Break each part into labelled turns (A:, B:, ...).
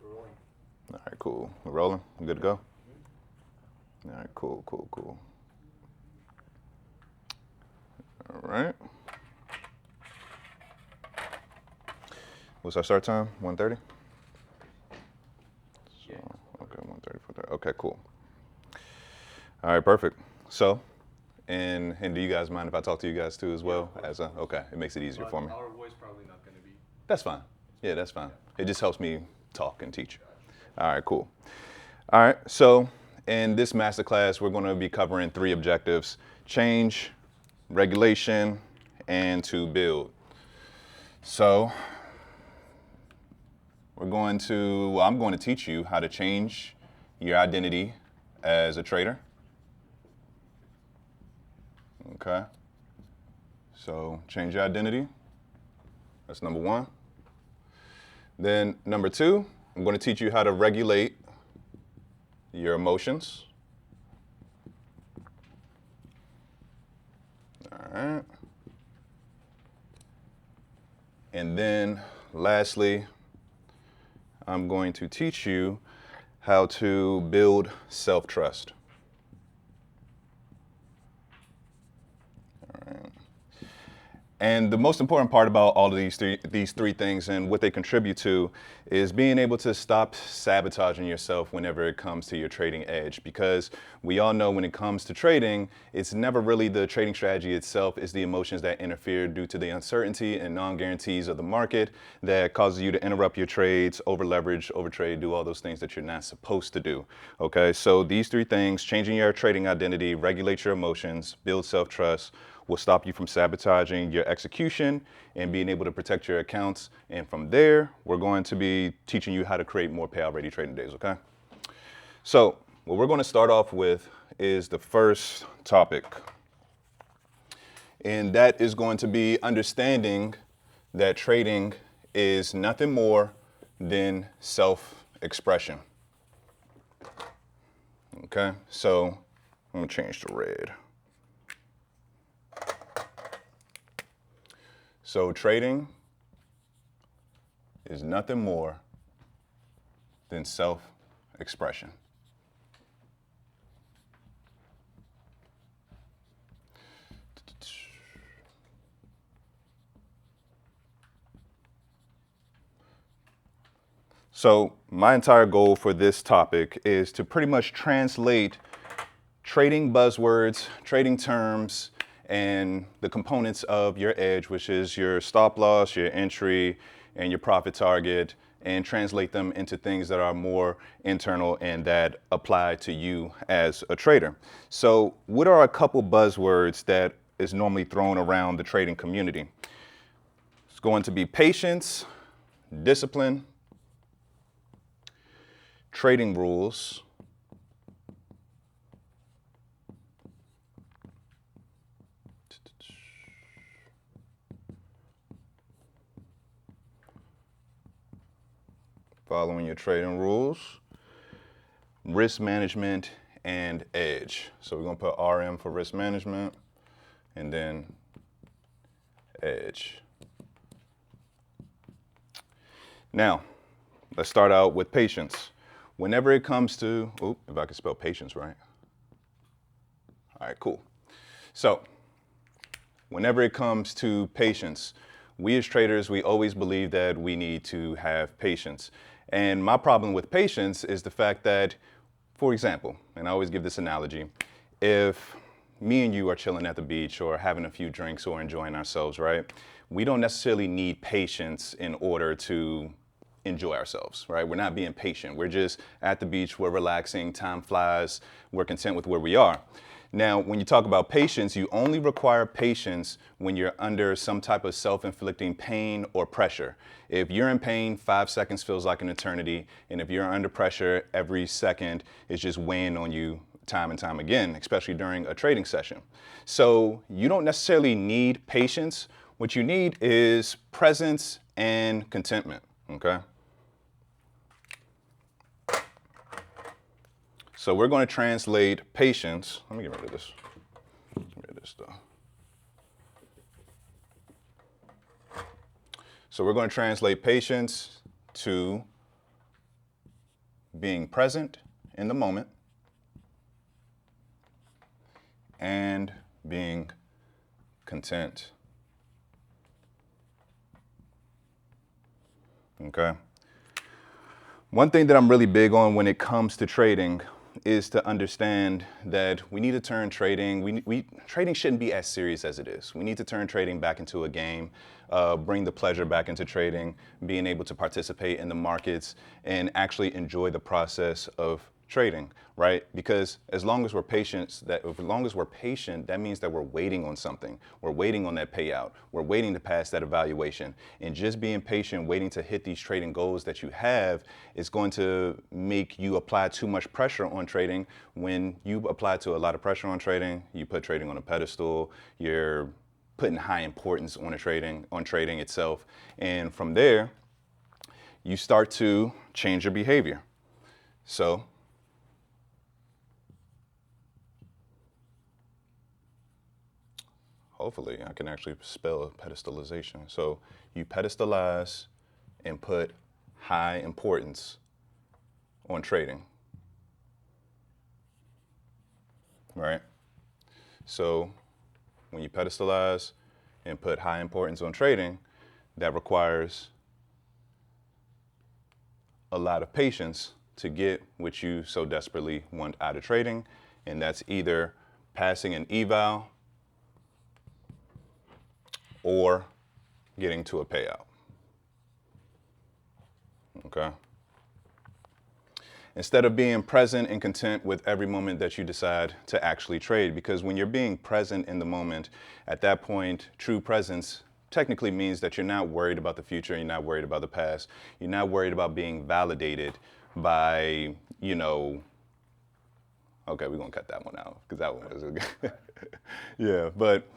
A: All right, cool. We're rolling? We good to go? All right, cool. All right. What's our start time? 1:30? So, okay, 1:30, 4:30. Okay, cool. All right, perfect. So, and do you guys mind if I talk to you guys too as well? Okay, it makes it easier for me.
B: Our voice probably not going to be.
A: That's fine. Yeah, that's fine. It just helps me talk and teach. All right, cool. All right, so in this masterclass, we're going to be covering 3 objectives: change, regulation, and to build. So I'm going to teach you how to change your identity as a trader. Okay. So change your identity. That's number 1. Then number 2, I'm going to teach you how to regulate your emotions. All right. And then lastly, I'm going to teach you how to build self-trust. All right. And the most important part about all of these three things and what they contribute to is being able to stop sabotaging yourself whenever it comes to your trading edge. Because we all know when it comes to trading, it's never really the trading strategy itself, it's the emotions that interfere due to the uncertainty and non-guarantees of the market that causes you to interrupt your trades, over leverage, overtrade, do all those things that you're not supposed to do. Okay, so these 3 things: changing your trading identity, regulate your emotions, build self-trust, will stop you from sabotaging your execution and being able to protect your accounts. And from there, we're going to be teaching you how to create more payout ready trading days, okay? So what we're going to start off with is the first topic. And that is going to be understanding that trading is nothing more than self-expression. Okay, so I'm going to change to red. So trading is nothing more than self-expression. So my entire goal for this topic is to pretty much translate trading buzzwords, trading terms, and the components of your edge, which is your stop loss, your entry, and your profit target, and translate them into things that are more internal and that apply to you as a trader. So what are a couple buzzwords that is normally thrown around the trading community? It's going to be patience, discipline, trading rules, following your trading rules, risk management, and edge. So we're going to put RM for risk management and then edge. Now, let's start out with patience. Whenever it comes to, if I can spell patience right. All right, cool. So whenever it comes to patience, we as traders, we always believe that we need to have patience. And my problem with patience is the fact that, for example, and I always give this analogy, if me and you are chilling at the beach or having a few drinks or enjoying ourselves, right? We don't necessarily need patience in order to enjoy ourselves, right? We're not being patient. We're just at the beach, we're relaxing, time flies, we're content with where we are. Now, when you talk about patience, you only require patience when you're under some type of self-inflicting pain or pressure. If you're in pain, 5 seconds feels like an eternity. And if you're under pressure, every second is just weighing on you time and time again, especially during a trading session. So you don't necessarily need patience. What you need is presence and contentment, okay? So we're going to translate patience. Let me get rid of this. Get rid of this stuff. So we're going to translate patience to being present in the moment and being content. Okay. One thing that I'm really big on when it comes to trading is to understand that we need to turn trading, trading shouldn't be as serious as it is. We need to turn trading back into a game, bring the pleasure back into trading, being able to participate in the markets and actually enjoy the process of trading, right? Because as long as we're patient, that means that we're waiting on something. We're waiting on that payout. We're waiting to pass that evaluation. And just being patient, waiting to hit these trading goals that you have is going to make you apply too much pressure on trading. When you apply to a lot of pressure on trading, you put trading on a pedestal, you're putting high importance on trading itself. And from there, you start to change your behavior. So hopefully I can actually spell pedestalization. So you pedestalize and put high importance on trading, right? So when you pedestalize and put high importance on trading, that requires a lot of patience to get what you so desperately want out of trading. And that's either passing an eval or getting to a payout. Okay. Instead of being present and content with every moment that you decide to actually trade, because when you're being present in the moment, at that point, true presence technically means that you're not worried about the future, you're not worried about the past, you're not worried about being validated by, okay, we're gonna cut that one out because that one was good. Yeah, but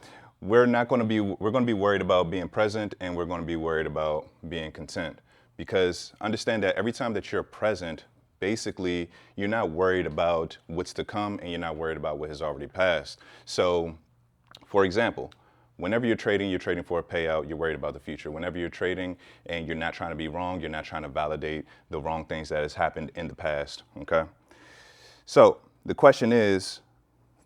A: we're going to be worried about being present, and we're going to be worried about being content. Because understand that every time that you're present, basically, you're not worried about what's to come, and you're not worried about what has already passed. So, for example, whenever you're trading for a payout, you're worried about the future. Whenever you're trading and you're not trying to be wrong, you're not trying to validate the wrong things that has happened in the past, okay? So the question is,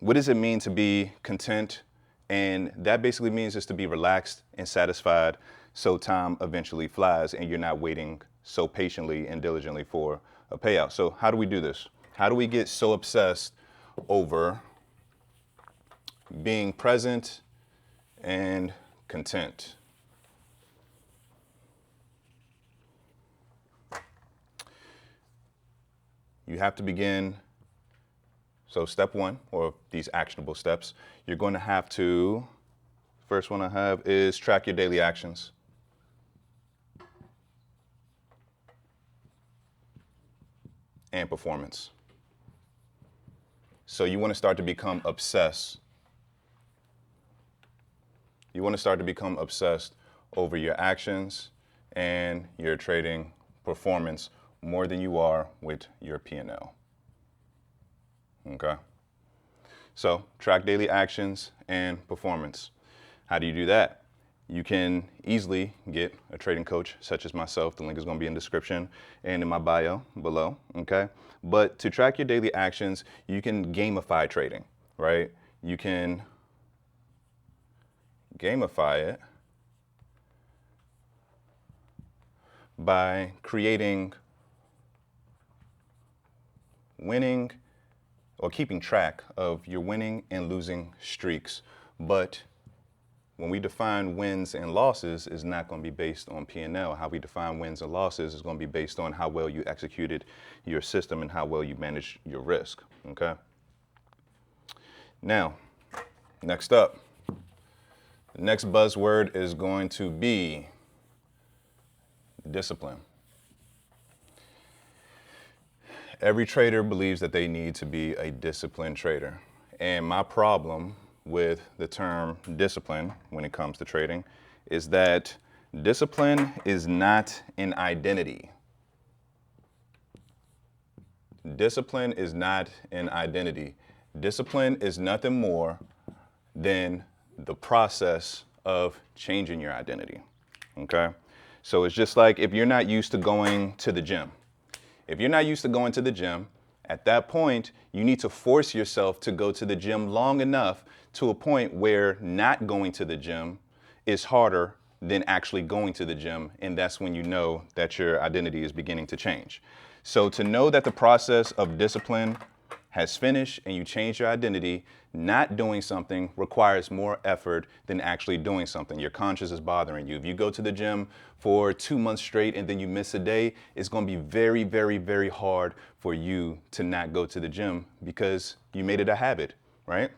A: what does it mean to be content? And that basically means just to be relaxed and satisfied so time eventually flies and you're not waiting so patiently and diligently for a payout. So how do we do this? How do we get so obsessed over being present and content? You have to begin. So step one, or these actionable steps, you're going to have to, first one I have is track your daily actions. And performance. So you want to start to become obsessed. You want to start to become obsessed over your actions and your trading performance more than you are with your P&L. Okay? So track daily actions and performance. How do you do that? You can easily get a trading coach such as myself. The link is going to be in the description and in my bio below, okay? But to track your daily actions, you can gamify trading, right? You can gamify it by creating winning or keeping track of your winning and losing streaks. But when we define wins and losses, is not going to be based on P&L. How we define wins and losses is going to be based on how well you executed your system and how well you manage your risk, okay? Now, next up, the next buzzword is going to be discipline. Every trader believes that they need to be a disciplined trader. And my problem with the term discipline when it comes to trading is that discipline is not an identity. Discipline is not an identity. Discipline is nothing more than the process of changing your identity, okay? So it's just like if you're not used to going to the gym, If you're not used to going to the gym, at that point, you need to force yourself to go to the gym long enough to a point where not going to the gym is harder than actually going to the gym. And that's when you know that your identity is beginning to change. So to know that the process of discipline has finished and you change your identity, not doing something requires more effort than actually doing something. Your conscience is bothering you. If you go to the gym for 2 months straight and then you miss a day, it's going to be very, very, very hard for you to not go to the gym because you made it a habit, right?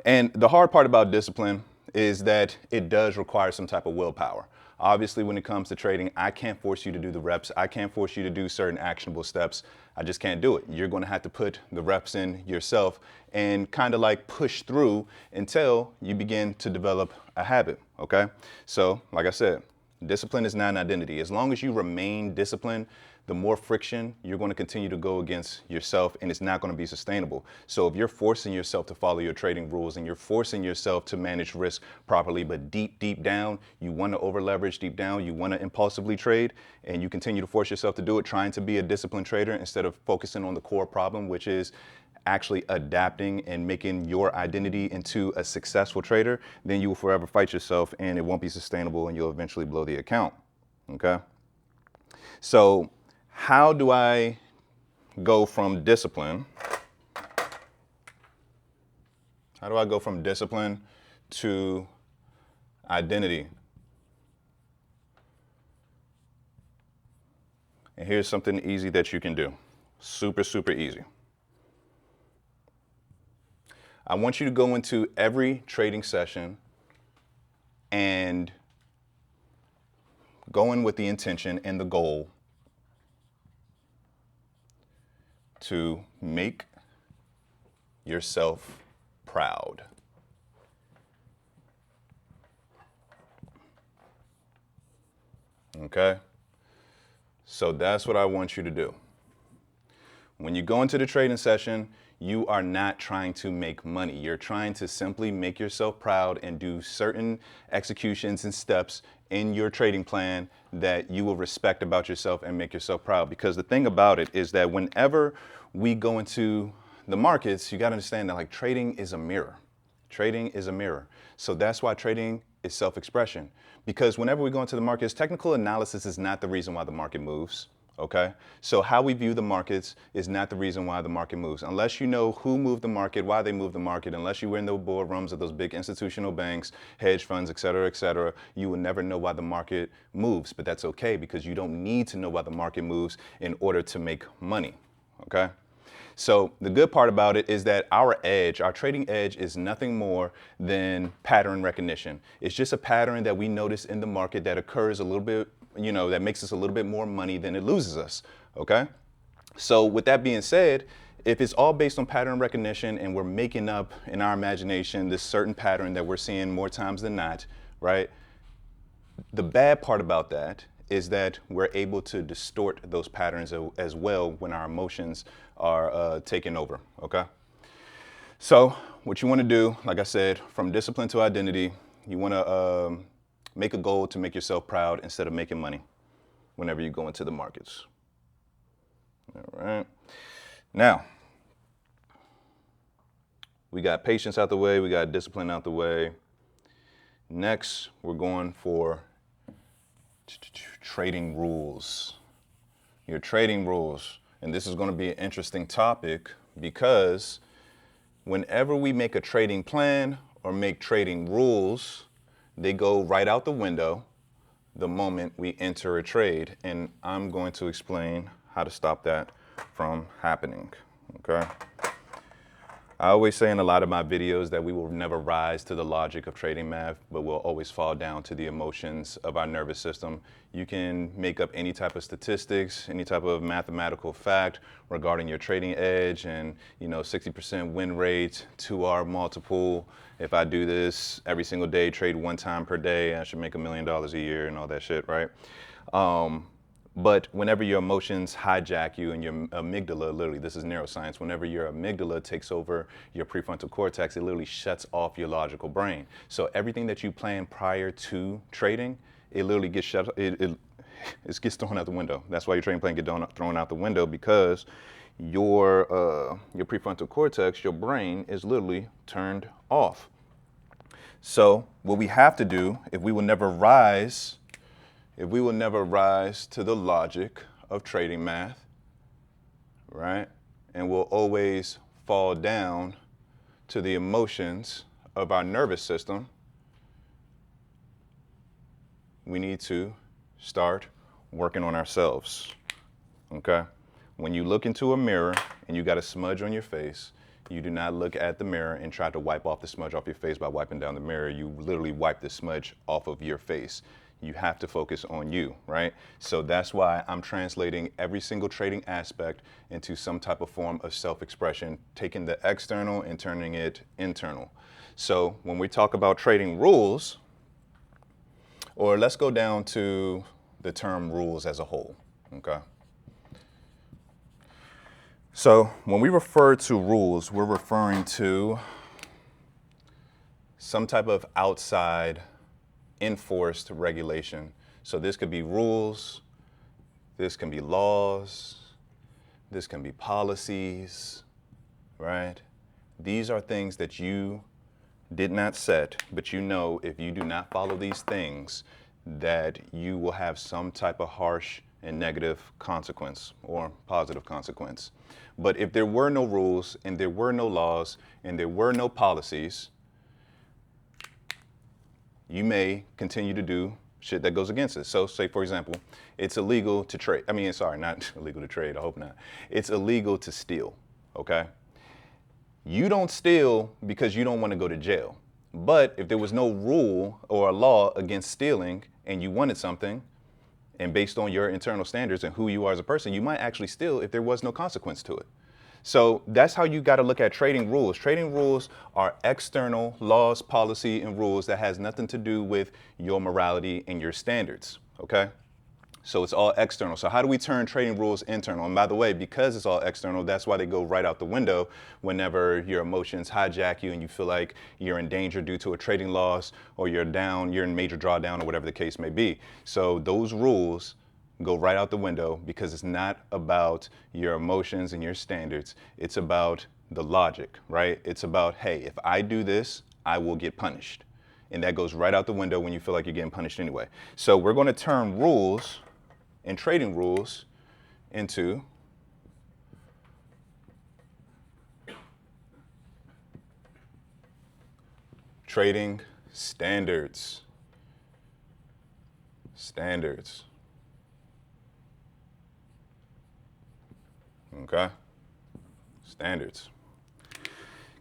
A: And the hard part about discipline is that it does require some type of willpower. Obviously, when it comes to trading, I can't force you to do the reps. I can't force you to do certain actionable steps. I just can't do it. You're going to have to put the reps in yourself and kind of like push through until you begin to develop a habit, okay? So, like I said, discipline is not an identity. As long as you remain disciplined, the more friction you're going to continue to go against yourself, and it's not going to be sustainable. So if you're forcing yourself to follow your trading rules and you're forcing yourself to manage risk properly, but deep down, you want to over leverage, deep down, you want to impulsively trade, and you continue to force yourself to do it, trying to be a disciplined trader instead of focusing on the core problem, which is actually adapting and making your identity into a successful trader, then you will forever fight yourself and it won't be sustainable and you'll eventually blow the account, okay? So how do I go from discipline? How do I go from discipline to identity? And here's something easy that you can do. Super, super easy. I want you to go into every trading session and go in with the intention and the goal to make yourself proud. Okay? So that's what I want you to do. When you go into the trading session, you are not trying to make money. You're trying to simply make yourself proud and do certain executions and steps in your trading plan that you will respect about yourself and make yourself proud. Because the thing about it is that whenever we go into the markets, you got to understand that like trading is a mirror. Trading is a mirror. So that's why trading is self-expression. Because whenever we go into the markets, technical analysis is not the reason why the market moves. Okay, so how we view the markets is not the reason why the market moves. Unless you know who moved the market, why they moved the market, unless you were in the boardrooms of those big institutional banks, hedge funds, et cetera, you will never know why the market moves. But that's okay because you don't need to know why the market moves in order to make money. Okay, so the good part about it is that our edge, our trading edge, is nothing more than pattern recognition. It's just a pattern that we notice in the market that occurs a little bit, you know, that makes us a little bit more money than it loses us, okay? So with that being said, if it's all based on pattern recognition and we're making up in our imagination this certain pattern that we're seeing more times than not, right? The bad part about that is that we're able to distort those patterns as well when our emotions are taking over, okay? So what you want to do, like I said, from discipline to identity, you want to make a goal to make yourself proud instead of making money whenever you go into the markets. All right. Now, we got patience out the way. We got discipline out the way. Next, we're going for trading rules. Your trading rules. And this is going to be an interesting topic because whenever we make a trading plan or make trading rules, they go right out the window the moment we enter a trade. And I'm going to explain how to stop that from happening, okay? I always say in a lot of my videos that we will never rise to the logic of trading math, but we'll always fall down to the emotions of our nervous system. You can make up any type of statistics, any type of mathematical fact regarding your trading edge and, you know, 60% win rate, 2R multiple. If I do this every single day, trade 1 time per day, I should make $1 million a year and all that shit, right? But whenever your emotions hijack you and your amygdala, literally, this is neuroscience, whenever your amygdala takes over your prefrontal cortex, it literally shuts off your logical brain. So everything that you plan prior to trading, it literally gets shut, it it gets thrown out the window. That's why your training plan gets thrown out the window, because your prefrontal cortex, your brain, is literally turned off. So what we have to do, if we will never rise to the logic of trading math, right? And we'll always fall down to the emotions of our nervous system, we need to start working on ourselves, okay? When you look into a mirror and you got a smudge on your face, you do not look at the mirror and try to wipe off the smudge off your face by wiping down the mirror. You literally wipe the smudge off of your face. You have to focus on you, right? So that's why I'm translating every single trading aspect into some type of form of self-expression, taking the external and turning it internal. So when we talk about trading rules, or let's go down to the term rules as a whole, okay? So when we refer to rules, we're referring to some type of outside enforced regulation. So this could be rules, this can be laws, this can be policies, right? These are things that you did not set, but you know if you do not follow these things, that you will have some type of harsh and negative consequence or positive consequence. But if there were no rules and there were no laws and there were no policies, you may continue to do shit that goes against it. So say, for example, it's illegal to trade. I mean, sorry, not illegal to trade. I hope not. It's illegal to steal, okay? You don't steal because you don't want to go to jail. But if there was no rule or a law against stealing and you wanted something, and based on your internal standards and who you are as a person, you might actually steal if there was no consequence to it. So that's how you got to look at trading rules. Trading rules are external laws, policy, and rules that has nothing to do with your morality and your standards, okay? So it's all external. So how do we turn trading rules internal? And by the way, because it's all external, that's why they go right out the window whenever your emotions hijack you and you feel like you're in danger due to a trading loss, or you're down, you're in major drawdown, or whatever the case may be. So those rules go right out the window because it's not about your emotions and your standards. It's about the logic, right? It's about, hey, if I do this, I will get punished. And that goes right out the window when you feel like you're getting punished anyway. So we're going to turn rules and trading rules into trading standards. Standards. Okay? Standards.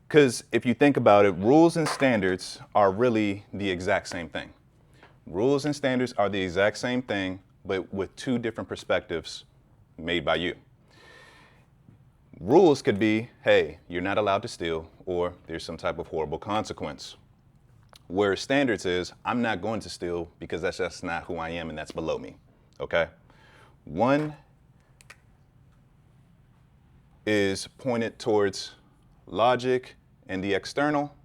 A: Because if you think about it, rules and standards are really the exact same thing. Rules and standards are the exact same thing, but with two different perspectives made by you. Rules could be, hey, you're not allowed to steal, or there's some type of horrible consequence. Where standards is, I'm not going to steal because that's just not who I am and that's below me, okay? One is pointed towards logic and the external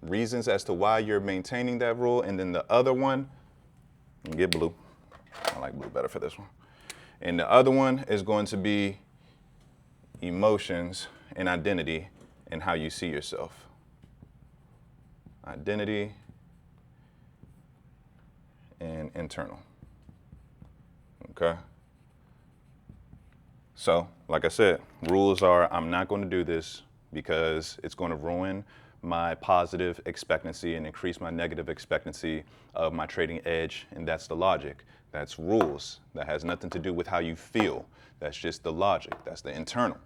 A: reasons as to why you're maintaining that rule, and then the other one, get blue. I like blue better for this one. And the other one is going to be emotions and identity and how you see yourself. Identity and internal. Okay? So, like I said, rules are, I'm not going to do this because it's going to ruin my positive expectancy and increase my negative expectancy of my trading edge, and that's the logic. That's rules. That has nothing to do with how you feel. That's just the logic. That's the internal.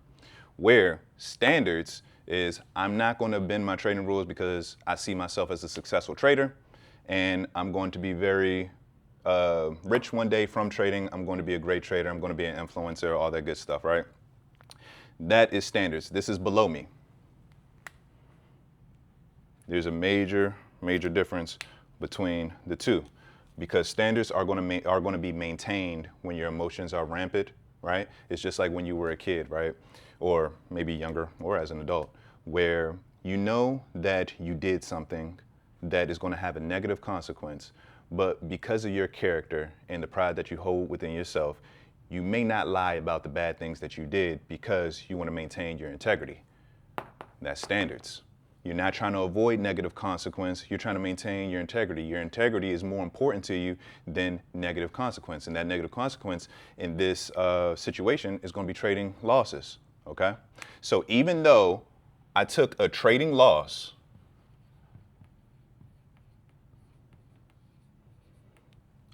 A: Where standards is, I'm not going to bend my trading rules because I see myself as a successful trader, and I'm going to be very rich one day from trading. I'm going to be a great trader. I'm going to be an influencer, all that good stuff, right? That is standards. This is below me. There's a major difference between the two, because standards are going to be maintained when your emotions are rampant, right? It's just like when you were a kid, right? Or maybe younger, or as an adult, where you know that you did something that is going to have a negative consequence, but because of your character and the pride that you hold within yourself, you may not lie about the bad things that you did because you want to maintain your integrity. That's standards. You're not trying to avoid negative consequence. You're trying to maintain your integrity. Your integrity is more important to you than negative consequence. And that negative consequence in this situation is going to be trading losses. Okay? So even though I took a trading loss,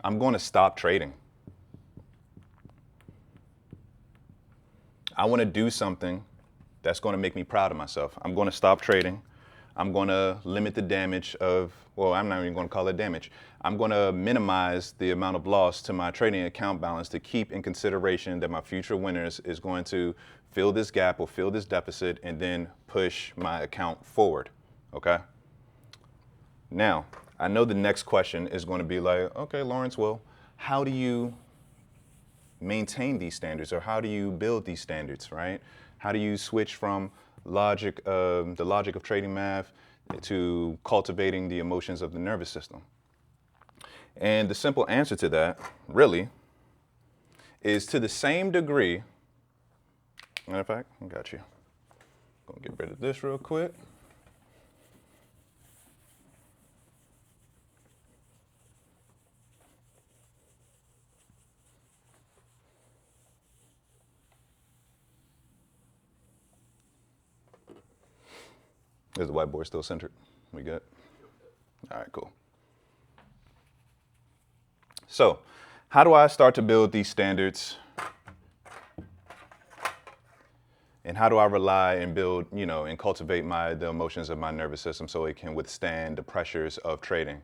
A: I'm going to stop trading. I want to do something that's going to make me proud of myself. I'm going to stop trading. I'm going to limit the damage of, well, I'm not even going to call it damage. I'm going to minimize the amount of loss to my trading account balance to keep in consideration that my future winners is going to fill this gap or fill this deficit and then push my account forward, okay? Now, I know the next question is going to be like, okay, Lawrence, well, how do you maintain these standards, or how do you build these standards, right? How do you switch from logic, the logic of trading math to cultivating the emotions of the nervous system? And the simple answer to that, really, is to the same degree. Matter of fact, I got you. Gonna get rid of this real quick. Is the whiteboard still centered? We good? All right, cool. So, how do I start to build these standards? And how do I rely and build, and cultivate the emotions of my nervous system so it can withstand the pressures of trading?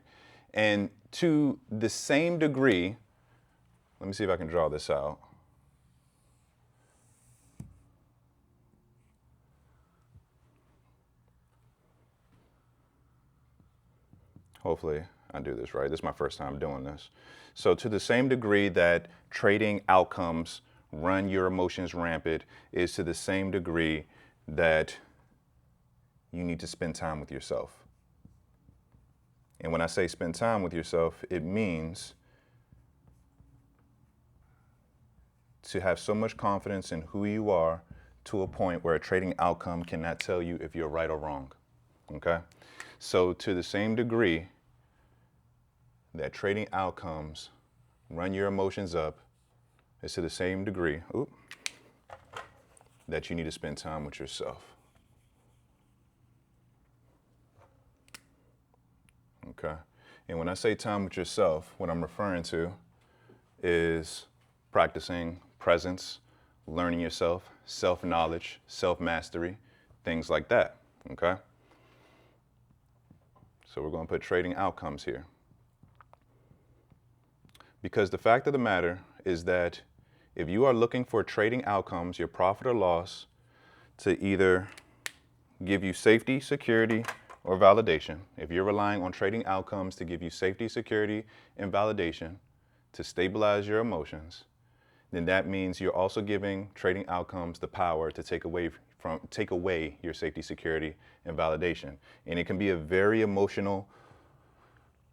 A: And to the same degree, let me see if I can draw this out. Hopefully I do this right. This is my first time doing this. So to the same degree that trading outcomes run your emotions rampant is to the same degree that you need to spend time with yourself. And when I say spend time with yourself, it means to have so much confidence in who you are to a point where a trading outcome cannot tell you if you're right or wrong, okay? So to the same degree that trading outcomes run your emotions up, is to the same degree that you need to spend time with yourself. Okay? And when I say time with yourself, what I'm referring to is practicing presence, learning yourself, self-knowledge, self-mastery, things like that, okay? So we're going to put trading outcomes here. Because the fact of the matter is that if you are looking for trading outcomes, your profit or loss, to either give you safety, security, or validation, if you're relying on trading outcomes to give you safety, security, and validation to stabilize your emotions, then that means you're also giving trading outcomes the power to take away your safety, security, and validation. And it can be a very emotional,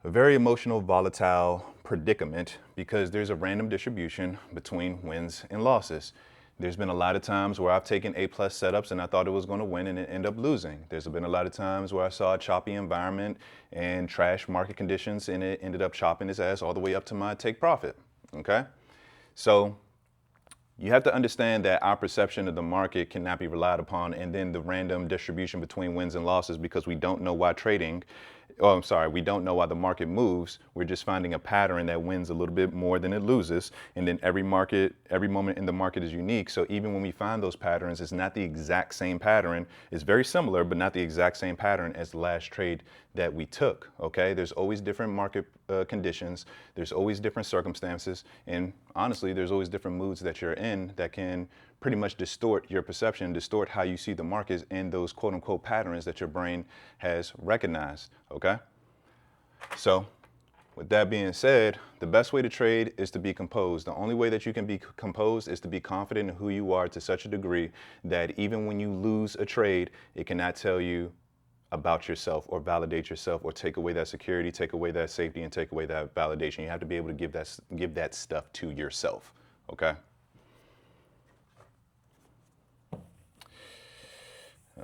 A: volatile predicament because there's a random distribution between wins and losses. There's been a lot of times where I've taken A+ setups and I thought it was going to win and it ended up losing. There's been a lot of times where I saw a choppy environment and trash market conditions and it ended up chopping its ass all the way up to my take profit, okay? So you have to understand that our perception of the market cannot be relied upon, and then the random distribution between wins and losses because we don't know why we don't know why the market moves. We're just finding a pattern that wins a little bit more than it loses. And then every moment in the market is unique. So even when we find those patterns, it's not the exact same pattern. It's very similar, but not the exact same pattern as the last trade that we took, okay? There's always different market conditions. There's always different circumstances. And honestly, there's always different moods that you're in that can pretty much distort your perception, distort how you see the markets and those quote unquote patterns that your brain has recognized, okay? So with that being said, the best way to trade is to be composed. The only way that you can be composed is to be confident in who you are to such a degree that even when you lose a trade, it cannot tell you about yourself or validate yourself or take away that security, take away that safety, and take away that validation. You have to be able to give that stuff to yourself, okay?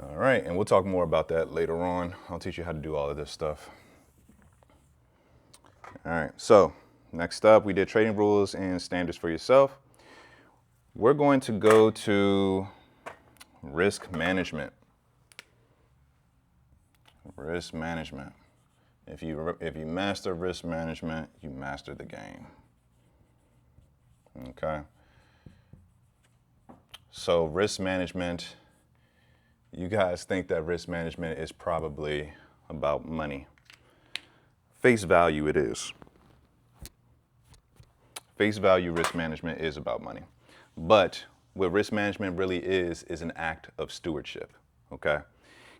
A: All right, and we'll talk more about that later on. I'll teach you how to do all of this stuff. All right, so next up, we did trading rules and standards for yourself. We're going to go to risk management. Risk management. If you master risk management, you master the game. Okay. So risk management, you guys think that risk management is probably about money. Face value, it is. Face value risk management is about money. But what risk management really is an act of stewardship, okay?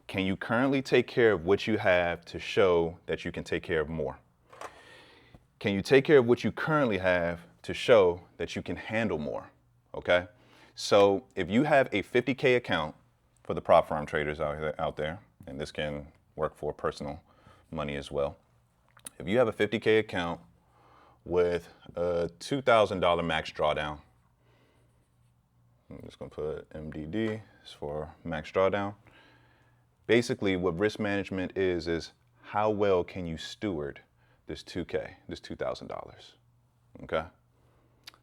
A: Can you currently take care of what you have to show that you can take care of more? Can you take care of what you currently have to show that you can handle more, okay? So if you have a 50K account for the prop firm traders out there, and this can work for personal money as well. If you have a 50K account with a $2,000 max drawdown, I'm just gonna put MDD for max drawdown. Basically, what risk management is how well can you steward this 2K, this $2,000, okay?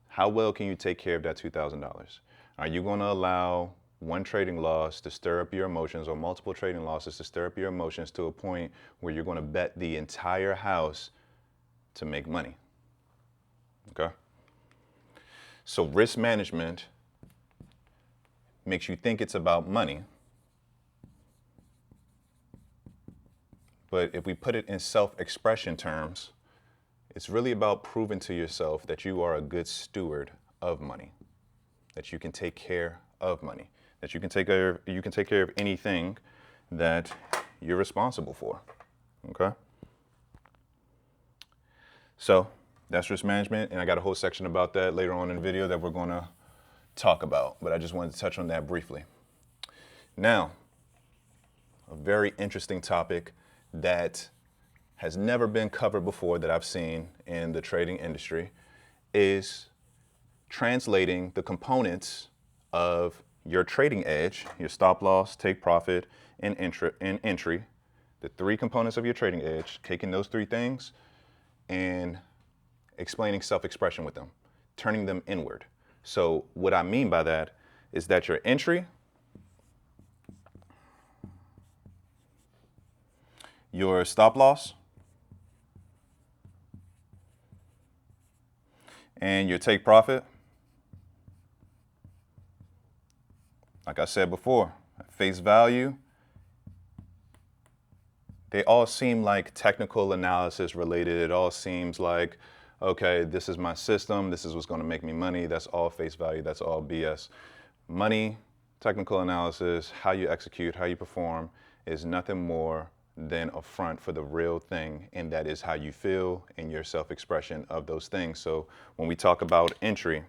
A: How well can you take care of that $2,000? Are you gonna allow one trading loss to stir up your emotions or multiple trading losses to stir up your emotions to a point where you're gonna bet the entire house to make money, okay? So risk management makes you think it's about money. But if we put it in self-expression terms, it's really about proving to yourself that you are a good steward of money, that you can take care of money, that you can take care of anything that you're responsible for, okay? So that's risk management, and I got a whole section about that later on in the video that we're gonna talk about, but I just wanted to touch on that briefly. Now, a very interesting topic that has never been covered before that I've seen in the trading industry is translating the components of your trading edge, your stop loss, take profit, and entry, the three components of your trading edge, taking those three things and explaining self-expression with them, turning them inward. So what I mean by that is that your entry, your stop loss, and your take profit, like I said before, at face value, they all seem like technical analysis related. It all seems like, okay, this is my system, this is what's gonna make me money, that's all face value, that's all BS. Money, technical analysis, how you execute, how you perform is nothing more than a front for the real thing, and that is how you feel and your self-expression of those things. So when we talk about entry,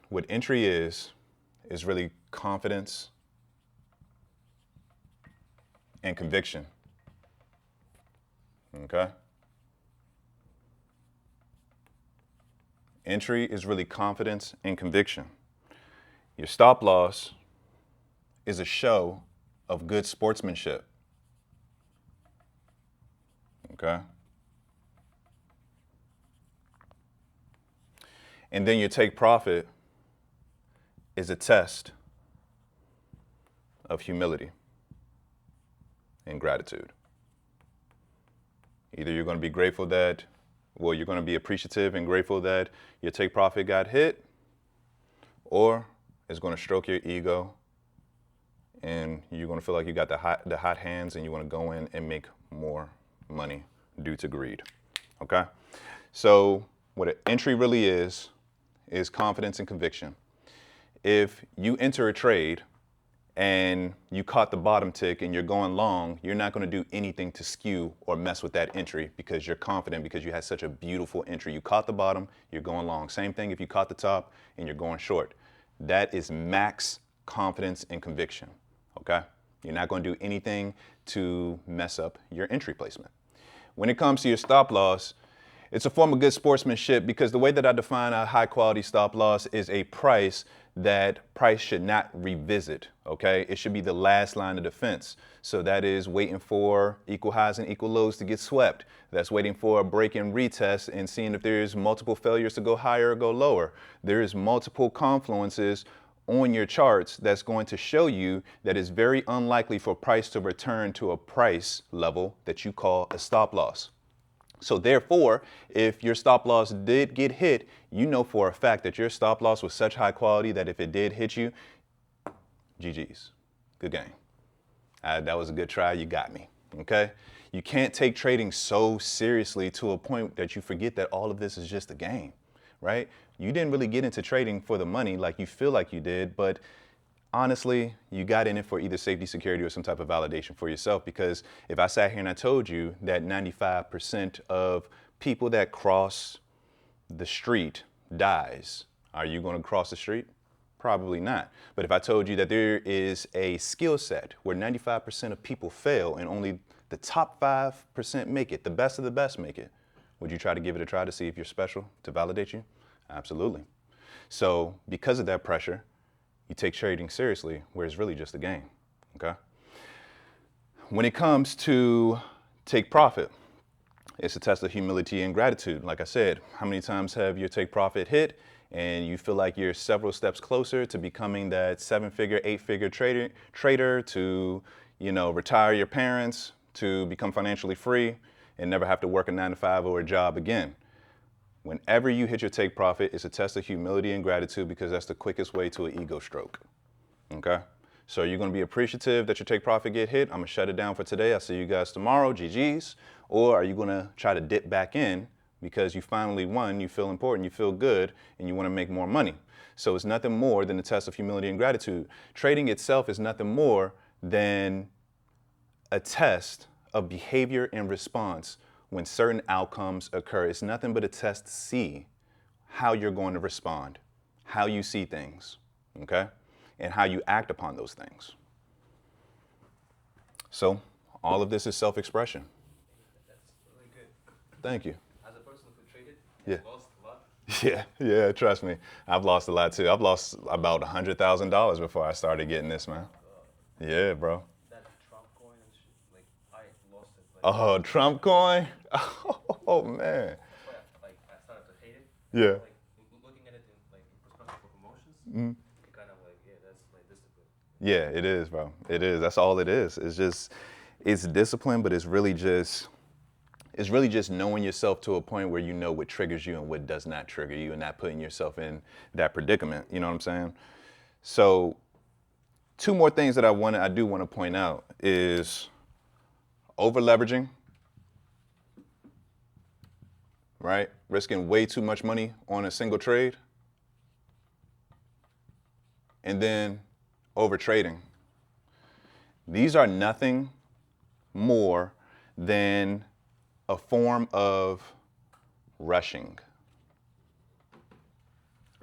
A: what entry is really confidence and conviction, okay? Entry is really confidence and conviction. Your stop loss is a show of good sportsmanship, okay? And then your take profit is a test of humility and gratitude. Either you're going to be grateful that, well, you're going to be appreciative and grateful that your take profit got hit, or it's going to stroke your ego and you're going to feel like you got the hot hands and you want to go in and make more money due to greed, okay? So what an entry really is confidence and conviction. If you enter a trade and you caught the bottom tick and you're going long, you're not going to do anything to skew or mess with that entry because you're confident, because you had such a beautiful entry. You caught the bottom, you're going long. Same thing if you caught the top and you're going short. That is max confidence and conviction, okay? You're not going to do anything to mess up your entry placement. When it comes to your stop loss, it's a form of good sportsmanship because the way that I define a high quality stop loss is a price that price should not revisit, okay? It should be the last line of defense. So that is waiting for equal highs and equal lows to get swept. That's waiting for a break and retest and seeing if there's multiple failures to go higher or go lower. There's multiple confluences on your charts that's going to show you that it's very unlikely for price to return to a price level that you call a stop loss. So therefore, if your stop loss did get hit, you know for a fact that your stop loss was such high quality that if it did hit you, GG's, good game. That was a good try, you got me, okay? You can't take trading so seriously to a point that you forget that all of this is just a game, right? You didn't really get into trading for the money like you feel like you did, but honestly, you got in it for either safety, security, or some type of validation for yourself. Because if I sat here and I told you that 95% of people that cross the street dies, are you going to cross the street? Probably not. But if I told you that there is a skill set where 95% of people fail and only the top 5% make it, the best of the best make it, would you try to give it a try to see if you're special, to validate you? Absolutely. So because of that pressure, you take trading seriously, where it's really just a game, okay? When it comes to take profit, it's a test of humility and gratitude. Like I said, how many times have your take profit hit and you feel like you're several steps closer to becoming that 7-figure, 8-figure trader to, retire your parents, to become financially free and never have to work a 9-to-5 or a job again? Whenever you hit your take profit, it's a test of humility and gratitude because that's the quickest way to an ego stroke, okay? So you're gonna be appreciative that your take profit get hit. I'm gonna shut it down for today. I'll see you guys tomorrow, GG's. Or are you gonna try to dip back in because you finally won, you feel important, you feel good, and you wanna make more money? So it's nothing more than a test of humility and gratitude. Trading itself is nothing more than a test of behavior and response when certain outcomes occur. It's nothing but a test to see how you're going to respond, how you see things, okay? And how you act upon those things. So all of this is self-expression.
B: That's really good.
A: Thank you.
B: As a person who traded,
A: Yeah.
B: lost a lot.
A: Yeah, trust me. I've lost a lot too. I've lost about $100,000 before I started getting this, man. Yeah, bro.
B: That Trump coin and shit, like I lost it.
A: Oh, Trump coin? Oh, man.
B: That's why I started to hate it.
A: Yeah.
B: Like looking at it in perspective of emotions, it kind of that's like discipline.
A: Yeah, it is, bro. It is. That's all it is. It's discipline, but it's really just knowing yourself to a point where you know what triggers you and what does not trigger you and not putting yourself in that predicament. You know what I'm saying? So 2 more things that I do want to point out is over leveraging, right? Risking way too much money on a single trade. And then over trading. These are nothing more than a form of rushing,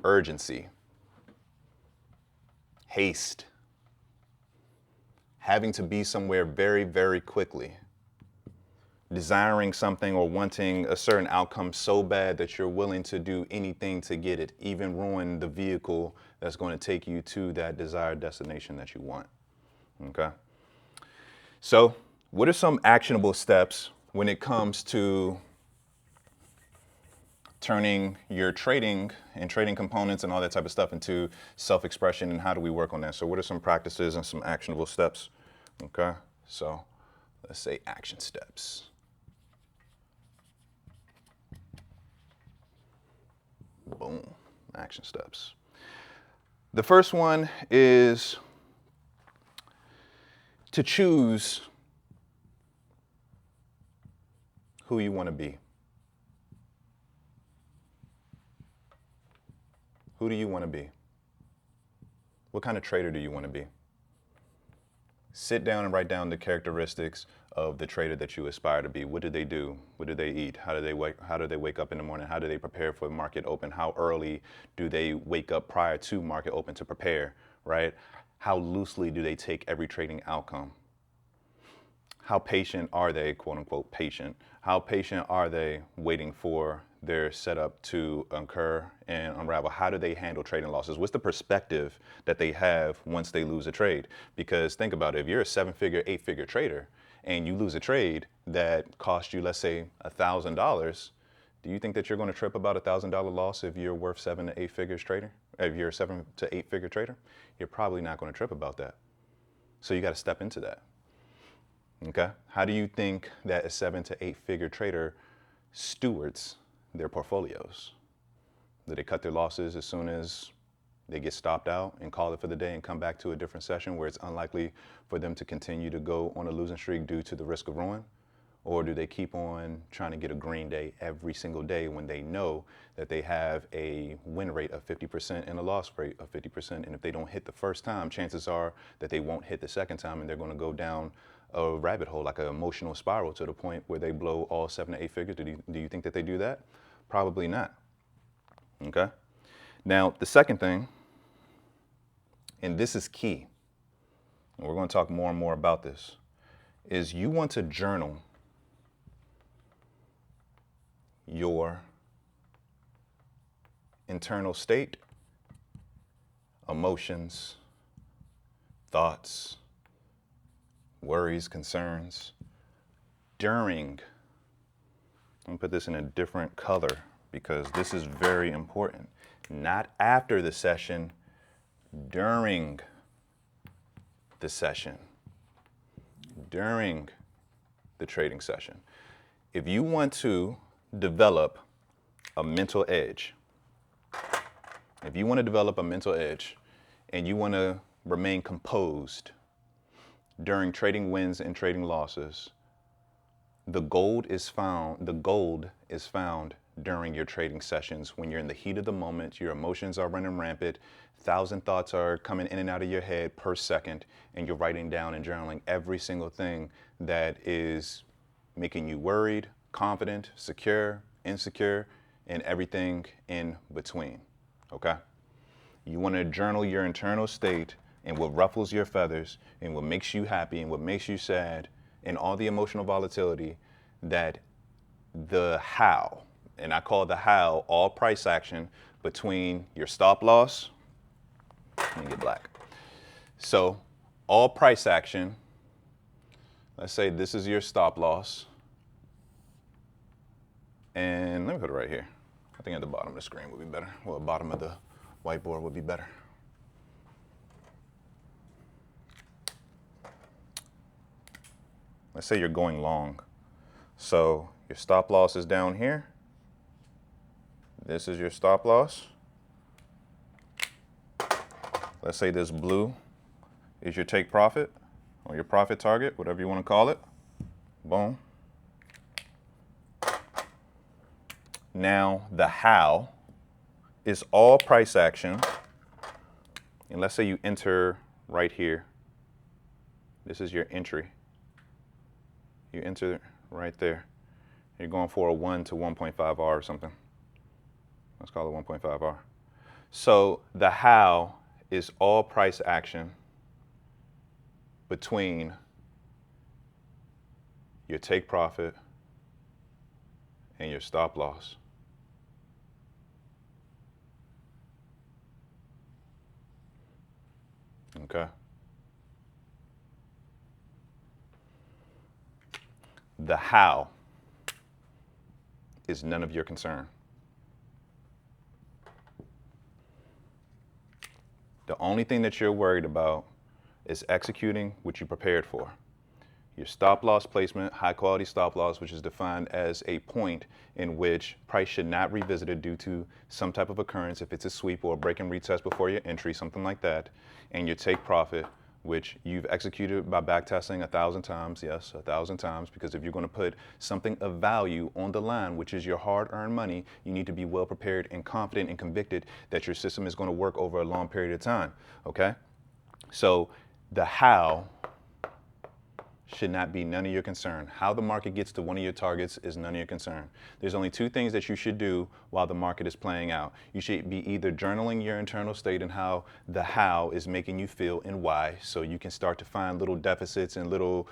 A: urgency, haste, having to be somewhere very, very quickly, desiring something or wanting a certain outcome so bad that you're willing to do anything to get it, even ruin the vehicle that's going to take you to that desired destination that you want, okay? So what are some actionable steps when it comes to turning your trading and trading components and all that type of stuff into self-expression, and how do we work on that? So what are some practices and some actionable steps, okay? So let's say action steps. Boom, action steps. The first one is to choose who you want to be. Who do you want to be? What kind of trader do you want to be? Sit down and write down the characteristics of the trader that you aspire to be. What do they do? What do they eat? How do they wake up in the morning? How do they prepare for market open? How early do they wake up prior to market open to prepare, right? How loosely do they take every trading outcome? How patient are they, quote unquote, patient? How patient are they waiting for their setup to occur and unravel? How do they handle trading losses? What's the perspective that they have once they lose a trade? Because think about it, if you're a 7-figure, 8-figure trader and you lose a trade that cost you, let's say, $1,000, do you think that you're going to trip about $1,000 loss if you're worth 7 to 8 figures trader? If you're a 7 to 8 figure trader, you're probably not going to trip about that. So you got to step into that. Okay? How do you think that a 7 to 8 figure trader stewards their portfolios? Do they cut their losses as soon as they get stopped out and call it for the day and come back to a different session where it's unlikely for them to continue to go on a losing streak due to the risk of ruin? Or do they keep on trying to get a green day every single day when they know that they have a win rate of 50% and a loss rate of 50%? And if they don't hit the first time, chances are that they won't hit the second time and they're going to go down a rabbit hole, like an emotional spiral, to the point where they blow all 7 to 8 figures. Do you think that they do that? Probably not. Okay? Now, the second thing, and this is key, and we're going to talk more and more about this, is you want to journal your internal state, emotions, thoughts, worries, concerns during, I'm going to put this in a different color because this is very important, not after the session, during the session, during the trading session. If you want to develop a mental edge, if you want to develop a mental edge and you want to remain composed during trading wins and trading losses, the gold is found during your trading sessions when you're in the heat of the moment, your emotions are running rampant, 1,000 thoughts are coming in and out of your head per second, and you're writing down and journaling every single thing that is making you worried, confident, secure, insecure, and everything in between, okay? You want to journal your internal state and what ruffles your feathers and what makes you happy and what makes you sad and all the emotional volatility, that the how, and I call the how all price action between your stop loss, let me get black. So all price action, let's say this is your stop loss, and let me put it right here. I think at the bottom of the screen would be better. Well, the bottom of the whiteboard would be better. Let's say you're going long. So your stop loss is down here. This is your stop loss. Let's say this blue is your take profit or your profit target, whatever you want to call it. Boom. Now the how is all price action. And let's say you enter right here. This is your entry. You enter right there. You're going for a 1 to 1.5 R or something. Let's call it 1.5 R. So the how is all price action between your take profit and your stop loss. Okay? The how is none of your concern. The only thing that you're worried about is executing what you prepared for. Your stop loss placement, high quality stop loss, which is defined as a point in which price should not revisit it due to some type of occurrence, if it's a sweep or a break and retest before your entry, something like that. And your take profit, which you've executed by backtesting 1,000 times, yes, 1,000 times, because if you're going to put something of value on the line, which is your hard-earned money, you need to be well prepared and confident and convicted that your system is going to work over a long period of time, okay? So the how should not be none of your concern. How the market gets to one of your targets is none of your concern. There's only two things that you should do while the market is playing out. You should be either journaling your internal state and how is making you feel and why, so you can start to find little deficits and little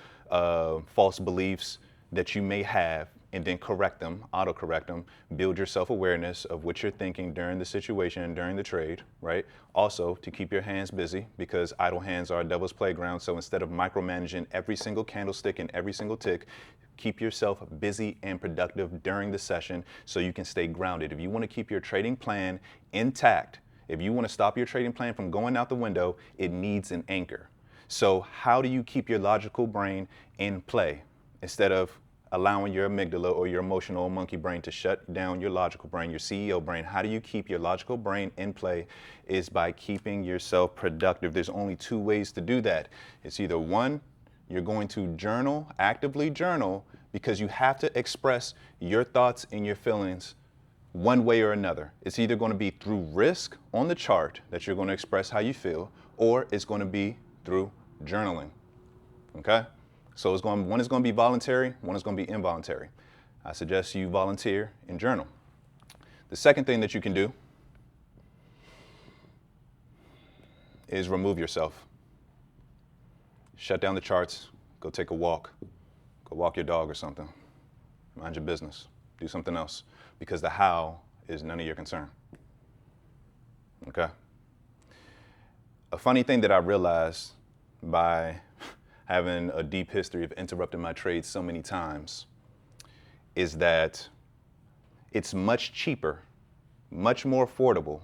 A: false beliefs that you may have, and then correct them, auto-correct them, build your self-awareness of what you're thinking during the situation and during the trade, right? Also, to keep your hands busy, because idle hands are a devil's playground, so instead of micromanaging every single candlestick and every single tick, keep yourself busy and productive during the session so you can stay grounded. If you want to keep your trading plan intact, if you want to stop your trading plan from going out the window, it needs an anchor. So how do you keep your logical brain in play instead of allowing your amygdala or your emotional monkey brain to shut down your logical brain, your CEO brain? How do you keep your logical brain in play is by keeping yourself productive. There's only two ways to do that. It's either one, you're going to journal, actively journal, because you have to express your thoughts and your feelings one way or another. It's either going to be through risk on the chart that you're going to express how you feel, or it's going to be through journaling, okay? So one is going to be voluntary, one is going to be involuntary. I suggest you volunteer and journal. The second thing that you can do is remove yourself. Shut down the charts, go take a walk, go walk your dog or something. Mind your business, do something else, because the how is none of your concern, okay? A funny thing that I realized by having a deep history of interrupting my trades so many times is that it's much cheaper, much more affordable,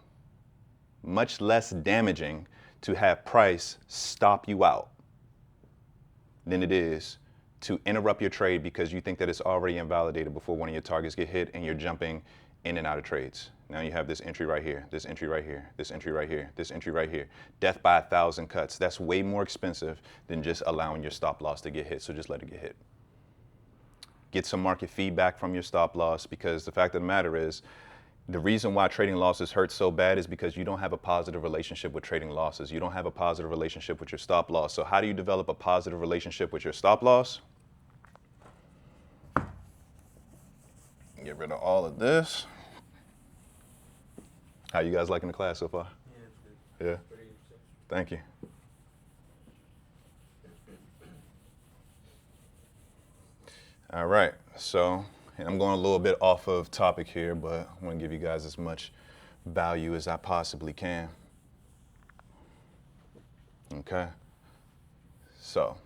A: much less damaging to have price stop you out than it is to interrupt your trade because you think that it's already invalidated before one of your targets get hit and you're jumping in and out of trades. Now you have this entry right here, this entry right here, this entry right here, this entry right here. Death by 1,000 cuts. That's way more expensive than just allowing your stop loss to get hit, so just let it get hit. Get some market feedback from your stop loss, because the fact of the matter is, the reason why trading losses hurt so bad is because you don't have a positive relationship with trading losses. You don't have a positive relationship with your stop loss. So how do you develop a positive relationship with your stop loss? Get rid of all of this. How you guys liking the class so far?
B: Yeah, it's good.
A: Yeah,
B: Pretty interesting.
A: thank you. All right, so I'm going a little bit off of topic here, but I want to give you guys as much value as I possibly can. Okay, so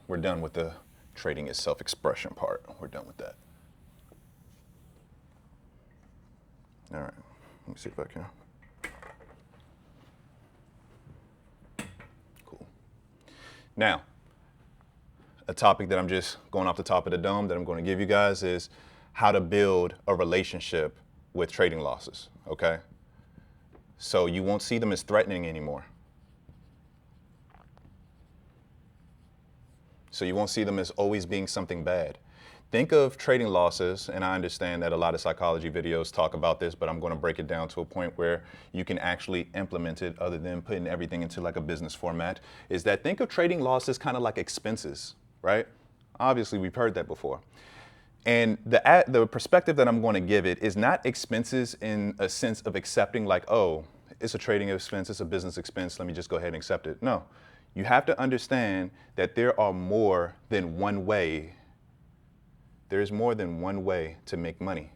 A: we're done with the trading is self-expression part. We're done with that. All right, let me see if I can. Cool. Now, a topic that I'm just going off the top of the dome that I'm going to give you guys is how to build a relationship with trading losses, okay? So you won't see them as threatening anymore. So you won't see them as always being something bad. Think of trading losses, and I understand that a lot of psychology videos talk about this, but I'm going to break it down to a point where you can actually implement it other than putting everything into like a business format, is that think of trading losses kind of like expenses, right? Obviously, we've heard that before. And the perspective that I'm going to give it is not expenses in a sense of accepting like, oh, it's a trading expense, it's a business expense, let me just go ahead and accept it. No, you have to understand that there are more than one way. There's more than one way to make money,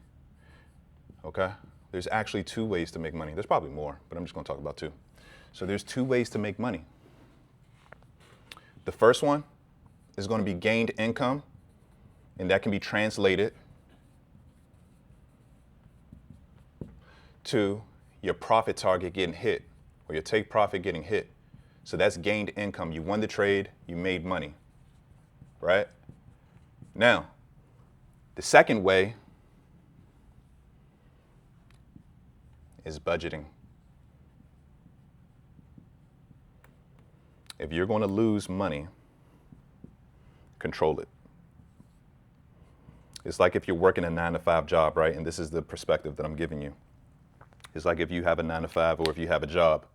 A: okay? There's actually two ways to make money. There's probably more, but I'm just gonna talk about two. So there's two ways to make money. The first one is gonna be gained income, and that can be translated to your profit target getting hit, or your take profit getting hit. So that's gained income. You won the trade, you made money, right? Now, the second way is budgeting. If you're going to lose money, control it. It's like if you're working a 9-to-5 job, right? And this is the perspective that I'm giving you. It's like if you have a 9-to-5 or if you have a job,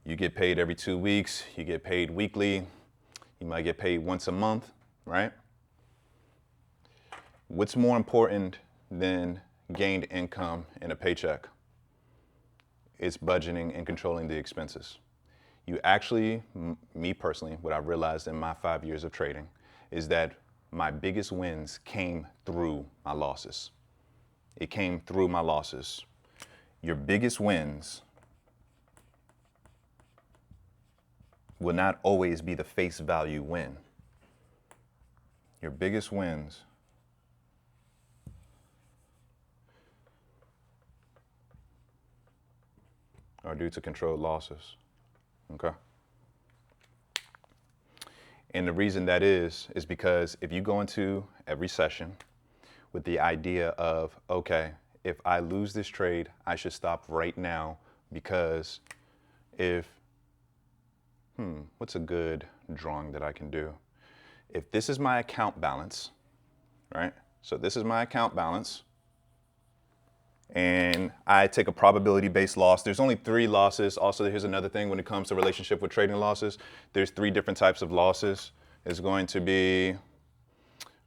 A: You get paid every 2 weeks, you get paid weekly, you might get paid once a month, right? What's more important than gained income and a paycheck? It's budgeting and controlling the expenses. You actually, me personally, what I've realized in my 5 years of trading is that my biggest wins came through my losses. It came through my losses. Your biggest wins will not always be the face value win. Your biggest wins are due to controlled losses. Okay? And the reason that is because if you go into every session with the idea of, okay, if I lose this trade, I should stop right now because what's a good drawing that I can do? If this is my account balance, right? So this is my account balance, and I take a probability-based loss. There's only 3 losses. Also, here's another thing when it comes to relationship with trading losses. There's 3 different types of losses. It's going to be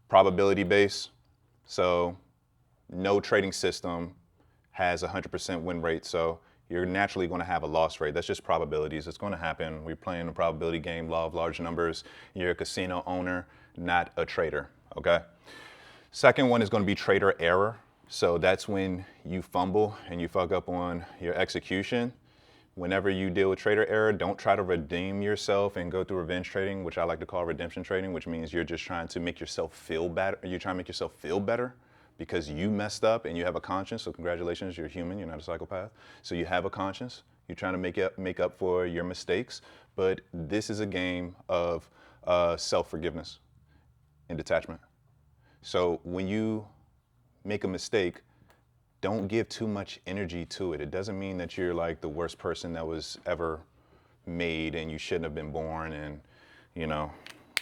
A: probability-based. So no trading system has a 100% win rate. So you're naturally going to have a loss rate. That's just probabilities. It's going to happen. We're playing a probability game, law of large numbers. You're a casino owner, not a trader, okay? Second one is going to be trader error. So that's when you fumble and you fuck up on your execution. Whenever you deal with trader error, don't try to redeem yourself and go through revenge trading, which I like to call redemption trading, which means you're just trying to make yourself feel better. You're trying to make yourself feel better because you messed up and you have a conscience. So congratulations, you're human, you're not a psychopath. So you have a conscience. You're trying to make up for your mistakes. But this is a game of self-forgiveness and detachment. So when you make a mistake, don't give too much energy to it. It doesn't mean that you're like the worst person that was ever made and you shouldn't have been born and, you know,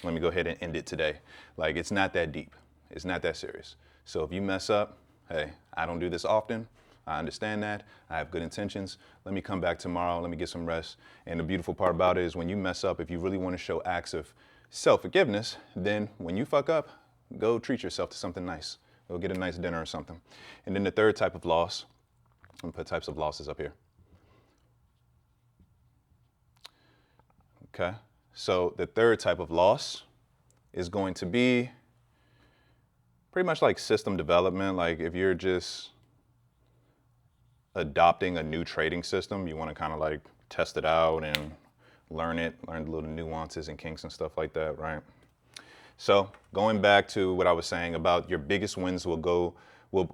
A: let me go ahead and end it today. Like, it's not that deep. It's not that serious. So if you mess up, hey, I don't do this often. I understand that. I have good intentions. Let me come back tomorrow. Let me get some rest. And the beautiful part about it is when you mess up, if you really want to show acts of self-forgiveness, then when you fuck up, go treat yourself to something nice. Go get a nice dinner or something. And then the third type of loss, I'm gonna put types of losses up here. Okay, so the third type of loss is going to be pretty much like system development. Like if you're just adopting a new trading system, you wanna kind of like test it out and learn the little nuances and kinks and stuff like that, right? So going back to what I was saying about your biggest wins will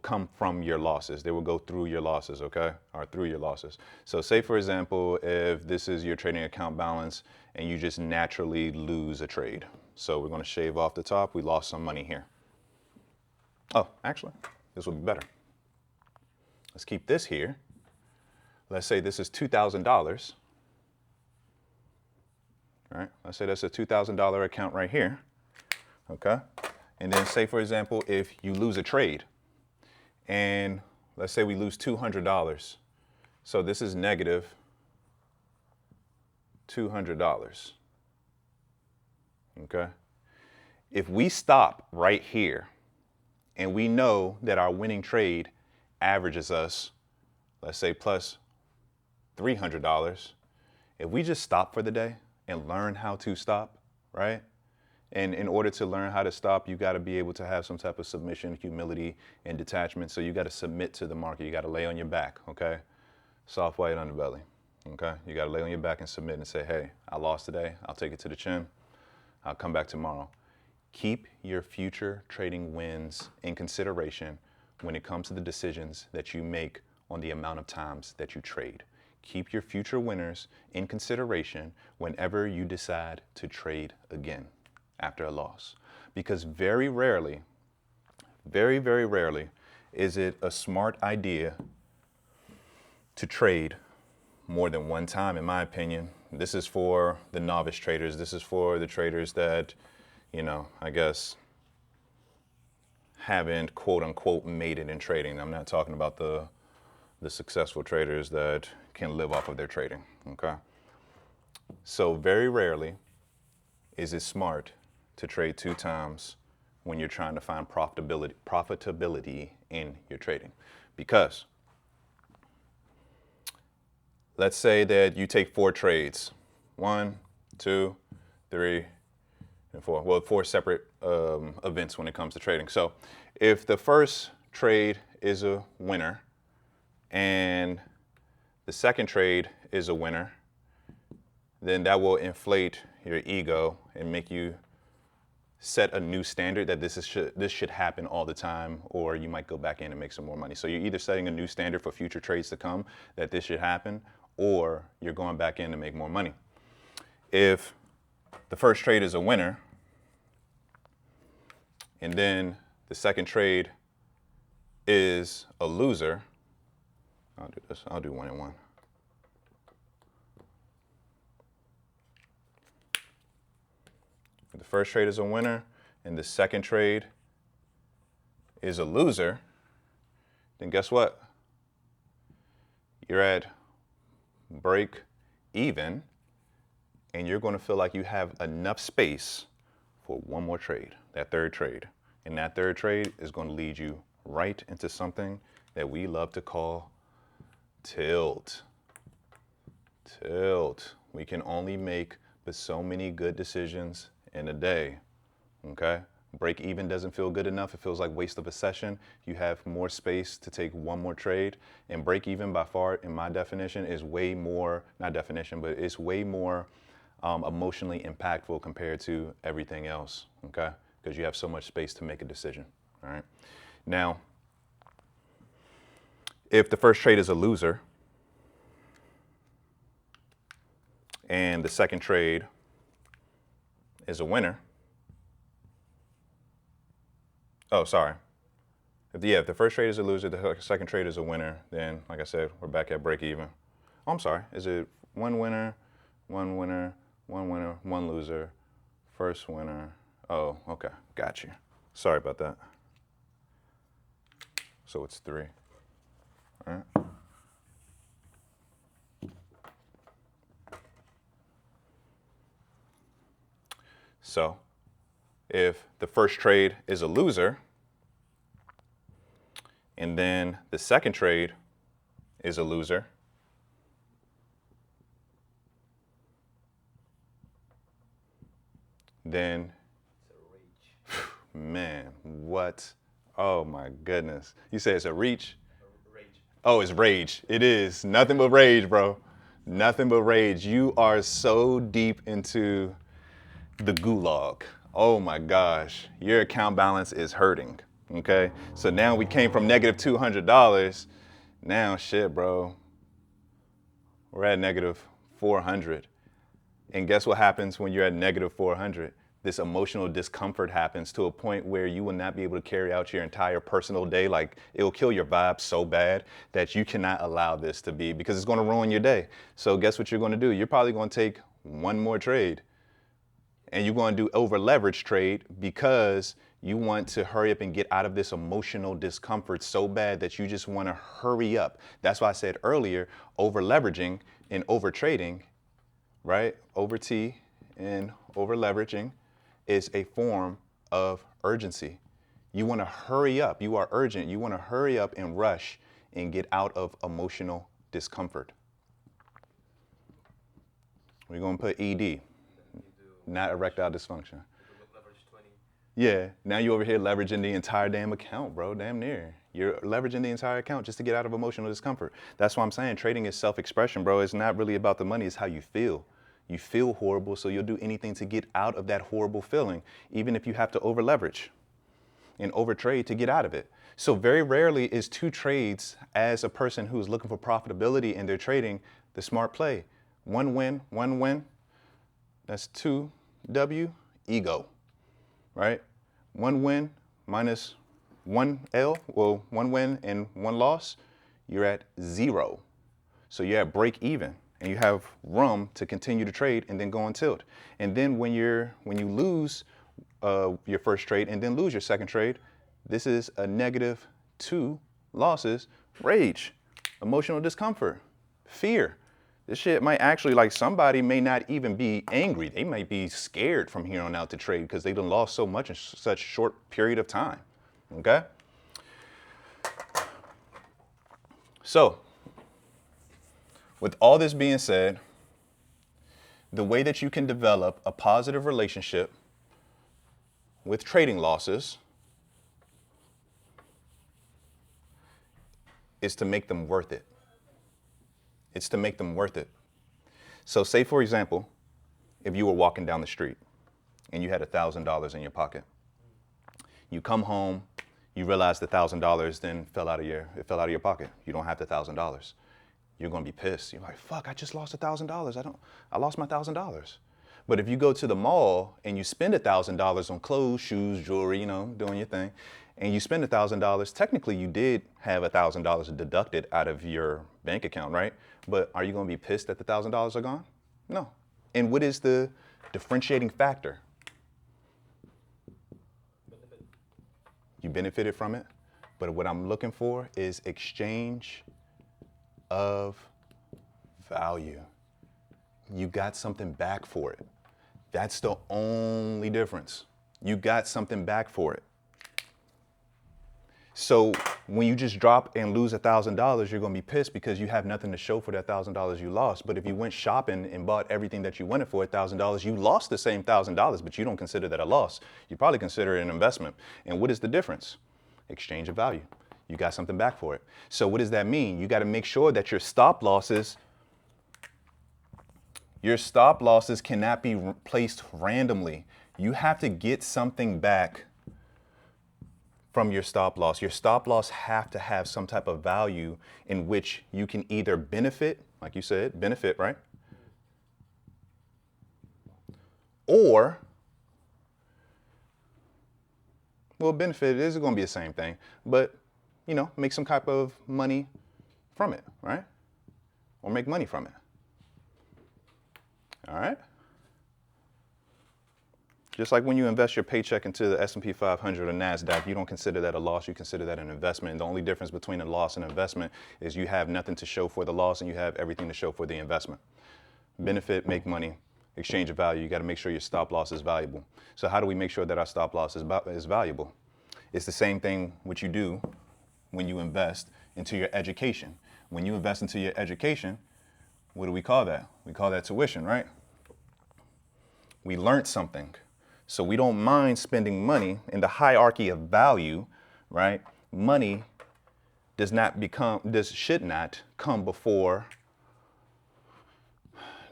A: come from your losses. They will go through your losses, okay? Or through your losses. So say for example, if this is your trading account balance and you just naturally lose a trade. So we're gonna shave off the top. We lost some money here. Oh, actually, this would be better. Let's keep this here. Let's say this is $2,000. All right, let's say that's a $2,000 account right here. Okay, and then say for example, if you lose a trade and let's say we lose $200. So this is negative $200, okay? If we stop right here and we know that our winning trade averages us, let's say plus $300, if we just stop for the day and learn how to stop, right? And in order to learn how to stop, you got to be able to have some type of submission, humility, and detachment. So you got to submit to the market. You got to lay on your back, okay? Soft white underbelly, okay? You got to lay on your back and submit and say, hey, I lost today. I'll take it to the chin. I'll come back tomorrow. Keep your future trading wins in consideration when it comes to the decisions that you make on the amount of times that you trade. Keep your future winners in consideration whenever you decide to trade again after a loss. Because very rarely, very, very rarely is it a smart idea to trade more than one time, in my opinion. This is for the novice traders. This is for the traders that, you know, I guess haven't quote unquote made it in trading. I'm not talking about the successful traders that can live off of their trading, okay? So very rarely is it smart to trade 2 times when you're trying to find profitability in your trading. Because let's say that you take 4 trades, 1, 2, 3, and 4. Well, 4 separate events when it comes to trading. So if the first trade is a winner and the second trade is a winner, then that will inflate your ego and make you set a new standard that this should happen all the time, or you might go back in and make some more money. So you're either setting a new standard for future trades to come that this should happen, or you're going back in to make more money. If the first trade is a winner, and then the second trade is a loser, I'll do this. I'll do 1 and 1. If the first trade is a winner and the second trade is a loser, then guess what? You're at break even, and you're going to feel like you have enough space for one more trade, that third trade. And that third trade is going to lead you right into something that we love to call tilt. Tilt. We can only make but so many good decisions in a day, okay? Break even doesn't feel good enough. It feels like waste of a session. You have more space to take one more trade. And break even by far, in my definition, is way more, not definition, but it's way more emotionally impactful compared to everything else, okay? Because you have so much space to make a decision, all right? Now, if the first trade is a loser and the second trade is a winner, oh, sorry. If the first trade is a loser, the second trade is a winner, then, like I said, we're back at break even. Oh, I'm sorry. Is it one winner, one winner, one winner, one loser, first winner? Oh, okay. Got you. Sorry about that. So it's 3. All right. So if the first trade is a loser, and then the second trade is a loser, then, man, what? Oh my goodness. You say it's a reach?
B: Rage.
A: Oh, it's rage. It is. Nothing but rage, bro. Nothing but rage. You are so deep into the gulag. Oh my gosh. Your account balance is hurting. Okay? So now we came from negative $200. Now, shit, bro. We're at negative 400. And guess what happens when you're at negative 400? This emotional discomfort happens to a point where you will not be able to carry out your entire personal day. Like, it'll kill your vibe so bad that you cannot allow this to be, because it's going to ruin your day. So guess what you're going to do? You're probably going to take one more trade, and you're going to do over leverage trade because you want to hurry up and get out of this emotional discomfort so bad that you just want to hurry up. That's why I said earlier, over leveraging and over trading, right? Over T and over leveraging is a form of urgency. You want to hurry up. You are urgent. You want to hurry up and rush and get out of emotional discomfort. We're going to put ED, not erectile dysfunction.
B: Leverage 20.
A: Yeah, now you're over here leveraging the entire damn account, bro. Damn near. You're leveraging the entire account just to get out of emotional discomfort. That's why I'm saying trading is self-expression, bro. It's not really about the money. It's how you feel. You feel horrible, so you'll do anything to get out of that horrible feeling, even if you have to over leverage and over trade to get out of it. So very rarely is 2 trades, as a person who's looking for profitability in their trading, the smart play. 1 win, 1 win. That's 2W, ego, right? 1 win minus 1 L, well, 1 win and 1 loss, you're at 0. So you're at break even, and you have room to continue to trade and then go on tilt. And then when you lose your first trade and then lose your second trade, this is a negative 2 losses, rage, emotional discomfort, fear. This shit might actually, like, somebody may not even be angry. They might be scared from here on out to trade because they done lost so much in such a short period of time, okay? So, with all this being said, the way that you can develop a positive relationship with trading losses is to make them worth it. It's to make them worth it. So say, for example, if you were walking down the street and you had $1,000 in your pocket, you come home, you realize the $1,000 then fell out of your pocket. You don't have the $1,000. You're gonna be pissed. You're like, fuck, I just lost $1,000. I lost my $1,000. But if you go to the mall and you spend $1,000 on clothes, shoes, jewelry, you know, doing your thing, and you spend $1,000, technically you did have $1,000 deducted out of your bank account, right? But are you gonna be pissed that the $1,000 are gone? No. And what is the differentiating factor? You benefited from it, but what I'm looking for is exchange of value. You got something back for it. That's the only difference. You got something back for it. So when you just drop and lose $1,000, you're gonna be pissed because you have nothing to show for that $1,000 you lost. But if you went shopping and bought everything that you wanted for $1,000, you lost the same $1,000, but you don't consider that a loss. You probably consider it an investment. And what is the difference? Exchange of value. You got something back for it. So what does that mean? You got to make sure that your stop losses cannot be placed randomly. You have to get something back from your stop loss. Your stop loss have to have some type of value in which you can either benefit, like you said, benefit, right? Or, well, benefit is going to be the same thing, but, you know, make some type of money from it, right? Or make money from it. All right? Just like when you invest your paycheck into the S&P 500 or NASDAQ, you don't consider that a loss, you consider that an investment. And the only difference between a loss and investment is you have nothing to show for the loss and you have everything to show for the investment. Benefit, make money, exchange of value. You got to make sure your stop loss is valuable. So how do we make sure that our stop loss is valuable? It's the same thing which you do when you invest into your education. When you invest into your education, what do we call that? We call that tuition, right? We learned something. So we don't mind spending money in the hierarchy of value, right? Money should not come before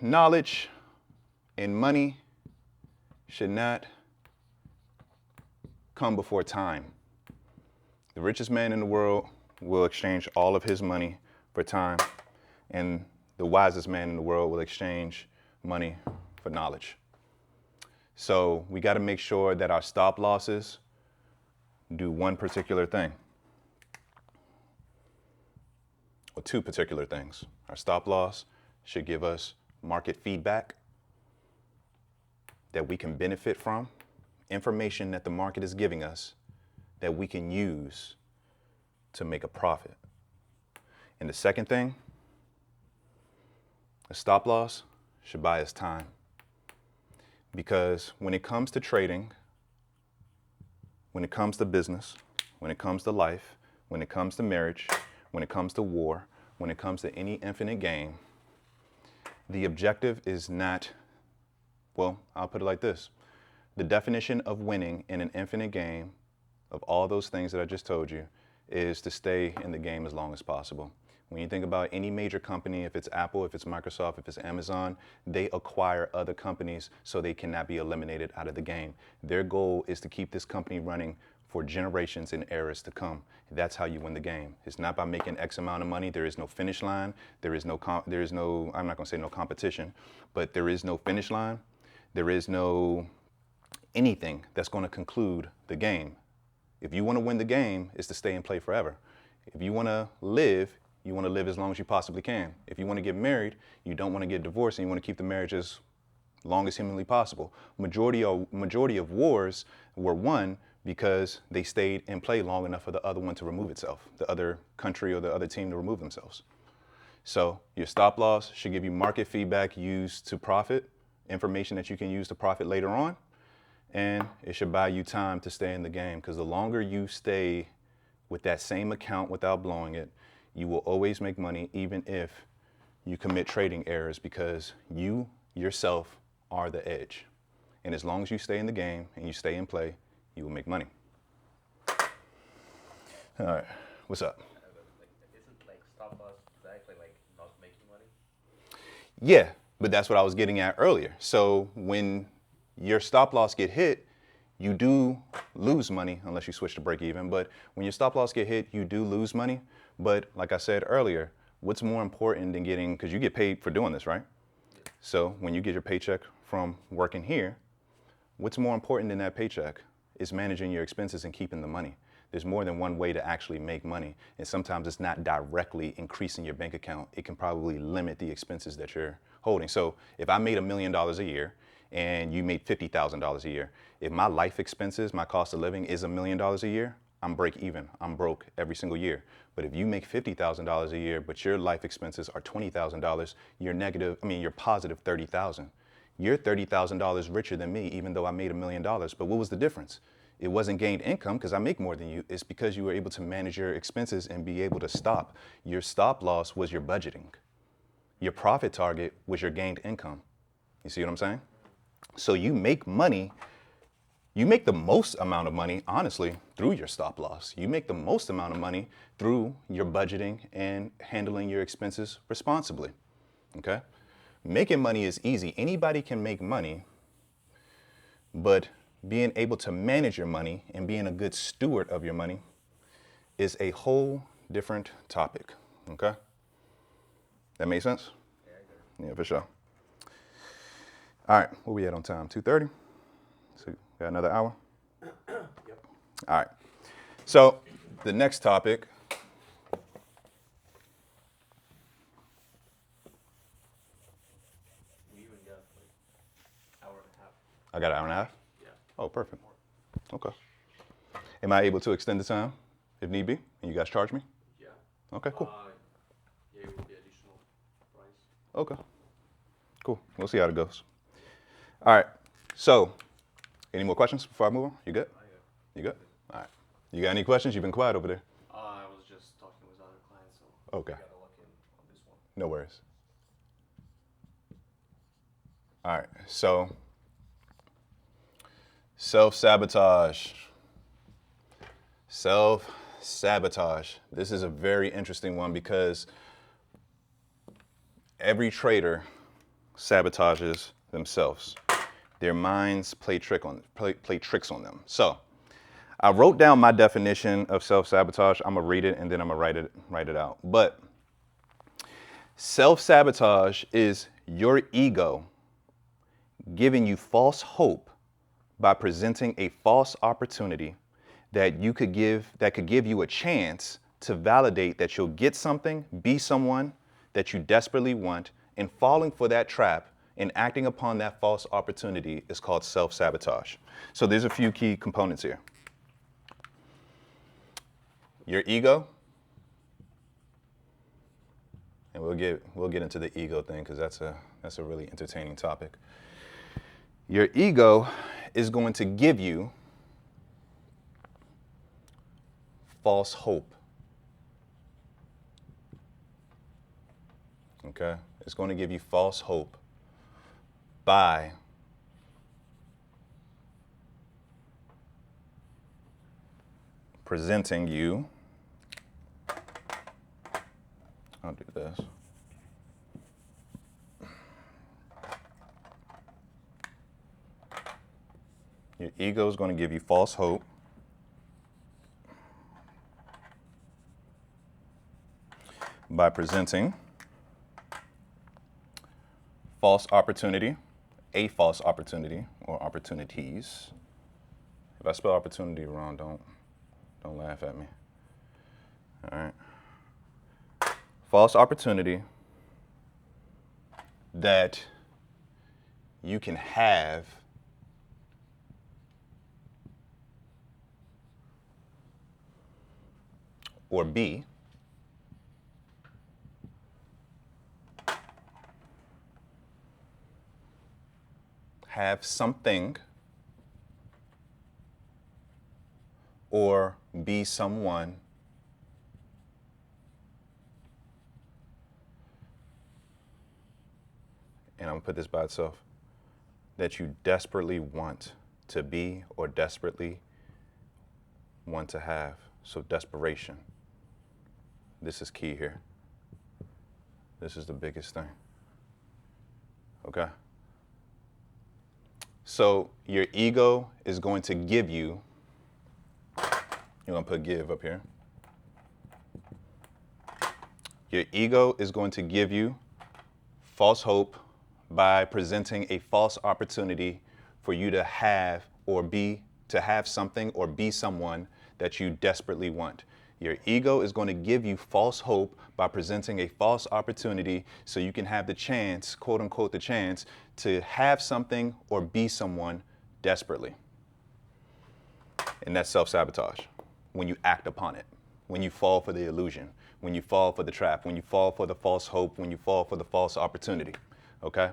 A: knowledge, and money should not come before time. The richest man in the world will exchange all of his money for time, and the wisest man in the world will exchange money for knowledge. So we got to make sure that our stop losses do one particular thing, or two particular things. Our stop loss should give us market feedback that we can benefit from, information that the market is giving us that we can use to make a profit. And the second thing, a stop loss should buy us time. Because when it comes to trading, when it comes to business, when it comes to life, when it comes to marriage, when it comes to war, when it comes to any infinite game, the objective is not, well, I'll put it like this. The definition of winning in an infinite game, of all those things that I just told you, is to stay in the game as long as possible. When you think about any major company, if it's Apple, if it's Microsoft, if it's Amazon, they acquire other companies so they cannot be eliminated out of the game. Their goal is to keep this company running for generations and eras to come. That's how you win the game. It's not by making X amount of money. There is no finish line. There is no, I'm not gonna say no competition, but there is no finish line. There is no anything that's gonna conclude the game. If you wanna win the game, it's to stay and play forever. If you wanna live, you want to live as long as you possibly can. If you want to get married, you don't want to get divorced, and you want to keep the marriage as long as humanly possible. Majority of wars were won because they stayed and played long enough for the other one to remove itself, the other country or the other team to remove themselves. So your stop loss should give you market feedback used to profit, information that you can use to profit later on, and it should buy you time to stay in the game, because the longer you stay with that same account without blowing it, you will always make money, even if you commit trading errors, because you yourself are the edge. And as long as you stay in the game and you stay in play, you will make money. All right, what's up?
B: Isn't like stop loss exactly like not making money?
A: Yeah, but that's what I was getting at earlier. So when your stop loss get hit, you do lose money unless you switch to break even. But when your stop loss get hit, you do lose money. But like I said earlier, what's more important than getting, because you get paid for doing this, right? So when you get your paycheck from working here, what's more important than that paycheck is managing your expenses and keeping the money. There's more than one way to actually make money. And sometimes it's not directly increasing your bank account. It can probably limit the expenses that you're holding. So if I made $1 million a year and you made $50,000 a year, if my life expenses, my cost of living is $1 million a year, I'm break even. I'm broke every single year. But if you make $50,000 a year, but your life expenses are $20,000, you're positive 30,000. You're $30,000 richer than me, even though I made $1 million. But what was the difference? It wasn't gained income because I make more than you. It's because you were able to manage your expenses and be able to stop. Your stop loss was your budgeting. Your profit target was your gained income. You see what I'm saying? So you make money. You make the most amount of money, honestly, through your stop loss. You make the most amount of money through your budgeting and handling your expenses responsibly, okay? Making money is easy. Anybody can make money, but being able to manage your money and being a good steward of your money is a whole different topic, okay? That make sense?
B: Yeah, I get it.
A: Yeah, for sure. All right, where we at on time? 2:30? So got another hour?
B: Yep.
A: All right. So the next topic.
B: We even got like hour and a half.
A: I got an hour and a half?
B: Yeah.
A: Oh, perfect. Okay. Am I able to extend the time if need be? And you guys charge me?
B: Yeah.
A: Okay, cool.
B: Yeah, it will be additional price.
A: Okay. Cool. We'll see how it goes. All right. So, any more questions before I move on? You good? You good? All right. You got any questions? You've been quiet over there.
B: I was just talking with other clients, so
A: Okay.
B: I gotta look in on this one.
A: No worries. All right. So, self-sabotage. Self-sabotage. This is a very interesting one because every trader sabotages themselves. Their minds play tricks on them. So I wrote down my definition of self-sabotage. I'm gonna read it and then I'm gonna write it out. But self-sabotage is your ego giving you false hope by presenting a false opportunity that could give you a chance to validate that you'll get something, be someone that you desperately want, and falling for that trap and acting upon that false opportunity is called self-sabotage. So there's a few key components here. Your ego, and we'll get into the ego thing because that's a really entertaining topic. Your ego is going to give you false hope. Okay? It's going to give you false hope by presenting you. I'll do this. Your ego is going to give you false hope by presenting false opportunity, a false opportunity, or opportunities. If I spell opportunity wrong, don't laugh at me. All right. False opportunity that you can have or be have something or be someone and I'm gonna put this by itself, that you desperately want to be or desperately want to have. So desperation. This is key here. This is the biggest thing. Okay? So your ego is going to give you, you're gonna put give up here. Your ego is going to give you false hope by presenting a false opportunity for you to have something or be someone that you desperately want. Your ego is going to give you false hope by presenting a false opportunity so you can have the chance, quote unquote, the chance to have something or be someone desperately. And that's self-sabotage. When you act upon it, when you fall for the illusion, when you fall for the trap, when you fall for the false hope, when you fall for the false opportunity. Okay?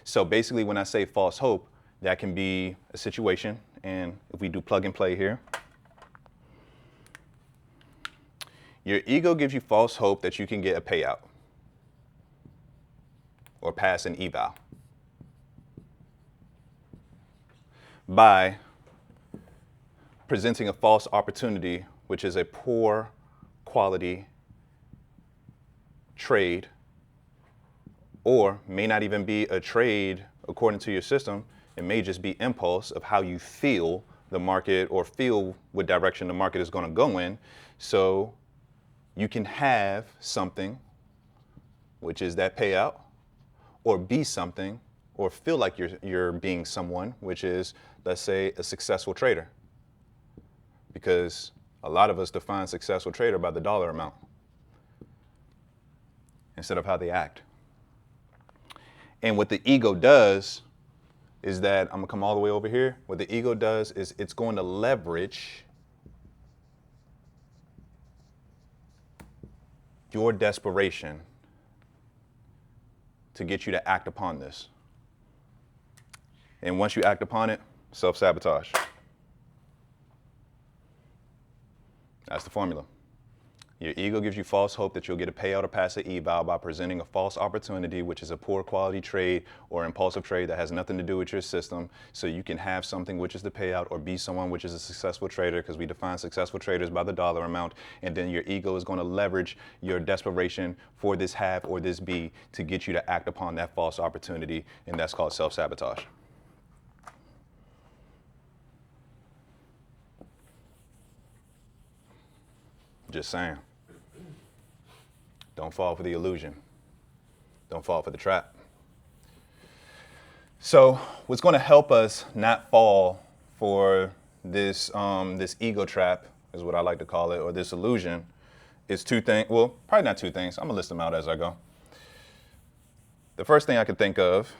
A: So basically when I say false hope, that can be a situation. And if we do plug and play here, your ego gives you false hope that you can get a payout or pass an eval by presenting a false opportunity, which is a poor quality trade, or may not even be a trade according to your system. It may just be impulse of how you feel the market or feel what direction the market is going to go in. So you can have something, which is that payout, or be something, or feel like you're being someone, which is, let's say, a successful trader. Because a lot of us define successful trader by the dollar amount instead of how they act. And what the ego does is that, I'm gonna come all the way over here. What the ego does is it's going to leverage your desperation to get you to act upon this. And once you act upon it, self-sabotage. That's the formula. Your ego gives you false hope that you'll get a payout or pass an eval by presenting a false opportunity, which is a poor quality trade or impulsive trade that has nothing to do with your system, so you can have something, which is the payout, or be someone, which is a successful trader, because we define successful traders by the dollar amount. And then your ego is going to leverage your desperation for this have or this be to get you to act upon that false opportunity, and that's called self-sabotage. Just saying. Don't fall for the illusion. Don't fall for the trap. So what's going to help us not fall for this ego trap, is what I like to call it, or this illusion, is two things. Well, probably not two things. I'm going to list them out as I go. The first thing I could think of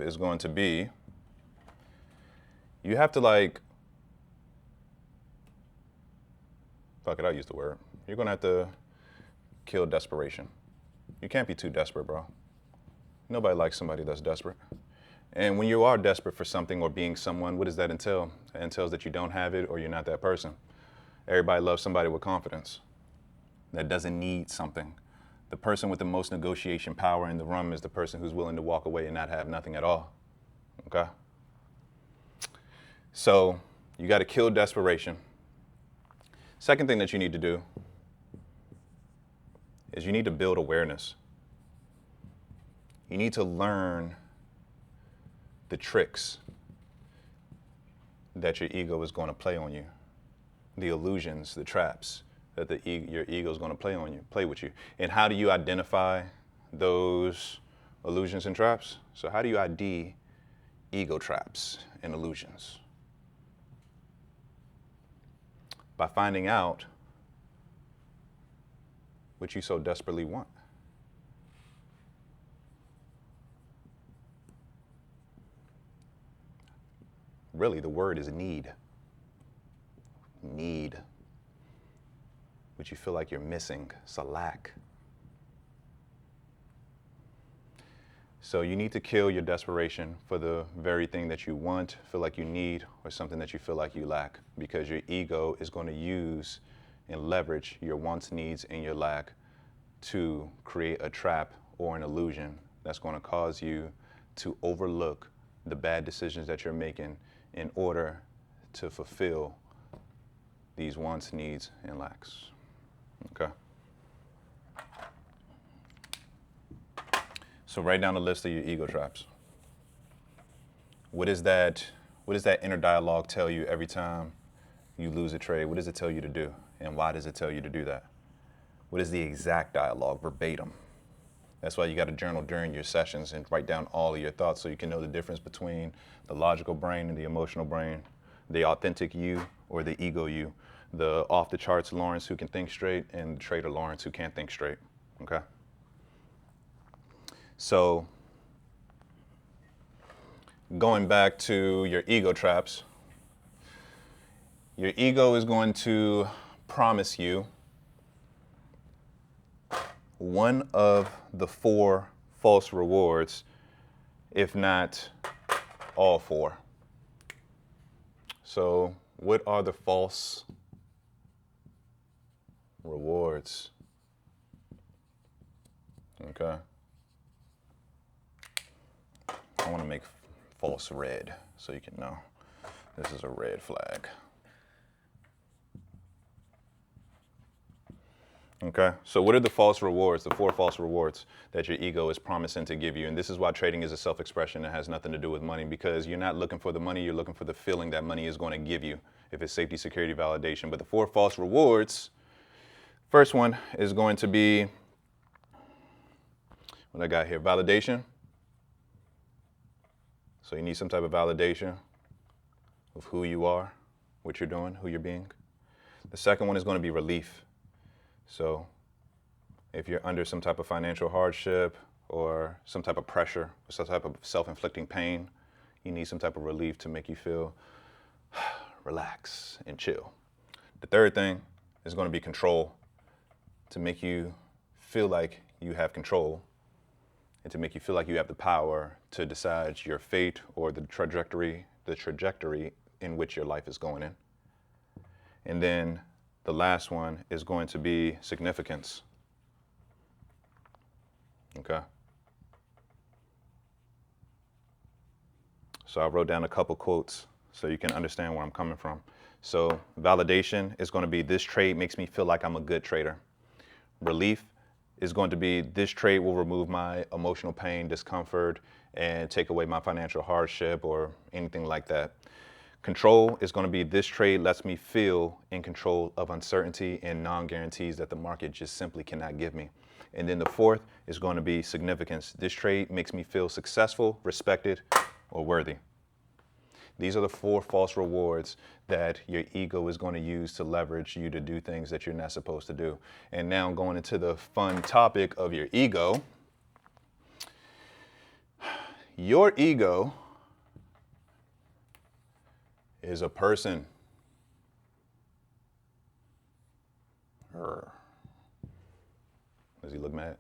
A: is going to be, you have to fuck it, I'll use the word. You're going to have to kill desperation. You can't be too desperate, bro. Nobody likes somebody that's desperate. And when you are desperate for something or being someone, what does that entail? It entails that you don't have it or you're not that person. Everybody loves somebody with confidence that doesn't need something. The person with the most negotiation power in the room is the person who's willing to walk away and not have nothing at all. Okay? So you got to kill desperation. Second thing that you need to do is you need to build awareness. You need to learn the tricks that your ego is going to play on you, the illusions, the traps that your ego is going to play with you. And how do you identify those illusions and traps? So how do you ID ego traps and illusions? By finding out what you so desperately want. Really, the word is need. Need. but you feel like you're missing. It's a lack. So you need to kill your desperation for the very thing that you want, feel like you need, or something that you feel like you lack, because your ego is going to use and leverage your wants, needs, and your lack to create a trap or an illusion that's going to cause you to overlook the bad decisions that you're making in order to fulfill these wants, needs, and lacks. Okay? So write down a list of your ego traps. What does that inner dialogue tell you every time you lose a trade? What does it tell you to do? And why does it tell you to do that? What is the exact dialogue, verbatim? That's why you got to journal during your sessions and write down all of your thoughts so you can know the difference between the logical brain and the emotional brain, the authentic you or the ego you, the off the charts Lawrence who can think straight and the trader Lawrence who can't think straight, okay? So going back to your ego traps, your ego is going to promise you one of the 4 false rewards, if not all 4. So what are the false rewards? Okay. I want to make false red so you can know this is a red flag. Okay, so what are the false rewards, the 4 false rewards that your ego is promising to give you? And this is why trading is a self-expression. It has nothing to do with money, because you're not looking for the money, you're looking for the feeling that money is going to give you, if it's safety, security, validation. But the 4 false rewards, first one is going to be, what I got here, validation. So you need some type of validation of who you are, what you're doing, who you're being. The second one is going to be relief. So if you're under some type of financial hardship or some type of pressure, or some type of self-inflicting pain, you need some type of relief to make you feel relax and chill. The third thing is going to be control, to make you feel like you have control and to make you feel like you have the power to decide your fate or the trajectory in which your life is going in. And then the last one is going to be significance. Okay. So I wrote down a couple quotes so you can understand where I'm coming from. So validation is going to be, this trade makes me feel like I'm a good trader. Relief is going to be, this trade will remove my emotional pain, discomfort, and take away my financial hardship or anything like that. Control is going to be, this trade lets me feel in control of uncertainty and non-guarantees that the market just simply cannot give me. And then the fourth is going to be significance. This trade makes me feel successful, respected, or worthy. These are the 4 false rewards that your ego is going to use to leverage you to do things that you're not supposed to do. And now going into the fun topic of your ego. Your ego is a person. Does he look mad?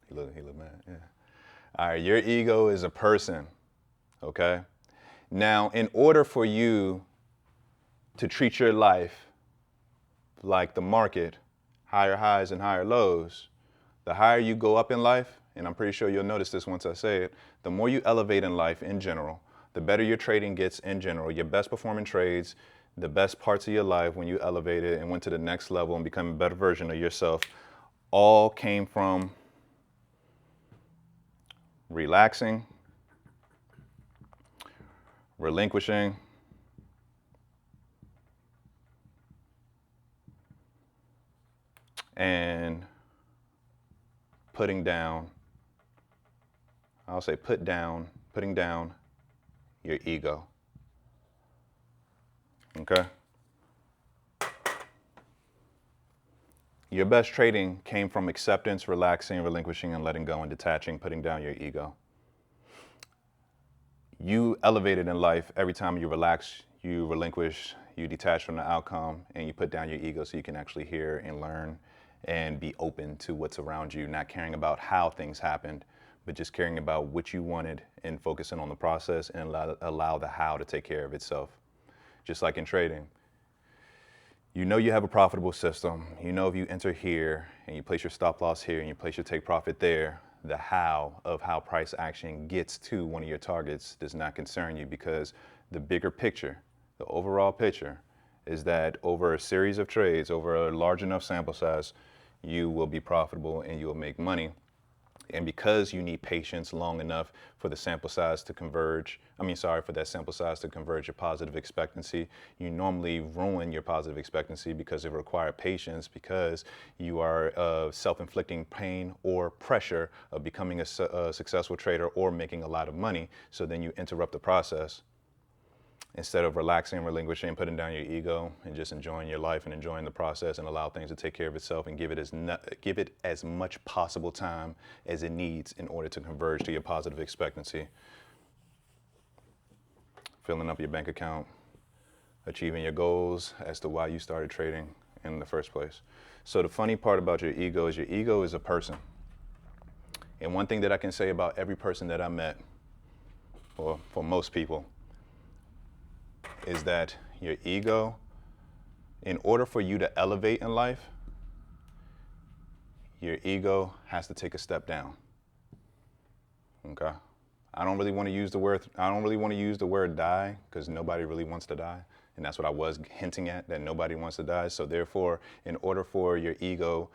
A: He look mad, yeah. All right, your ego is a person, okay? Now, in order for you to treat your life like the market, higher highs and higher lows, the higher you go up in life, and I'm pretty sure you'll notice this once I say it, the more you elevate in life in general, the better your trading gets in general. Your best performing trades, the best parts of your life when you elevated and went to the next level and become a better version of yourself, all came from relaxing, relinquishing, and putting down, I'll say putting down your ego. Okay? Your best trading came from acceptance, relaxing, relinquishing, and letting go and detaching, putting down your ego. You elevated in life every time you relax, you relinquish, you detach from the outcome, and you put down your ego so you can actually hear and learn and be open to what's around you, not caring about how things happened, but just caring about what you wanted and focusing on the process and allow the how to take care of itself. Just like in trading, you know you have a profitable system. You know if you enter here and you place your stop loss here and you place your take profit there, the how of how price action gets to one of your targets does not concern you, because the bigger picture, the overall picture, is that over a series of trades, over a large enough sample size, you will be profitable and you will make money. And because you need patience long enough for the sample size to converge, for that sample size to converge your positive expectancy, you normally ruin your positive expectancy because it requires patience, because you are self-inflicting pain or pressure of becoming a successful trader or making a lot of money. So then you interrupt the process. Instead of relaxing, relinquishing, putting down your ego, and just enjoying your life and enjoying the process and allow things to take care of itself and give it as much possible time as it needs in order to converge to your positive expectancy. Filling up your bank account, achieving your goals as to why you started trading in the first place. So the funny part about your ego is a person. And one thing that I can say about every person that I met, or for most people, is that your ego, in order for you to elevate in life, your ego has to take a step down. Okay? I don't really want to use the word die, because nobody really wants to die. And that's what I was hinting at, that nobody wants to die. So therefore, in order for your ego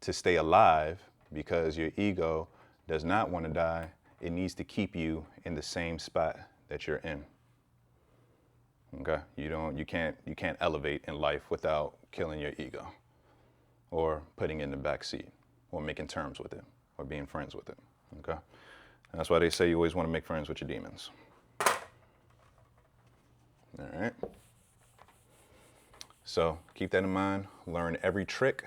A: to stay alive, because your ego does not want to die, it needs to keep you in the same spot that you're in. Okay, you can't elevate in life without killing your ego, or putting it in the back seat, or making terms with it, or being friends with it. Okay, and that's why they say you always want to make friends with your demons. All right. So keep that in mind. Learn every trick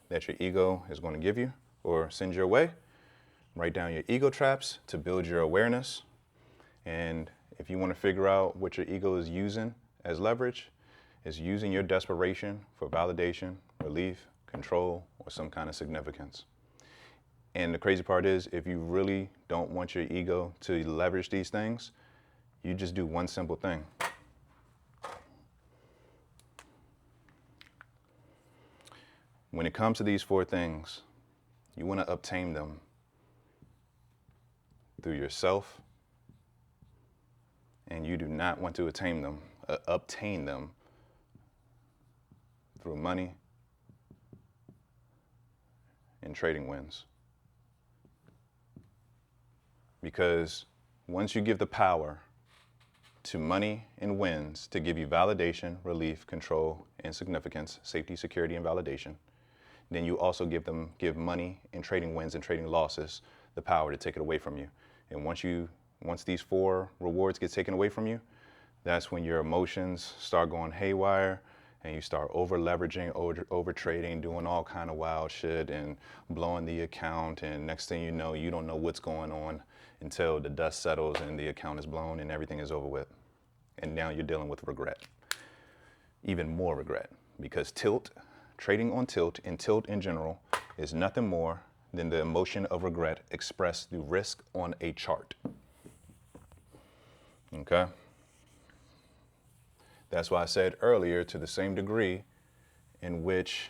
A: that your ego is going to give you or send your way. Write down your ego traps to build your awareness. And if you want to figure out what your ego is using as leverage, is using your desperation for validation, relief, control, or some kind of significance. And the crazy part is, if you really don't want your ego to leverage these things, you just do one simple thing. When it comes to these four things, you want to obtain them through yourself, and you do not want to obtain them through money and trading wins. Because once you give the power to money and wins to give you validation, relief, control, and significance, safety, security, and validation, then you also give money and trading wins and trading losses the power to take it away from you. And once these four rewards get taken away from you, that's when your emotions start going haywire, and you start over leveraging, over trading, doing all kind of wild shit and blowing the account. And next thing you know, you don't know what's going on until the dust settles and the account is blown and everything is over with. And now you're dealing with regret, even more regret, because trading on tilt, and tilt in general, is nothing more than the emotion of regret expressed through risk on a chart. Okay? That's why I said earlier, to the same degree in which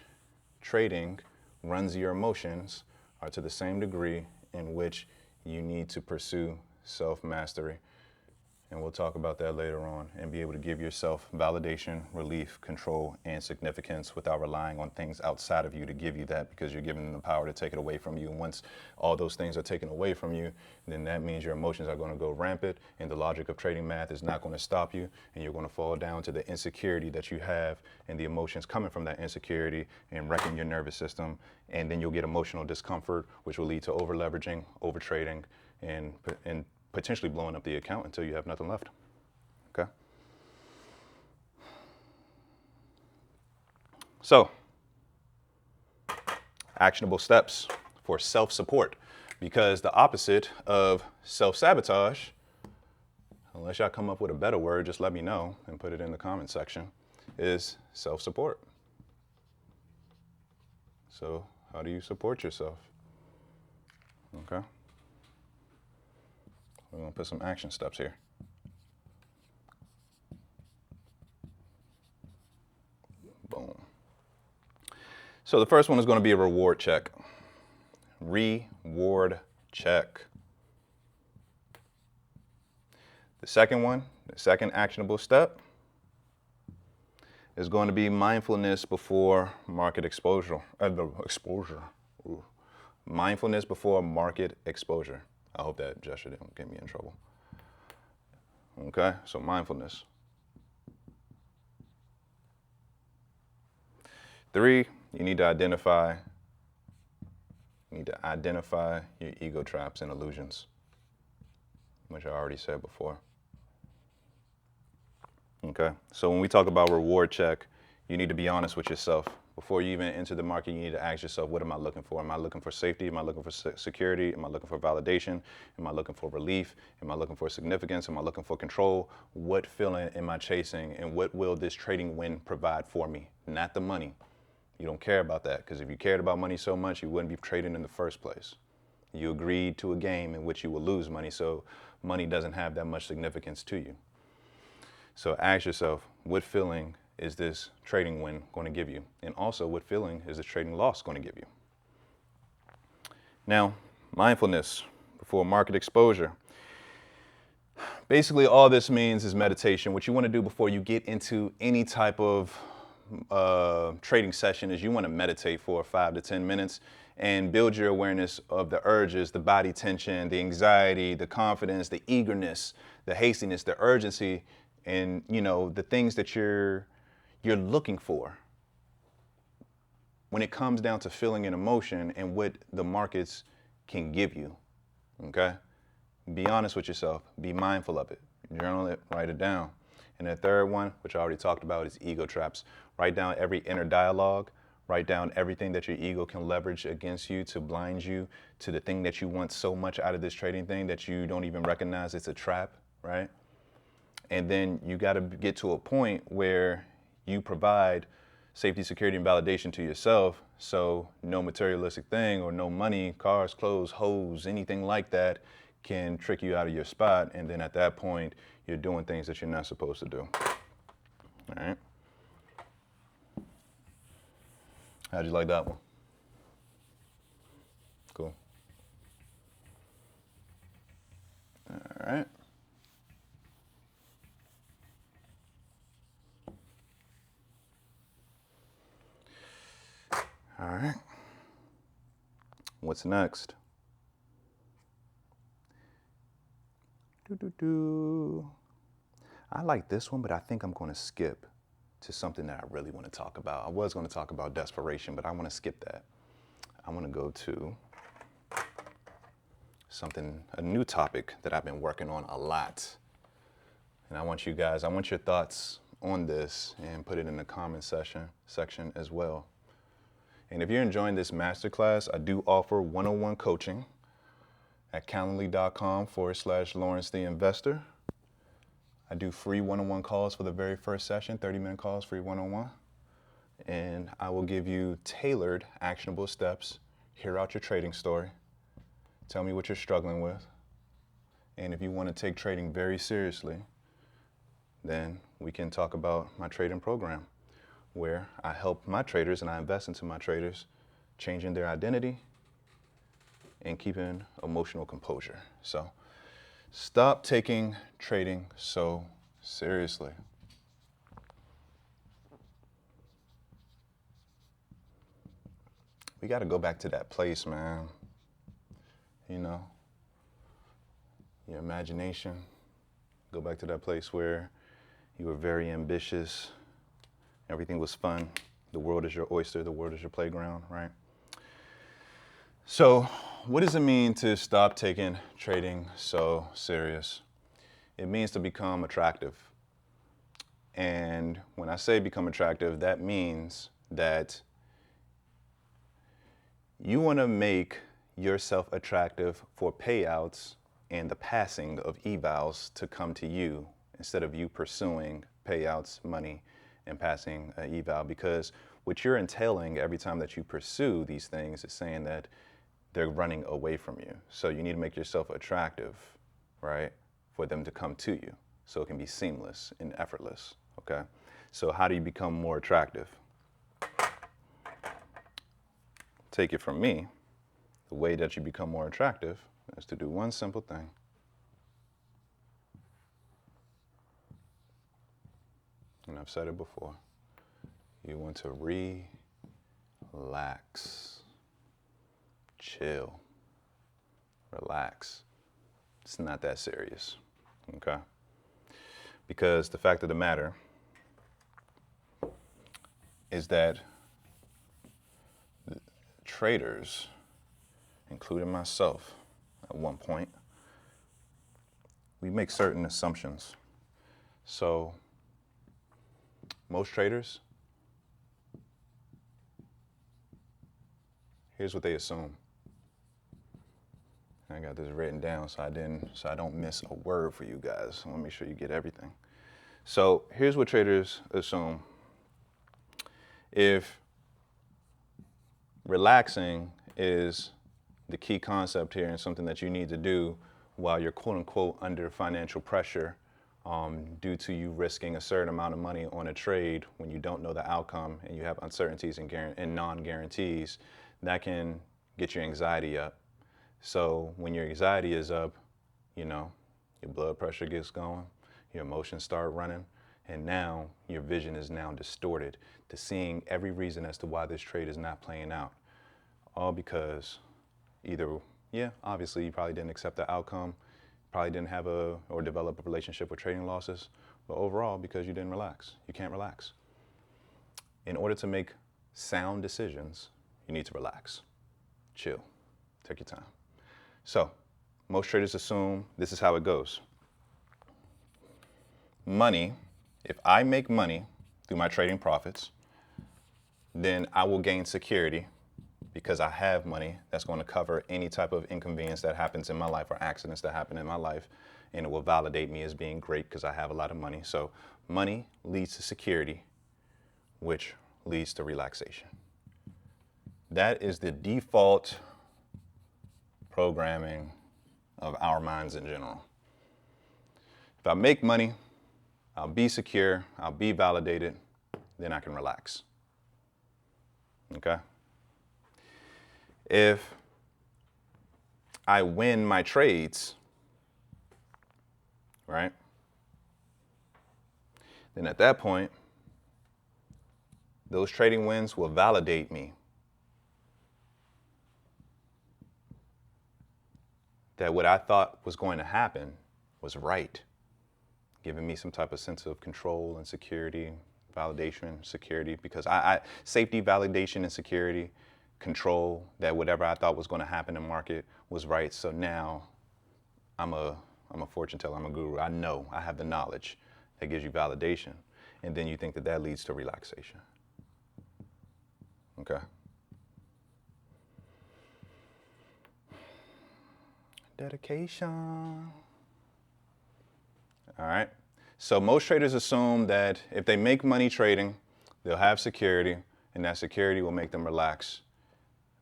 A: trading runs your emotions, are to the same degree in which you need to pursue self-mastery. And we'll talk about that later on, and be able to give yourself validation, relief, control, and significance without relying on things outside of you to give you that, because you're giving them the power to take it away from you. And once all those things are taken away from you, then that means your emotions are going to go rampant, and the logic of trading math is not going to stop you, and you're going to fall down to the insecurity that you have and the emotions coming from that insecurity and wrecking your nervous system. And then you'll get emotional discomfort, which will lead to over leveraging, over trading, and potentially blowing up the account until you have nothing left. Okay? So, actionable steps for self-support, because the opposite of self-sabotage, unless y'all come up with a better word, just let me know and put it in the comment section, is self-support. So how do you support yourself? Okay. We're going to put some action steps here. Boom. So the first one is going to be a reward check. Reward check. The second one, the second actionable step, is going to be mindfulness before market exposure. Ooh. Mindfulness before market exposure. I hope that gesture didn't get me in trouble. Okay, so mindfulness. 3, you need to identify your ego traps and illusions, which I already said before. Okay, so when we talk about reward check, you need to be honest with yourself. Before you even enter the market, you need to ask yourself, what am I looking for? Am I looking for safety? Am I looking for security? Am I looking for validation? Am I looking for relief? Am I looking for significance? Am I looking for control? What feeling am I chasing? And what will this trading win provide for me? Not the money. You don't care about that, because if you cared about money so much, you wouldn't be trading in the first place. You agreed to a game in which you will lose money, so money doesn't have that much significance to you. So ask yourself, what feeling is this trading win going to give you? And also, what feeling is this trading loss going to give you? Now, mindfulness before market exposure. Basically, all this means is meditation. What you want to do before you get into any type of trading session is you want to meditate for 5 to 10 minutes and build your awareness of the urges, the body tension, the anxiety, the confidence, the eagerness, the hastiness, the urgency, and the things that you're looking for when it comes down to feeling an emotion and what the markets can give you. Okay? Be honest with yourself. Be mindful of it. Journal it, write it down. And the third one, which I already talked about, is ego traps. Write down every inner dialogue. Write down everything that your ego can leverage against you to blind you to the thing that you want so much out of this trading thing that you don't even recognize it's a trap, right? And then you got to get to a point where you provide safety, security, and validation to yourself, so no materialistic thing or no money, cars, clothes, hoes, anything like that can trick you out of your spot. And then at that point, you're doing things that you're not supposed to do. All right? How'd you like that one? Cool. All right. All right. What's next? I like this one, but I think I'm going to skip to something that I really want to talk about. I was going to talk about desperation, but I want to skip that. I want to go to a new topic that I've been working on a lot. And I want your thoughts on this and put it in the comment section as well. And if you're enjoying this masterclass, I do offer one-on-one coaching at calendly.com/Lawrence the Investor. I do free one-on-one calls for the very first session, 30-minute calls, free one-on-one. And I will give you tailored, actionable steps. Hear out your trading story. Tell me what you're struggling with. And if you want to take trading very seriously, then we can talk about my trading program, where I help my traders and I invest into my traders, changing their identity and keeping emotional composure. So stop taking trading so seriously. We got to go back to that place, man. Your imagination. Go back to that place where you were very ambitious. Everything was fun. The world is your oyster. The world is your playground, right? So what does it mean to stop taking trading so serious? It means to become attractive. And when I say become attractive, that means that you want to make yourself attractive for payouts and the passing of evals to come to you instead of you pursuing payouts, money, and passing an eval, because what you're entailing every time that you pursue these things is saying that they're running away from you. So you need to make yourself attractive, right, for them to come to you so it can be seamless and effortless, okay? So how do you become more attractive? Take it from me, the way that you become more attractive is to do one simple thing. And I've said it before. You want to relax, chill, relax. It's not that serious, okay? Because the fact of the matter is that traders, including myself at one point, we make certain assumptions. So most traders, here's what they assume. I got this written down so I don't miss a word for you guys. I want to make sure you get everything. So here's what traders assume. If relaxing is the key concept here and something that you need to do while you're quote unquote under financial pressure due to you risking a certain amount of money on a trade when you don't know the outcome and you have uncertainties and non-guarantees, that can get your anxiety up. So when your anxiety is up, you know, your blood pressure gets going, your emotions start running, and now your vision is now distorted to seeing every reason as to why this trade is not playing out. All because either, obviously you probably didn't accept the outcome, probably didn't have or develop a relationship with trading losses, but overall because you didn't relax. You can't relax. In order to make sound decisions, you need to relax, chill, take your time. So most traders assume this is how it goes. Money, if I make money through my trading profits, then I will gain security because I have money that's going to cover any type of inconvenience that happens in my life or accidents that happen in my life, and it will validate me as being great because I have a lot of money. So money leads to security, which leads to relaxation. That is the default programming of our minds in general. If I make money, I'll be secure, I'll be validated, then I can relax. Okay? If I win my trades, right? Then at that point, those trading wins will validate me. That what I thought was going to happen was right, giving me some type of sense of control and security, validation, security, because safety, validation, and security, control, that whatever I thought was going to happen in the market was right. So now I'm a fortune teller, I'm a guru. I know, I have the knowledge that gives you validation. And then you think that that leads to relaxation. Okay? Dedication. All right. So most traders assume that if they make money trading, they'll have security, and that security will make them relax.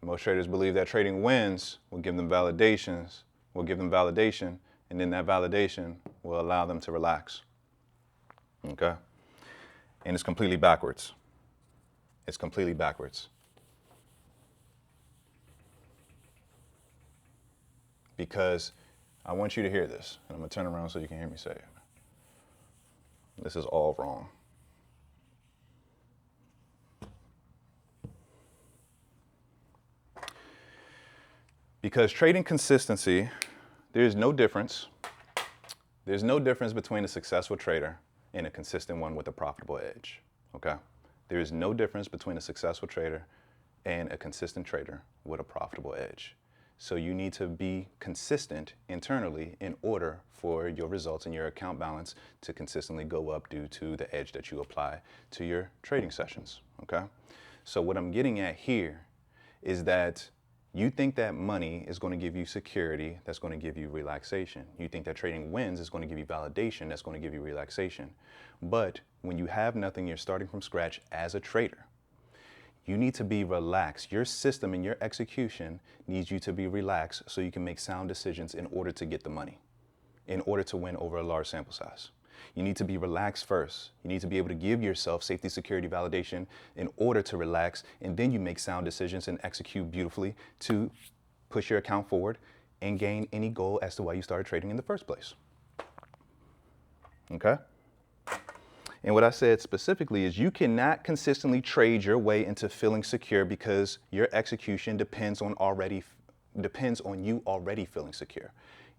A: Most traders believe that trading wins will give them validation, and then that validation will allow them to relax. Okay? And it's completely backwards. It's completely backwards. Because I want you to hear this, and I'm going to turn around so you can hear me say it. This is all wrong. Because trading consistency, there's no difference. There's no difference between a successful trader and a consistent one with a profitable edge, okay? There is no difference between a successful trader and a consistent trader with a profitable edge. So you need to be consistent internally in order for your results and your account balance to consistently go up due to the edge that you apply to your trading sessions, okay? So what I'm getting at here is that you think that money is going to give you security, that's going to give you relaxation. You think that trading wins is going to give you validation, that's going to give you relaxation. But when you have nothing, you're starting from scratch as a trader. You need to be relaxed. Your system and your execution needs you to be relaxed so you can make sound decisions in order to get the money, in order to win over a large sample size. You need to be relaxed first. You need to be able to give yourself safety, security, validation in order to relax, and then you make sound decisions and execute beautifully to push your account forward and gain any goal as to why you started trading in the first place. Okay? And what I said specifically is you cannot consistently trade your way into feeling secure because your execution depends on you already feeling secure.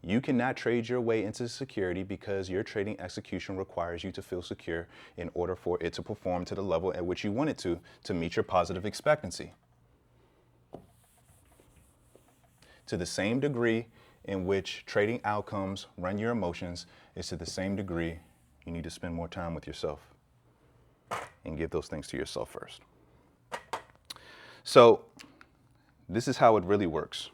A: You cannot trade your way into security because your trading execution requires you to feel secure in order for it to perform to the level at which you want it to meet your positive expectancy. To the same degree in which trading outcomes run your emotions is to the same degree you need to spend more time with yourself and give those things to yourself first. So this is how it really works.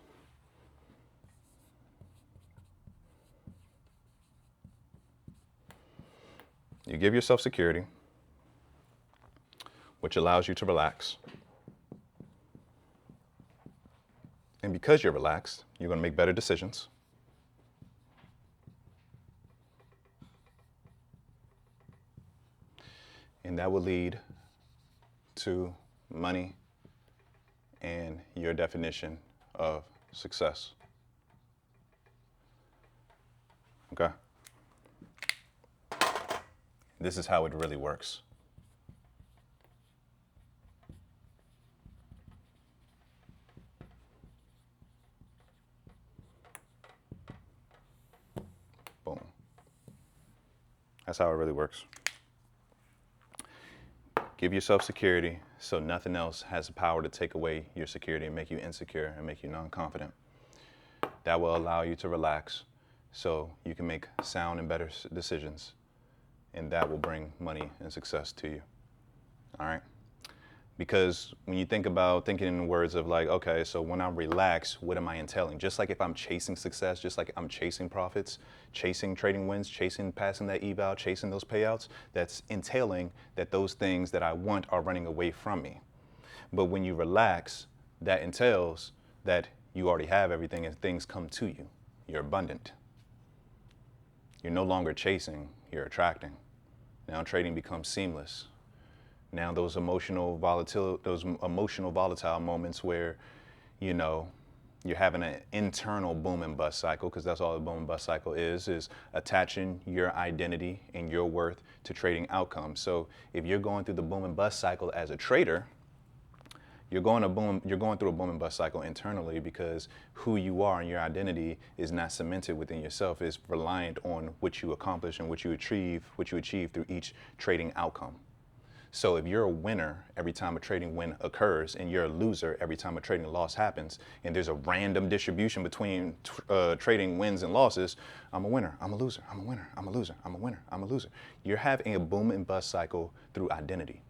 A: You give yourself security, which allows you to relax. And because you're relaxed, you're going to make better decisions. And that will lead to money and your definition of success. Okay? This is how it really works. Boom. That's how it really works. Give yourself security so nothing else has the power to take away your security and make you insecure and make you non-confident. That will allow you to relax so you can make sound and better decisions. And that will bring money and success to you. All right? Because when you think about thinking in words of like, okay, so when I'm relaxed, what am I entailing? Just like if I'm chasing success, just like I'm chasing profits, chasing trading wins, chasing passing that eval, chasing those payouts, that's entailing that those things that I want are running away from me. But when you relax, that entails that you already have everything and things come to you. You're abundant. You're no longer chasing, you're attracting. Now trading becomes seamless. Now those emotional volatile moments where, you know, you're having an internal boom and bust cycle, because that's all the boom and bust cycle is attaching your identity and your worth to trading outcomes. So if you're going through the boom and bust cycle as a trader, you're going through a boom and bust cycle internally because who you are and your identity is not cemented within yourself. It's reliant on what you accomplish and what you achieve through each trading outcome. So if you're a winner every time a trading win occurs and you're a loser every time a trading loss happens, and there's a random distribution between trading wins and losses, I'm a winner, I'm a loser, I'm a winner, I'm a loser, I'm a winner, I'm a loser. You're having a boom and bust cycle through identity.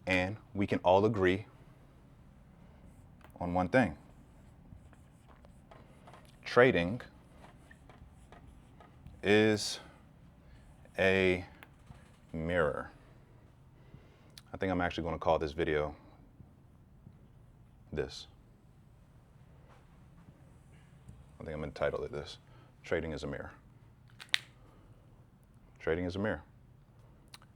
A: And we can all agree on one thing. Trading is a mirror. I think I'm actually going to call this video this. I think I'm going to title it this. Trading is a mirror. Trading is a mirror.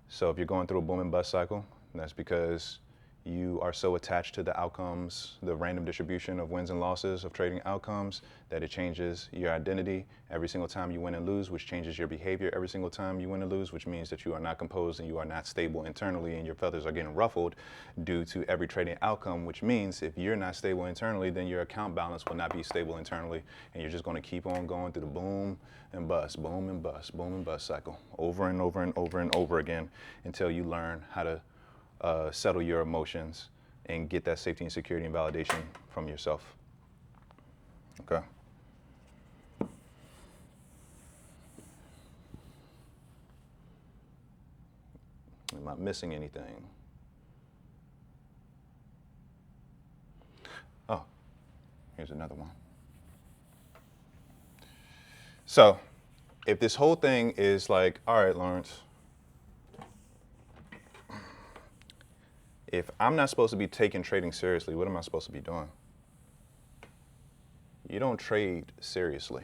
A: So if you're going through a boom and bust cycle, that's because you are so attached to the outcomes, the random distribution of wins and losses of trading outcomes, that it changes your identity every single time you win and lose, which changes your behavior every single time you win and lose, which means that you are not composed and you are not stable internally, and your feathers are getting ruffled due to every trading outcome, which means if you're not stable internally, then your account balance will not be stable internally, and you're just going to keep on going through the boom and bust, boom and bust, boom and bust cycle over and over and over and over again until you learn how to settle your emotions and get that safety and security and validation from yourself. Okay. Am I missing anything? Oh, here's another one. So if this whole thing is like, all right, Lawrence, If I'm not supposed to be taking trading seriously, what am I supposed to be doing? You don't trade seriously.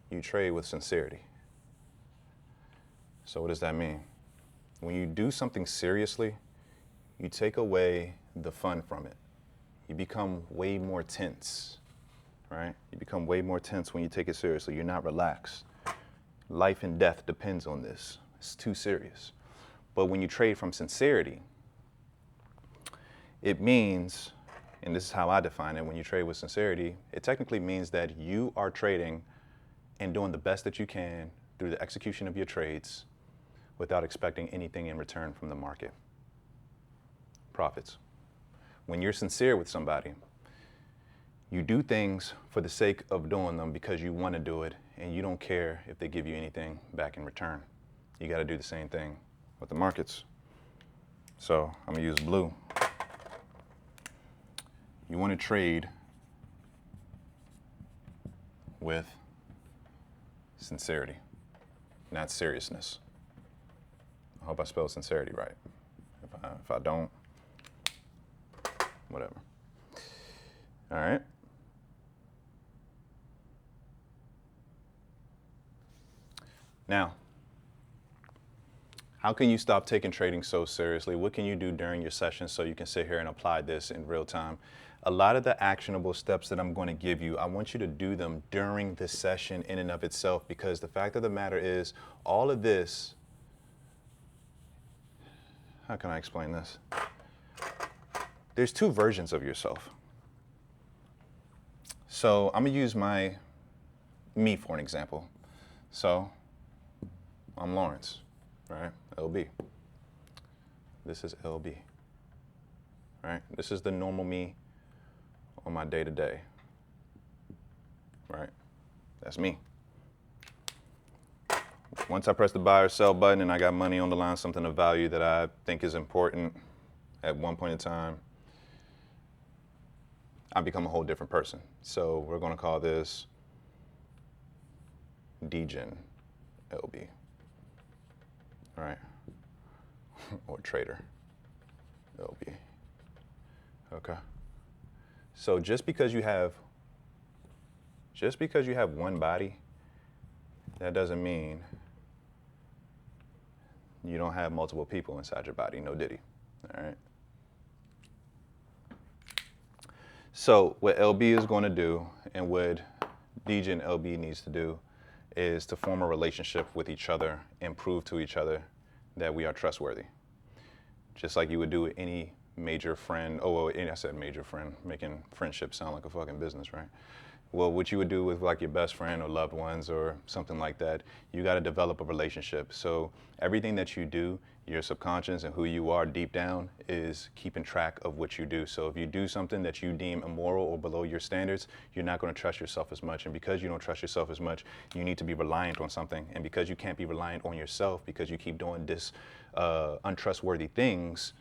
A: You trade with sincerity. So what does that mean? When you do something seriously, you take away the fun from it. You become way more tense, right? You become way more tense when you take it seriously. You're not relaxed. Life and death depends on this. It's too serious. But when you trade from sincerity, it means, and this is how I define it, when you trade with sincerity, it technically means that you are trading and doing the best that you can through the execution of your trades without expecting anything in return from the market. Profits. When you're sincere with somebody, you do things for the sake of doing them because you want to do it, and you don't care if they give you anything back in return. You got to do the same thing with the markets. So I'm going to use blue. You want to trade with sincerity, not seriousness. I hope I spelled sincerity right. If I don't, whatever. All right. Now, how can you stop taking trading so seriously? What can you do during your session so you can sit here and apply this in real time? A lot of the actionable steps that I'm going to give you, I want you to do them during the session in and of itself, because the fact of the matter is, all of this, how can I explain this? There's two versions of yourself. So I'm going to use me for an example. So I'm Lawrence, right? LB. This is LB, right? This is the normal me on my day-to-day, right? That's me. Once I press the buy or sell button and I got money on the line, something of value that I think is important at one point in time, I become a whole different person. So we're going to call this Degen LB, right? Or trader LB. Okay. So just because you have one body, that doesn't mean you don't have multiple people inside your body. No diddy. All right. So what LB is going to do, and what DJ and LB needs to do, is to form a relationship with each other and prove to each other that we are trustworthy. Just like you would do with any major friend. Oh, well, I said major friend, making friendship sound like a fucking business, right? Well, what you would do with like your best friend or loved ones or something like that, you got to develop a relationship. So everything that you do, your subconscious and who you are deep down is keeping track of what you do. So if you do something that you deem immoral or below your standards, you're not going to trust yourself as much. And because you don't trust yourself as much, you need to be reliant on something. And because you can't be reliant on yourself, because you keep doing this untrustworthy things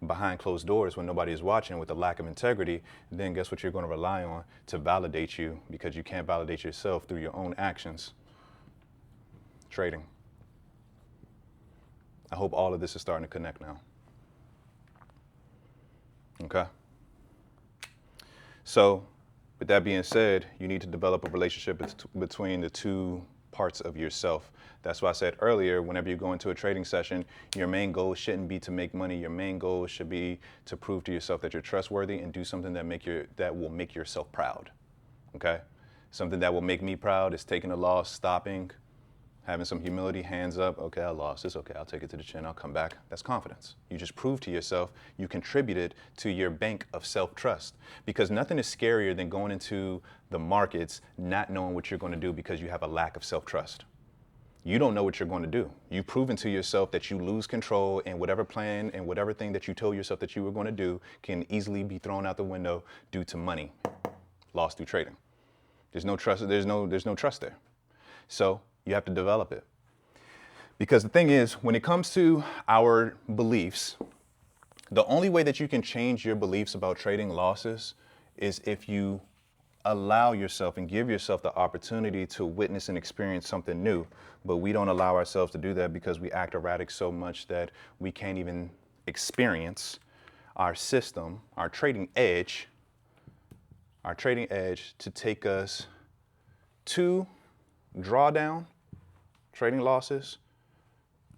A: behind closed doors when nobody is watching with a lack of integrity, then guess what you're going to rely on to validate you, because you can't validate yourself through your own actions? Trading. I hope all of this is starting to connect now. Okay? So, with that being said, you need to develop a relationship between the two parts of yourself. That's why I said earlier, whenever you go into a trading session, your main goal shouldn't be to make money. Your main goal should be to prove to yourself that you're trustworthy and do something that will make yourself proud. Okay? Something that will make me proud is taking a loss, stopping, having some humility, hands up. Okay, I lost. It's okay. I'll take it to the chin. I'll come back. That's confidence. You just prove to yourself you contributed to your bank of self-trust, because nothing is scarier than going into the markets not knowing what you're going to do because you have a lack of self-trust. You don't know what you're going to do. You've proven to yourself that you lose control, and whatever plan and whatever thing that you told yourself that you were going to do can easily be thrown out the window due to money lost through trading. There's no trust. There's no trust there. So you have to develop it. Because the thing is, when it comes to our beliefs, the only way that you can change your beliefs about trading losses is if you allow yourself and give yourself the opportunity to witness and experience something new. But we don't allow ourselves to do that because we act erratic so much that we can't even experience our system, our trading edge to take us to drawdown, trading losses,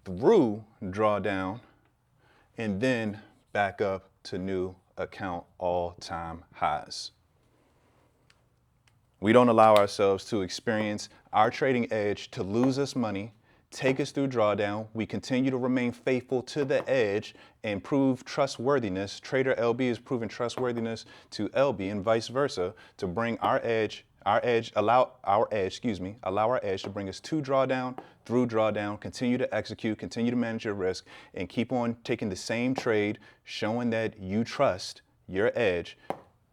A: through drawdown, and then back up to new account all-time highs. We don't allow ourselves to experience our trading edge to lose us money, take us through drawdown. We continue to remain faithful to the edge and prove trustworthiness. Trader LB is proving trustworthiness to LB and vice versa to bring allow our edge to bring us to drawdown, through drawdown, continue to execute, continue to manage your risk, and keep on taking the same trade, showing that you trust your edge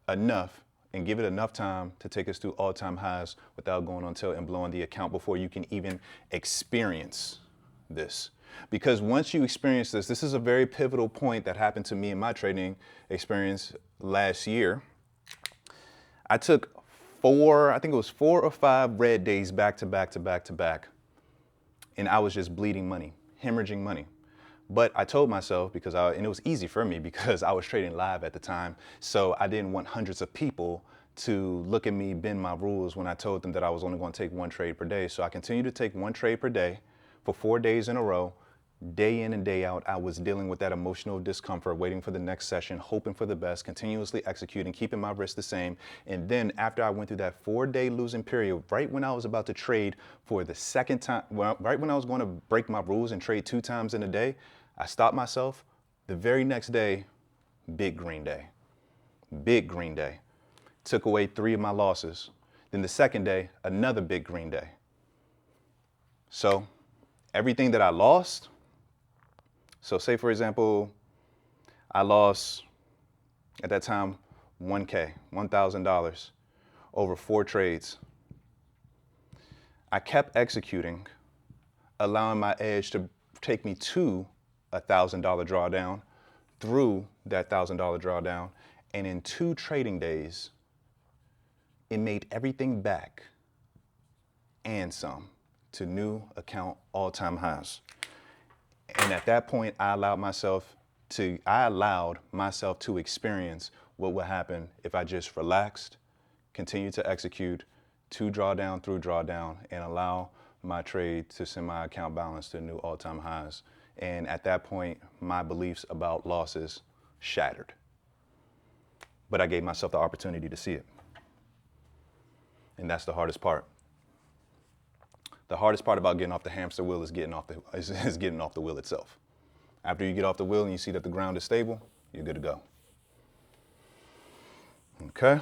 A: enough and give it enough time to take us through all-time highs without going on tilt and blowing the account before you can even experience this. Because once you experience this, this is a very pivotal point that happened to me in my trading experience last year. I took I think it was 4 or 5 red days back to back to back to back. And I was just bleeding money, hemorrhaging money. But I told myself, and it was easy for me because I was trading live at the time, so I didn't want hundreds of people to look at me bend my rules when I told them that I was only going to take 1 trade per day. So I continued to take 1 trade per day for 4 days in a row. Day in and day out, I was dealing with that emotional discomfort, waiting for the next session, hoping for the best, continuously executing, keeping my risk the same. And then after I went through that 4-day losing period, right when I was about to trade for the second time, right when I was going to break my rules and trade 2 times in a day, I stopped myself. The very next day, big green day. Big green day. Took away 3 of my losses. Then the second day, another big green day. So everything that I lost, so say for example, I lost at that time $1,000 over 4 trades. I kept executing, allowing my edge to take me to $1,000 drawdown, through that $1,000 drawdown, and in 2 trading days, it made everything back and some to new account all-time highs. And at that point, I allowed myself to experience what would happen if I just relaxed, continued to execute to drawdown, through drawdown, and allow my trade to send my account balance to new all-time highs. And at that point, my beliefs about losses shattered. But I gave myself the opportunity to see it. And that's the hardest part. The hardest part about getting off the hamster wheel is getting off the wheel itself. After you get off the wheel and you see that the ground is stable, you're good to go. Okay?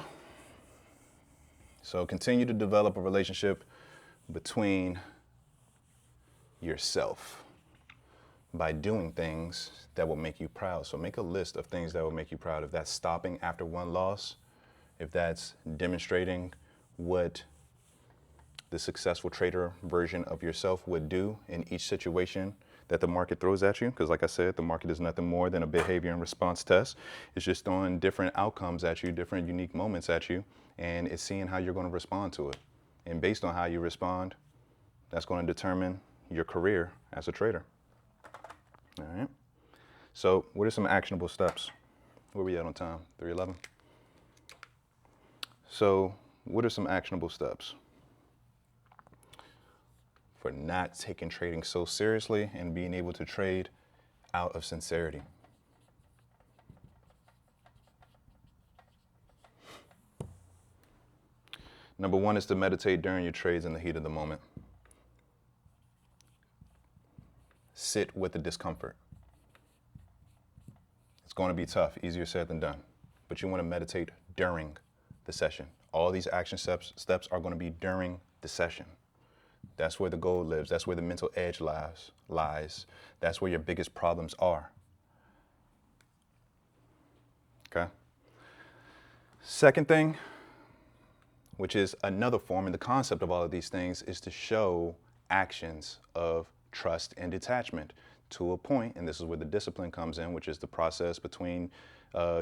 A: So continue to develop a relationship between yourself by doing things that will make you proud. So make a list of things that will make you proud. If that's stopping after 1 loss, if that's demonstrating what the successful trader version of yourself would do in each situation that the market throws at you. Because like I said, the market is nothing more than a behavior and response test. It's just throwing different outcomes at you, different unique moments at you, and it's seeing how you're going to respond to it. And based on how you respond, that's going to determine your career as a trader. All right. So what are some actionable steps? Where are we at on time? 3:11. So what are some actionable steps for not taking trading so seriously and being able to trade out of sincerity? Number 1 is to meditate during your trades in the heat of the moment. Sit with the discomfort. It's going to be tough, easier said than done, but you want to meditate during the session. All these action steps are going to be during the session. That's where the gold lives. That's where the mental edge lies. That's where your biggest problems are. Okay? Second thing, which is another form, and the concept of all of these things is to show actions of trust and detachment to a point, and this is where the discipline comes in, which is the process between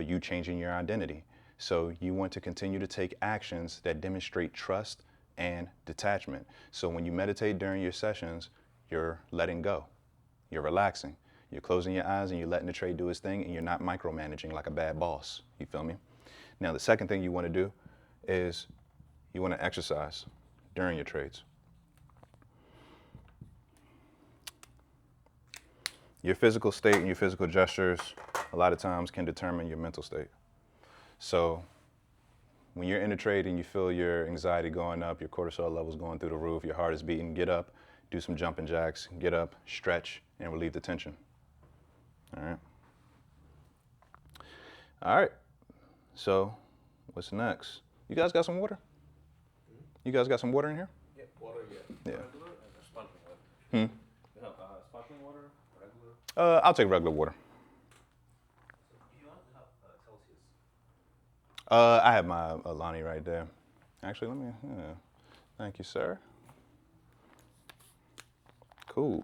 A: you changing your identity. So you want to continue to take actions that demonstrate trust and detachment. So when you meditate during your sessions, you're letting go, you're relaxing, you're closing your eyes and you're letting the trade do its thing, and you're not micromanaging like a bad boss. You feel me? Now, the second thing you want to do is you want to exercise during your trades. Your physical state and your physical gestures a lot of times can determine your mental state. So when you're in a trade and you feel your anxiety going up, your cortisol levels going through the roof, your heart is beating, get up, do some jumping jacks, get up, stretch, and relieve the tension. All right. All right. So what's next? You guys got some water? You guys got some water in here?
B: Yeah, water, yeah.
A: Yeah.
B: Regular and sparkling water. You have sparkling water, regular?
A: I'll take regular water.
B: So you have to have Celsius.
A: I have my Alani right there. Actually, let me, yeah. Thank you, sir. Cool.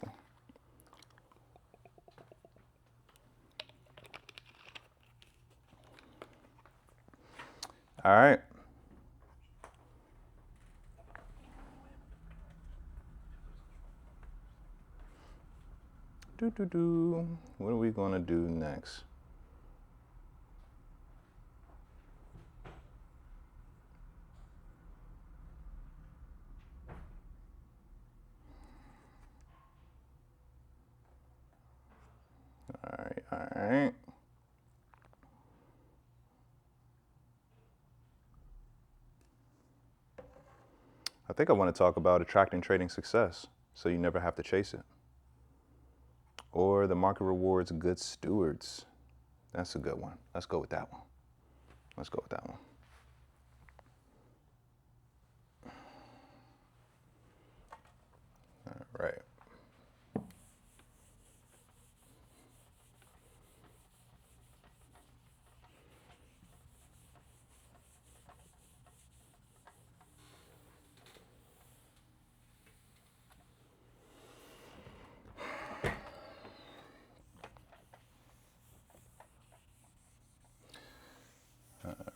A: All right. What are we going to do next? All right. I think I want to talk about attracting trading success so you never have to chase it. Or the market rewards good stewards. That's a good one. Let's go with that one. Let's go with that one. All right.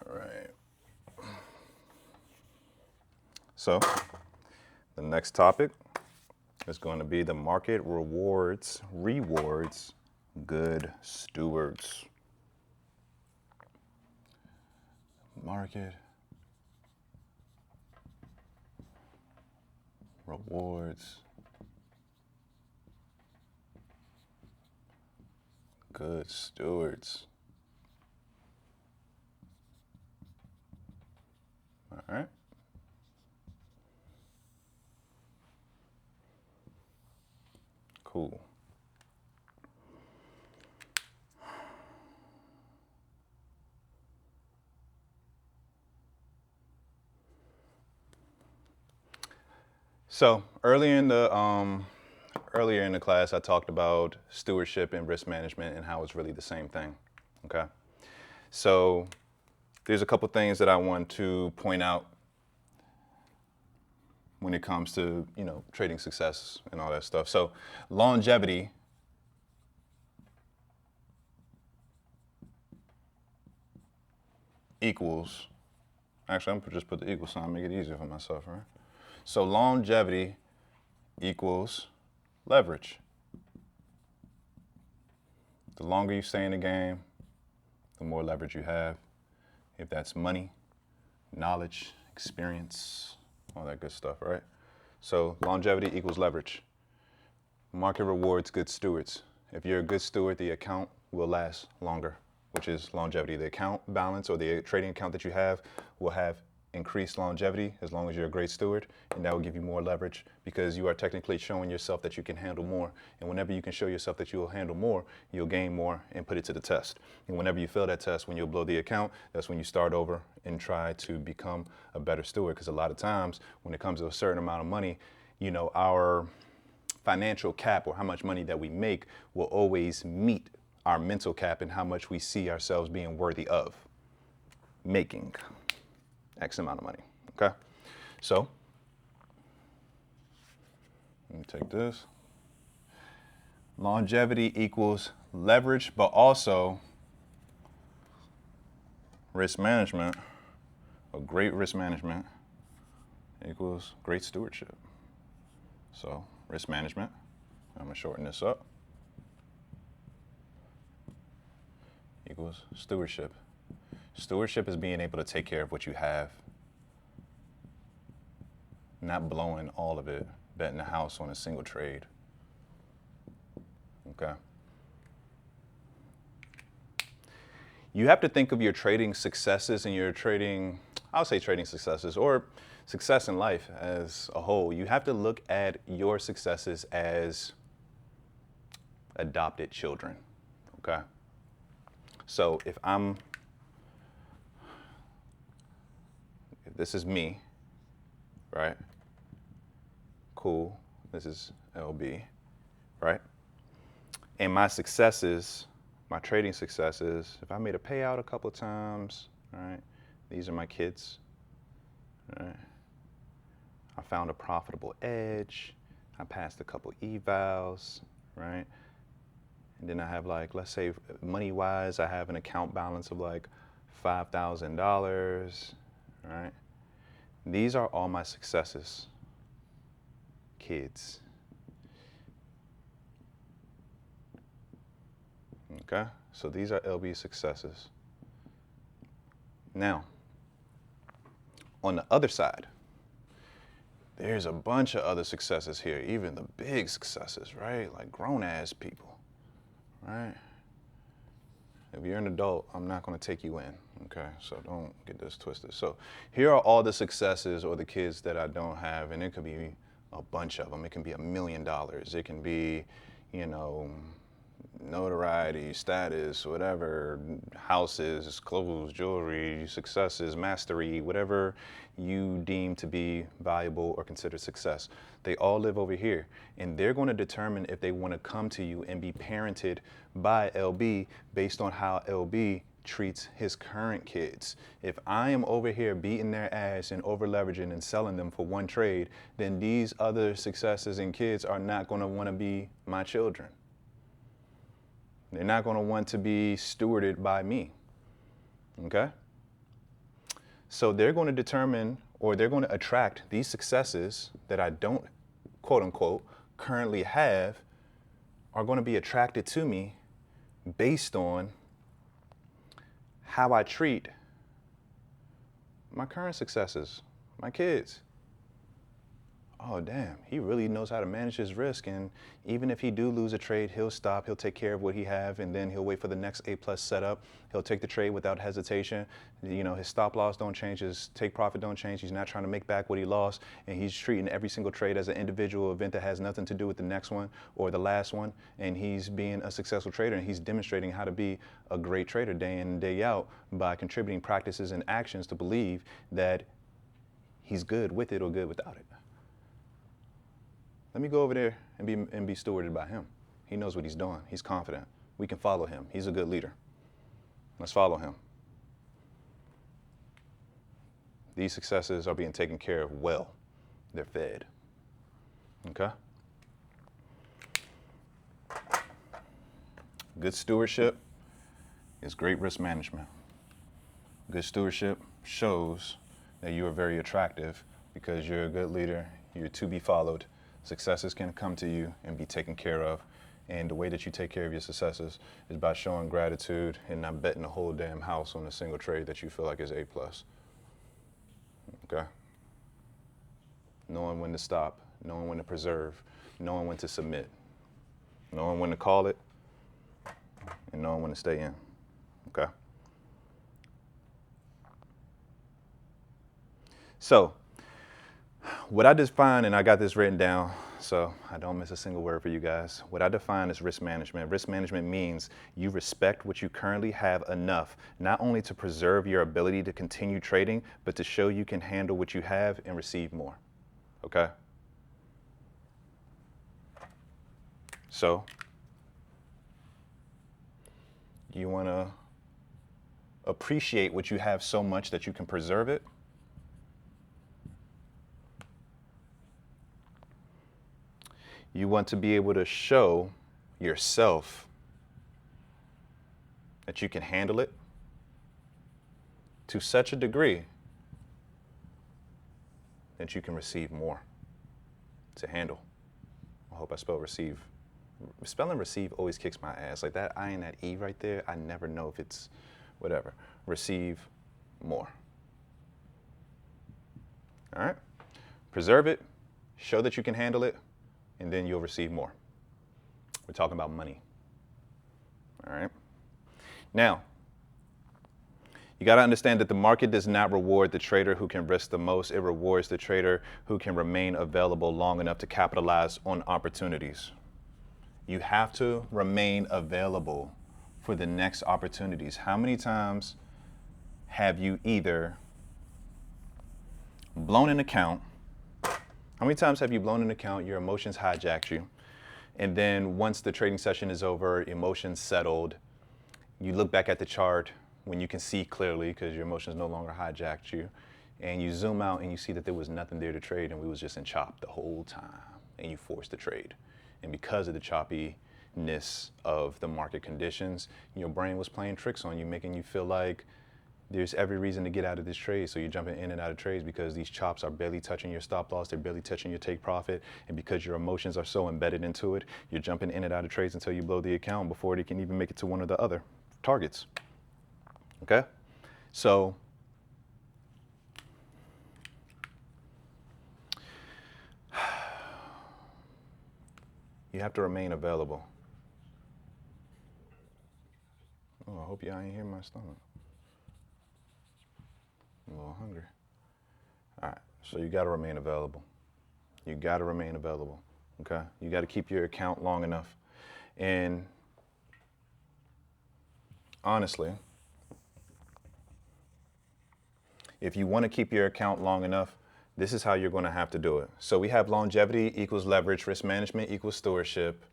A: All right. So the next topic is going to be the market rewards good stewards. Market rewards good stewards. All right. Cool. So earlier in the class, I talked about stewardship and risk management and how it's really the same thing. Okay. So there's a couple things that I want to point out when it comes to, trading success and all that stuff. So longevity equals, actually, I'm gonna just put the equal sign, make it easier for myself, right? So longevity equals leverage. The longer you stay in the game, the more leverage you have. If that's money, knowledge, experience, all that good stuff, right? So longevity equals leverage. Market rewards good stewards. If you're a good steward, the account will last longer, which is longevity. The account balance or the trading account that you have will have increased longevity as long as you're a great steward, and that will give you more leverage because you are technically showing yourself that you can handle more. And whenever you can show yourself that you will handle more, you'll gain more and put it to the test. And whenever you fail that test, when you'll blow the account, that's when you start over and try to become a better steward. Because a lot of times when it comes to a certain amount of money, our financial cap or how much money that we make will always meet our mental cap and how much we see ourselves being worthy of making X amount of money, okay? So, let me take this. Longevity equals leverage, but also risk management, or great risk management, equals great stewardship. So risk management, I'm gonna shorten this up, equals stewardship. Stewardship is being able to take care of what you have, not blowing all of it, betting the house on a single trade. Okay. You have to think of your trading successes and your trading, I'll say trading successes, or success in life as a whole. You have to look at your successes as adopted children, okay? So if this is me, right? Cool, this is LB, right? And my successes, my trading successes, if I made a payout a couple of times, right? These are my kids, right? I found a profitable edge. I passed a couple evals, right? And then I have like, let's say money-wise, I have an account balance of like $5,000, right? These are all my successes, kids. Okay, so these are LB successes. Now, on the other side, there's a bunch of other successes here, even the big successes, right? Like grown-ass people, right? If you're an adult, I'm not going to take you in, okay? So don't get this twisted. So here are all the successes or the kids that I don't have, and it could be a bunch of them. It can be $1 million. It can be, you know, notoriety, status, whatever, houses, clothes, jewelry, successes, mastery, whatever you deem to be valuable or considered success. They all live over here, and they're going to determine if they want to come to you and be parented by LB based on how LB treats his current kids. If I am over here beating their ass and over leveraging and selling them for one trade, then these other successes and kids are not going to want to be my children. They're not going to want to be stewarded by me, okay? So they're going to determine, or they're going to attract these successes that I don't, quote unquote, currently have, are going to be attracted to me based on how I treat my current successes, my kids. Oh, damn, he really knows how to manage his risk. And even if he do lose a trade, he'll stop, he'll take care of what he have, and then he'll wait for the next A+ setup. He'll take the trade without hesitation. You know, his stop loss don't change, his take profit don't change. He's not trying to make back what he lost. And he's treating every single trade as an individual event that has nothing to do with the next one or the last one. And he's being a successful trader, and he's demonstrating how to be a great trader day in and day out by contributing practices and actions to believe that he's good with it or good without it. Let me go over there and be stewarded by him. He knows what he's doing. He's confident. We can follow him. He's a good leader. Let's follow him. These successes are being taken care of well. They're fed. Okay? Good stewardship is great risk management. Good stewardship shows that you are very attractive because you're a good leader. You're to be followed. Successes can come to you and be taken care of. And the way that you take care of your successes is by showing gratitude and not betting the whole damn house on a single trade that you feel like is A+. Okay? Knowing when to stop, knowing when to preserve, knowing when to submit, knowing when to call it, and knowing when to stay in. Okay? So, what I define, and I got this written down so I don't miss a single word for you guys. What I define as risk management. Risk management means you respect what you currently have enough, not only to preserve your ability to continue trading, but to show you can handle what you have and receive more. Okay? So, you want to appreciate what you have so much that you can preserve it. You want to be able to show yourself that you can handle it. to such a degree that you can receive more to handle. I hope I spelled receive. Spelling receive always kicks my ass. Like that I and that E right there, I never know if it's whatever. Receive more. All right? Preserve it, show that you can handle it, and then you'll receive more. We're talking about money. All right? Now, you got to understand that the market does not reward the trader who can risk the most. It rewards the trader who can remain available long enough to capitalize on opportunities. You have to remain available for the next opportunities. How many times have you either blown an account? How many times have you blown an account, your emotions hijacked you, and then once the trading session is over, emotions settled, you look back at the chart when you can see clearly because your emotions no longer hijacked you, and you zoom out and you see that there was nothing there to trade and we was just in chop the whole time, and you forced the trade. And because of the choppiness of the market conditions, your brain was playing tricks on you, making you feel like there's every reason to get out of this trade. So you're jumping in and out of trades because these chops are barely touching your stop loss, they're barely touching your take profit, and because your emotions are so embedded into it, you're jumping in and out of trades until you blow the account before they can even make it to one of the other targets. Okay? So you have to remain available. Oh, I hope y'all ain't hear my stomach. I'm a little hungry. All right, so you got to remain available. You got to remain available, okay? You got to keep your account long enough. And honestly, if you want to keep your account long enough, this is how you're going to have to do it. So we have longevity equals leverage, risk management equals stewardship.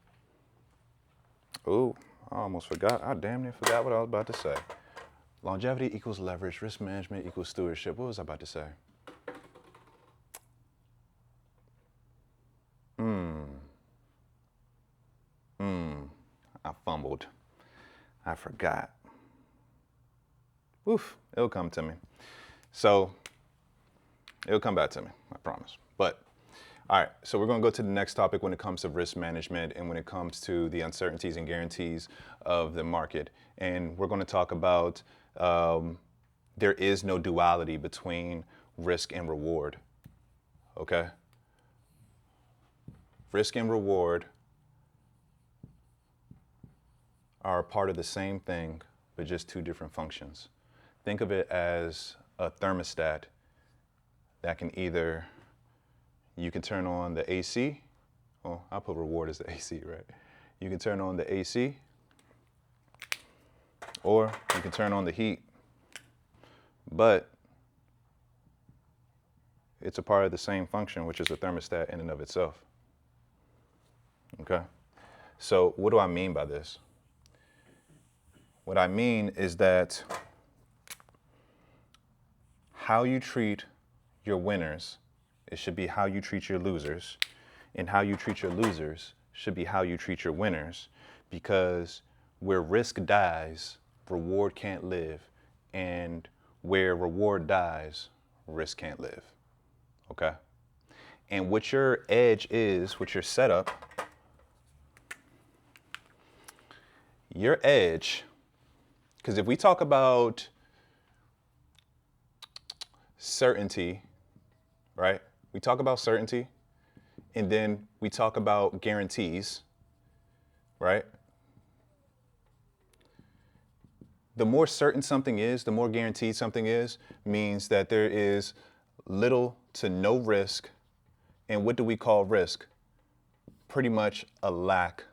A: Ooh, I almost forgot. I damn near forgot what I was about to say. Longevity equals leverage, risk management equals stewardship. What was I about to say? I fumbled. I forgot. Oof, it'll come to me. So it'll come back to me, I promise. But all right, so we're going to go to the next topic when it comes to risk management and when it comes to the uncertainties and guarantees of the market. And we're going to talk about there is no duality between risk and reward, okay? Risk and reward are a part of the same thing, but just two different functions. Think of it as a thermostat that can either, you can turn on the AC, well, I'll put reward as the AC, right? You can turn on the AC, or you can turn on the heat, but it's a part of the same function, which is a thermostat in and of itself, okay? So what do I mean by this? What I mean is that how you treat your winners, it should be how you treat your losers, and how you treat your losers should be how you treat your winners, because where risk dies, reward can't live, and where reward dies, risk can't live, okay? And what your edge is, what your setup, your edge, because if we talk about certainty, right? We talk about certainty, and then we talk about guarantees, right? The more certain something is, the more guaranteed something is, means that there is little to no risk. And what do we call risk? Pretty much a lack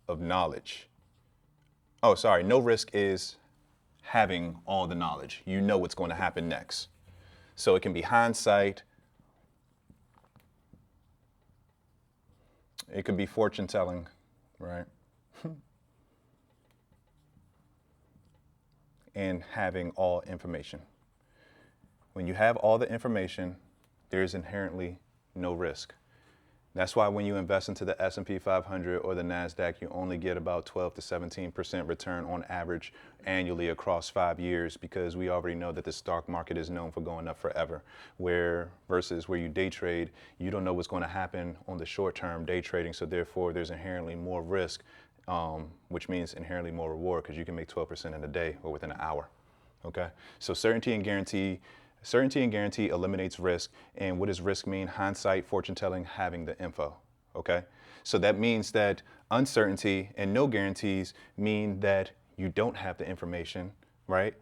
A: of knowledge. Oh, sorry, no risk is having all the knowledge. You know what's going to happen next. So it can be hindsight. It could be fortune telling, right? And having all information. When you have all the information, there is inherently no risk. That's why when you invest into the S&P 500 or the NASDAQ, you only get about 12 to 17% return on average annually across 5 years, because we already know that the stock market is known for going up forever. Versus where you day trade, you don't know what's going to happen on the short term day trading. So therefore, there's inherently more risk, which means inherently more reward, because you can make 12% in a day or within an hour. Okay, so certainty and guarantee eliminates risk. And what does risk mean? Hindsight, fortune telling, having the info. Okay, so that means that uncertainty and no guarantees mean that you don't have the information, right?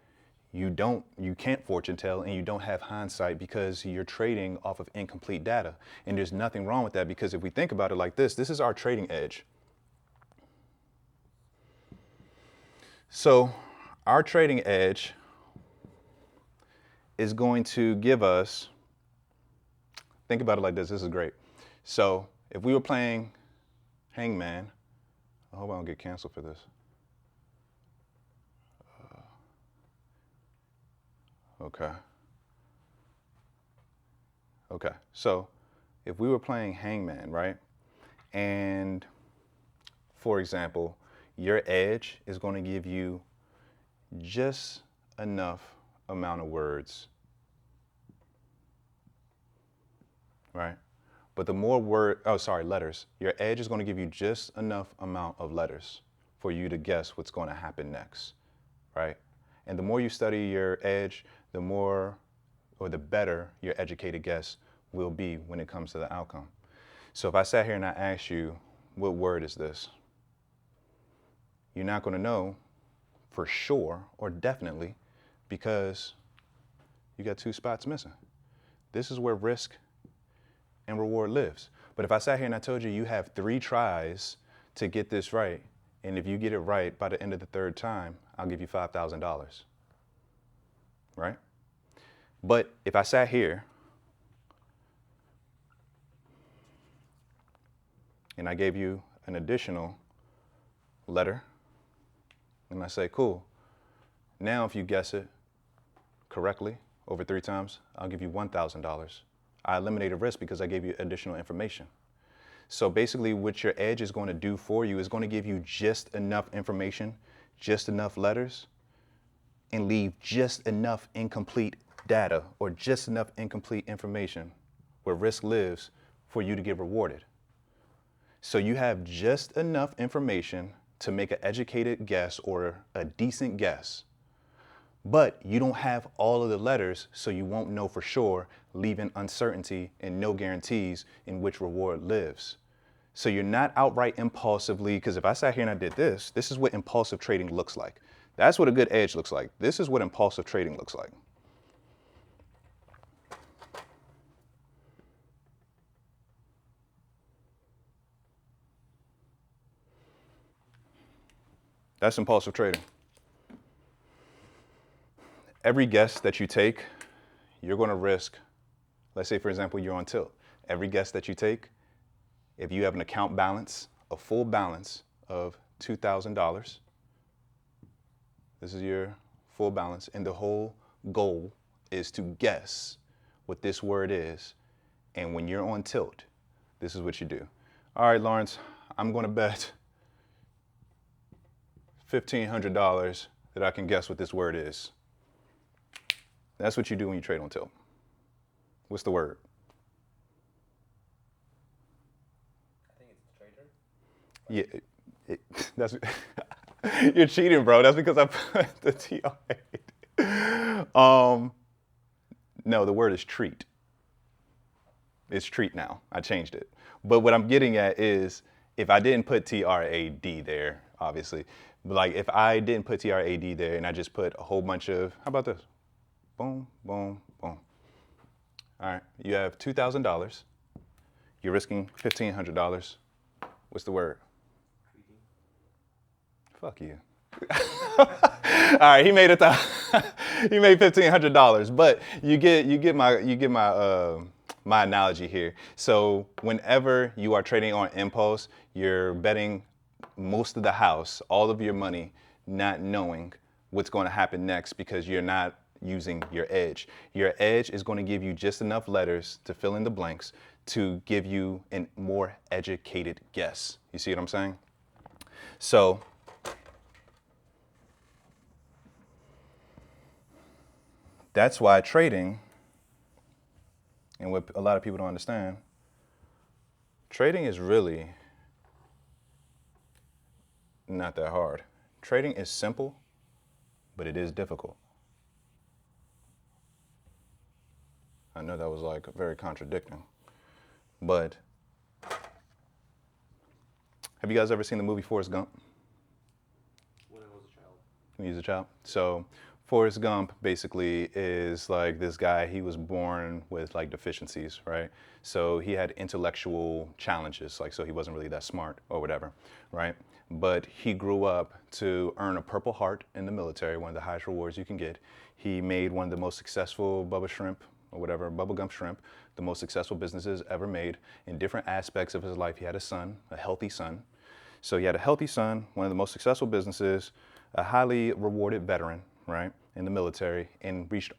A: You can't fortune tell, and you don't have hindsight because you're trading off of incomplete data. And there's nothing wrong with that, because if we think about it like this is our trading edge. So our trading edge is going to give us, think about it like this is great. So if we were playing hangman, I hope I don't get canceled for this. Okay. So if we were playing hangman, right? And for example, your edge is going to give you just enough amount of words, right? But the more letters. Your edge is going to give you just enough amount of letters for you to guess what's going to happen next, right? And the more you study your edge, the more or the better your educated guess will be when it comes to the outcome. So if I sat here and I asked you, what word is this? You're not going to know for sure or definitely, because you got 2 spots missing. This is where risk and reward lives. But if I sat here and I told you you have 3 tries to get this right, and if you get it right by the end of the 3rd time, I'll give you $5,000, right? But if I sat here and I gave you an additional letter, and I say, cool, now if you guess it correctly over 3 times, I'll give you $1,000. I eliminated risk because I gave you additional information. So basically what your edge is going to do for you is going to give you just enough information, just enough letters, and leave just enough incomplete data or just enough incomplete information where risk lives for you to get rewarded. So you have just enough information to make an educated guess or a decent guess, but you don't have all of the letters, so you won't know for sure, leaving uncertainty and no guarantees in which reward lives. So you're not outright impulsively, because if I sat here and I did this is what impulsive trading looks like. That's what a good edge looks like. This is what impulsive trading looks like. That's impulsive trading. Every guess that you take, you're going to risk. Let's say, for example, you're on tilt. Every guess that you take, if you have an account balance, a full balance of $2,000, this is your full balance, and the whole goal is to guess what this word is. And when you're on tilt, this is what you do. All right, Lawrence, I'm going to bet $1,500 that I can guess what this word is. That's what you do when you trade on tilt. What's the word?
B: I think it's trader.
A: Yeah, that's you're cheating, bro. That's because I put the TR8. No, the word is treat. It's treat now. I changed it. But what I'm getting at is, if I didn't put TRAD there, obviously, but like if I didn't put TRAD there and I just put a whole bunch of, how about this? Boom, boom, boom. All right, you have $2,000. You're risking $1,500. What's the word? Fuck you. All right, he made it. He made $1,500, but you get my analogy here. So whenever you are trading on impulse, you're betting most of the house, all of your money, not knowing what's going to happen next, because you're not using your edge. Your edge is going to give you just enough letters to fill in the blanks to give you a more educated guess. You see what I'm saying? So that's why trading, and what a lot of people don't understand, trading is really not that hard. Trading is simple, but it is difficult. I know that was like very contradicting, but have you guys ever seen the movie Forrest Gump?
B: When I was a child.
A: When you was a child? So Forrest Gump basically is like this guy, he was born with like deficiencies, right? So he had intellectual challenges, like so he wasn't really that smart or whatever, right? But he grew up to earn a Purple Heart in the military, one of the highest rewards you can get. He made one of the most successful Bubba Shrimp or whatever, bubblegum shrimp, the most successful businesses ever made. In different aspects of his life, he had a son, a healthy son. So he had a healthy son, one of the most successful businesses, a highly rewarded veteran, right, in the military, and reached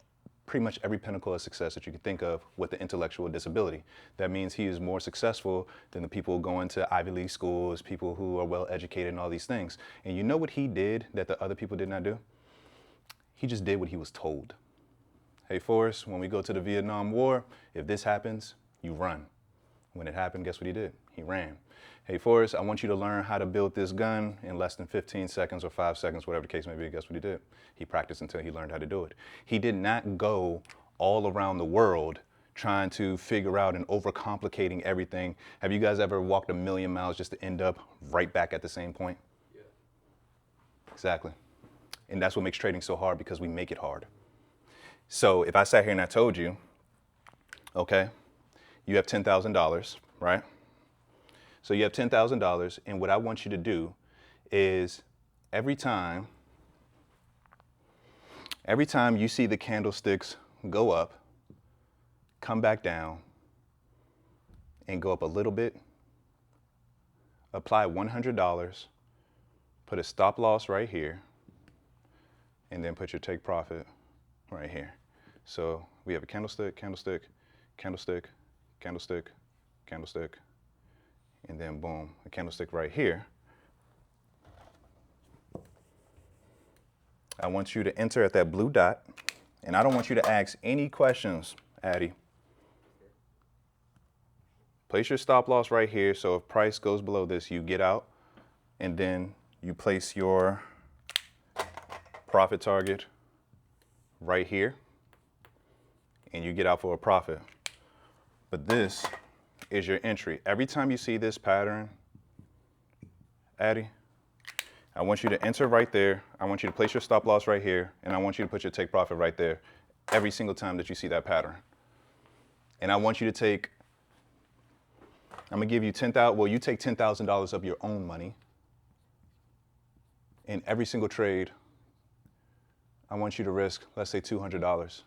A: pretty much every pinnacle of success that you could think of with the intellectual disability. That means he is more successful than the people going to Ivy League schools, people who are well educated and all these things. And you know what he did that the other people did not do? He just did what he was told. Hey, Forrest, when we go to the Vietnam War, if this happens, you run. When it happened, guess what he did? He ran. Hey, Forrest, I want you to learn how to build this gun in less than 15 seconds or 5 seconds, whatever the case may be. Guess what he did? He practiced until he learned how to do it. He did not go all around the world trying to figure out and overcomplicating everything. Have you guys ever walked a million miles just to end up right back at the same point?
B: Yeah.
A: Exactly. And that's what makes trading so hard, because we make it hard. So if I sat here and I told you, okay, you have $10,000, right? So you have $10,000, and what I want you to do is every time you see the candlesticks go up, come back down, and go up a little bit, apply $100, put a stop loss right here, and then put your take profit right here. So we have a candlestick, candlestick, candlestick, candlestick, candlestick, and then boom, a candlestick right here. I want you to enter at that blue dot, and I don't want you to ask any questions, Addy. Place your stop loss right here, so if price goes below this, you get out, and then you place your profit target right here, and you get out for a profit. But this is your entry. Every time you see this pattern, Addy, I want you to enter right there. I want you to place your stop loss right here, and I want you to put your take profit right there every single time that you see that pattern. And I want you to take, I'm gonna give you $10,000, well, you take $10,000 of your own money. In every single trade, I want you to risk, let's say $200.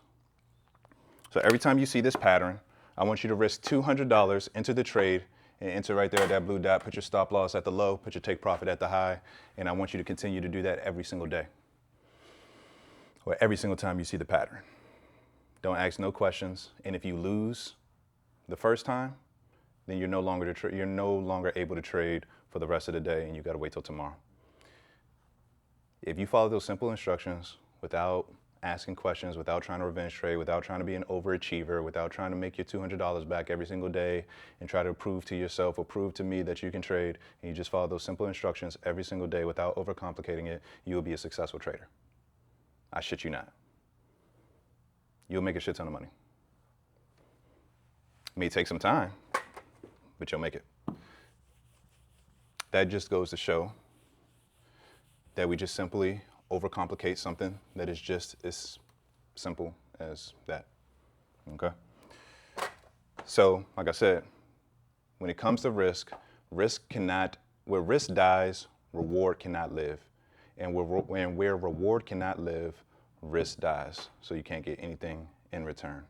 A: So every time you see this pattern, I want you to risk $200 into the trade and enter right there at that blue dot, put your stop loss at the low, put your take profit at the high, and I want you to continue to do that every single day, or every single time you see the pattern. Don't ask no questions, and if you lose the first time, then you're no longer able to trade for the rest of the day, and you gotta wait till tomorrow. If you follow those simple instructions without asking questions, without trying to revenge trade, without trying to be an overachiever, without trying to make your $200 back every single day and try to prove to yourself or prove to me that you can trade, and you just follow those simple instructions every single day without overcomplicating it, you will be a successful trader. I shit you not. You'll make a shit ton of money. It may take some time, but you'll make it. That just goes to show that we just simply overcomplicate something that is just as simple as that, okay? So, like I said, when it comes to risk where risk dies, reward cannot live. And where reward cannot live, risk dies. So you can't get anything in return.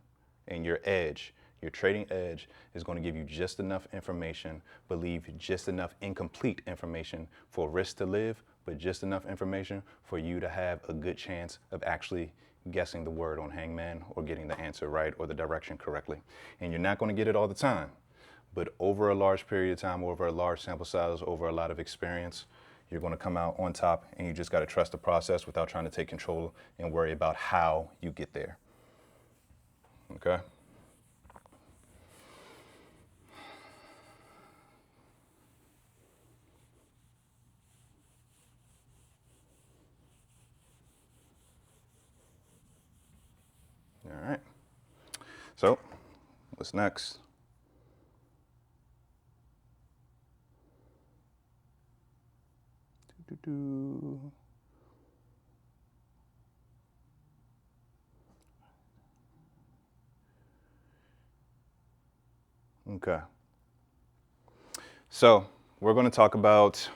A: And your edge, your trading edge, is going to give you just enough information, but leave just enough incomplete information for risk to live, but just enough information for you to have a good chance of actually guessing the word on hangman or getting the answer right or the direction correctly. And you're not going to get it all the time, but over a large period of time, over a large sample size, over a lot of experience, you're going to come out on top, and you just got to trust the process without trying to take control and worry about how you get there. Okay? All right. So, what's next? Okay. So, we're going to talk about,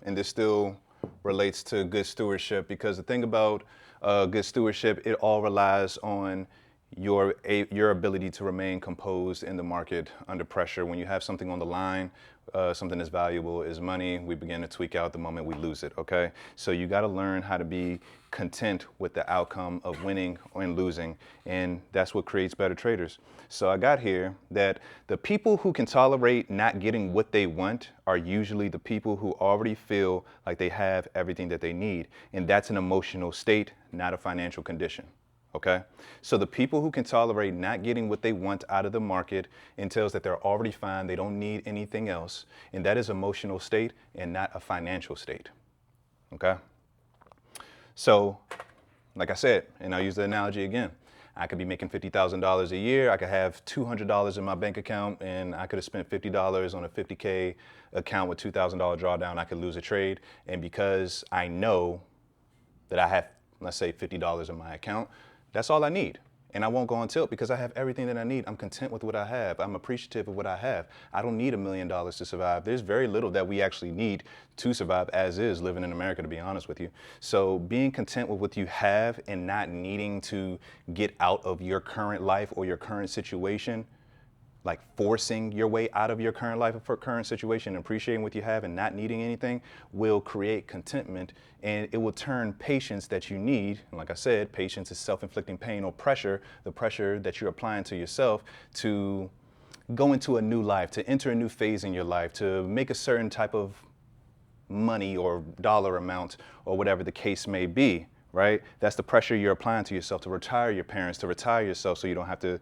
A: and this still relates to good stewardship, because the thing about good stewardship, it all relies on your ability to remain composed in the market under pressure. When you have something on the line, something as valuable as money, we begin to tweak out the moment we lose it, okay? So you got to learn how to be content with the outcome of winning and losing, and that's what creates better traders. So I got here that the people who can tolerate not getting what they want are usually the people who already feel like they have everything that they need, and that's an emotional state, not a financial condition. Okay, so the people who can tolerate not getting what they want out of the market entails that they're already fine, they don't need anything else, and that is emotional state and not a financial state. Okay, so like I said, and I'll use the analogy again, I could be making $50,000 a year, I could have $200 in my bank account, and I could have spent $50 on a 50K account with $2,000 drawdown, I could lose a trade, and because I know that I have, let's say, $50 in my account, that's all I need. And I won't go on tilt because I have everything that I need. I'm content with what I have. I'm appreciative of what I have. I don't need $1 million to survive. There's very little that we actually need to survive as is living in America, to be honest with you. So being content with what you have and not needing to get out of your current life or your current situation, like forcing your way out of your current life or current situation, appreciating what you have and not needing anything, will create contentment, and it will turn patience that you need, and like I said, patience is self-inflicting pain or pressure, the pressure that you're applying to yourself to go into a new life, to enter a new phase in your life, to make a certain type of money or dollar amount or whatever the case may be. Right? That's the pressure you're applying to yourself, to retire your parents, to retire yourself so you don't have to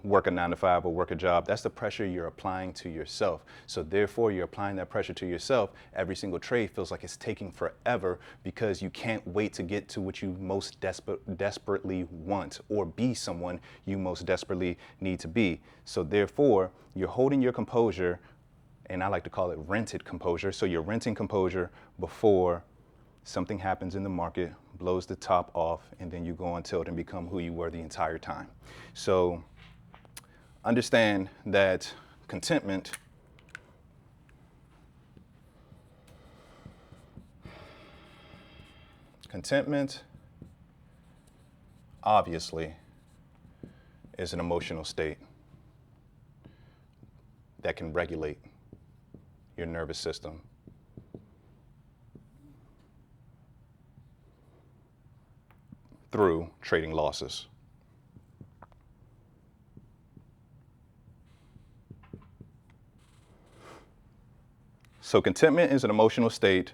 A: work a 9-to-5 or work a job. That's the pressure you're applying to yourself. So therefore, you're applying that pressure to yourself. Every single trade feels like it's taking forever because you can't wait to get to what you most desperately want or be someone you most desperately need to be. So therefore, you're holding your composure, and I like to call it rented composure. So you're renting composure before something happens in the market, blows the top off, and then you go on tilt and become who you were the entire time. So understand that contentment obviously is an emotional state that can regulate your nervous system. Through trading losses. So contentment is an emotional state.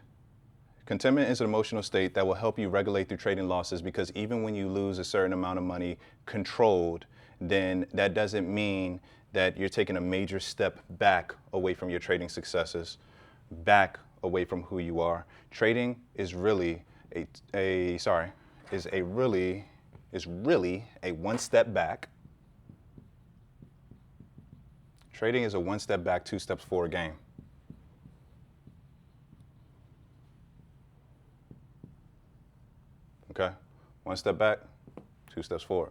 A: Contentment is an emotional state that will help you regulate through trading losses, because even when you lose a certain amount of money controlled, then that doesn't mean that you're taking a major step back away from your trading successes, back away from who you are. Trading is really is really a one step back. Trading is a one step back, 2 steps forward game. Okay? 1 step back, 2 steps forward.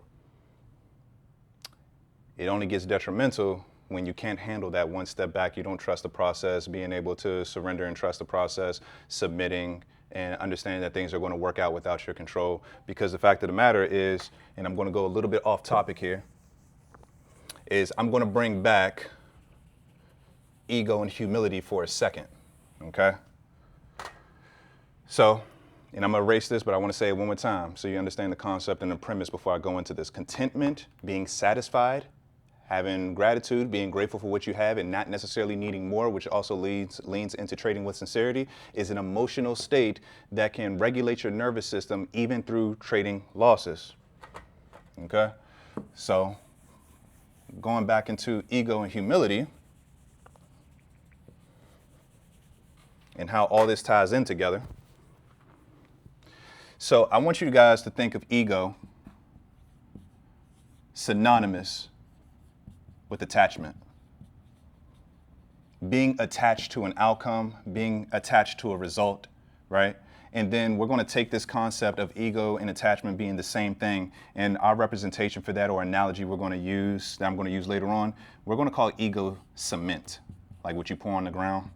A: It only gets detrimental when you can't handle that 1 step back, you don't trust the process, being able to surrender and trust the process, submitting, and understanding that things are going to work out without your control. Because the fact of the matter is, and I'm going to go a little bit off topic here, is I'm going to bring back ego and humility for a second, okay? So and I'm gonna erase this, but I wanna say it one more time so you understand the concept and the premise before I go into this. Contentment, being satisfied, having gratitude, being grateful for what you have and not necessarily needing more, which also leans into trading with sincerity, is an emotional state that can regulate your nervous system even through trading losses. Okay? So, going back into ego and humility and how all this ties in together. So, I want you guys to think of ego synonymous with attachment. Being attached to an outcome, being attached to a result, right? And then we're going to take this concept of ego and attachment being the same thing, and our representation for that, or analogy we're going to use, that I'm going to use later on, we're going to call ego cement, like what you pour on the ground,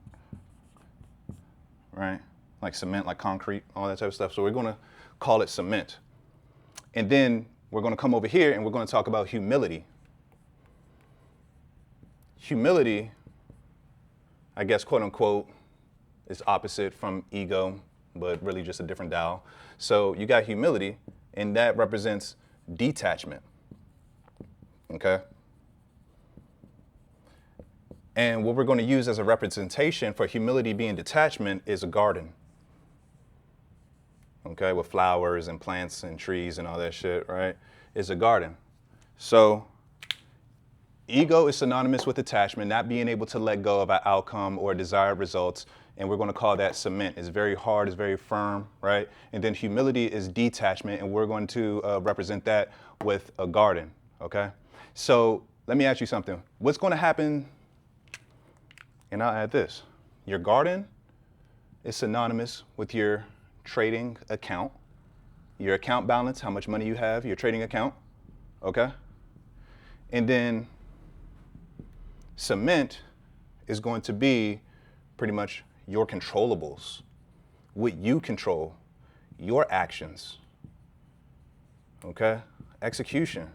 A: right? Like cement, like concrete, all that type of stuff. So we're going to call it cement. And then we're going to come over here and we're going to talk about humility. Humility, I guess, quote unquote, is opposite from ego, but really just a different dial. So you got humility, and that represents detachment. Okay? And what we're going to use as a representation for humility being detachment is a garden. Okay, with flowers and plants and trees and all that shit, right? It's a garden. So ego is synonymous with attachment, not being able to let go of an outcome or desired results, and we're going to call that cement. It's very hard, it's very firm, right? And then humility is detachment, and we're going to represent that with a garden, okay? So let me ask you something. What's going to happen, and I'll add this. Your garden is synonymous with your trading account, your account balance, how much money you have, your trading account, okay? And then cement is going to be pretty much your controllables, what you control, your actions, okay? Execution,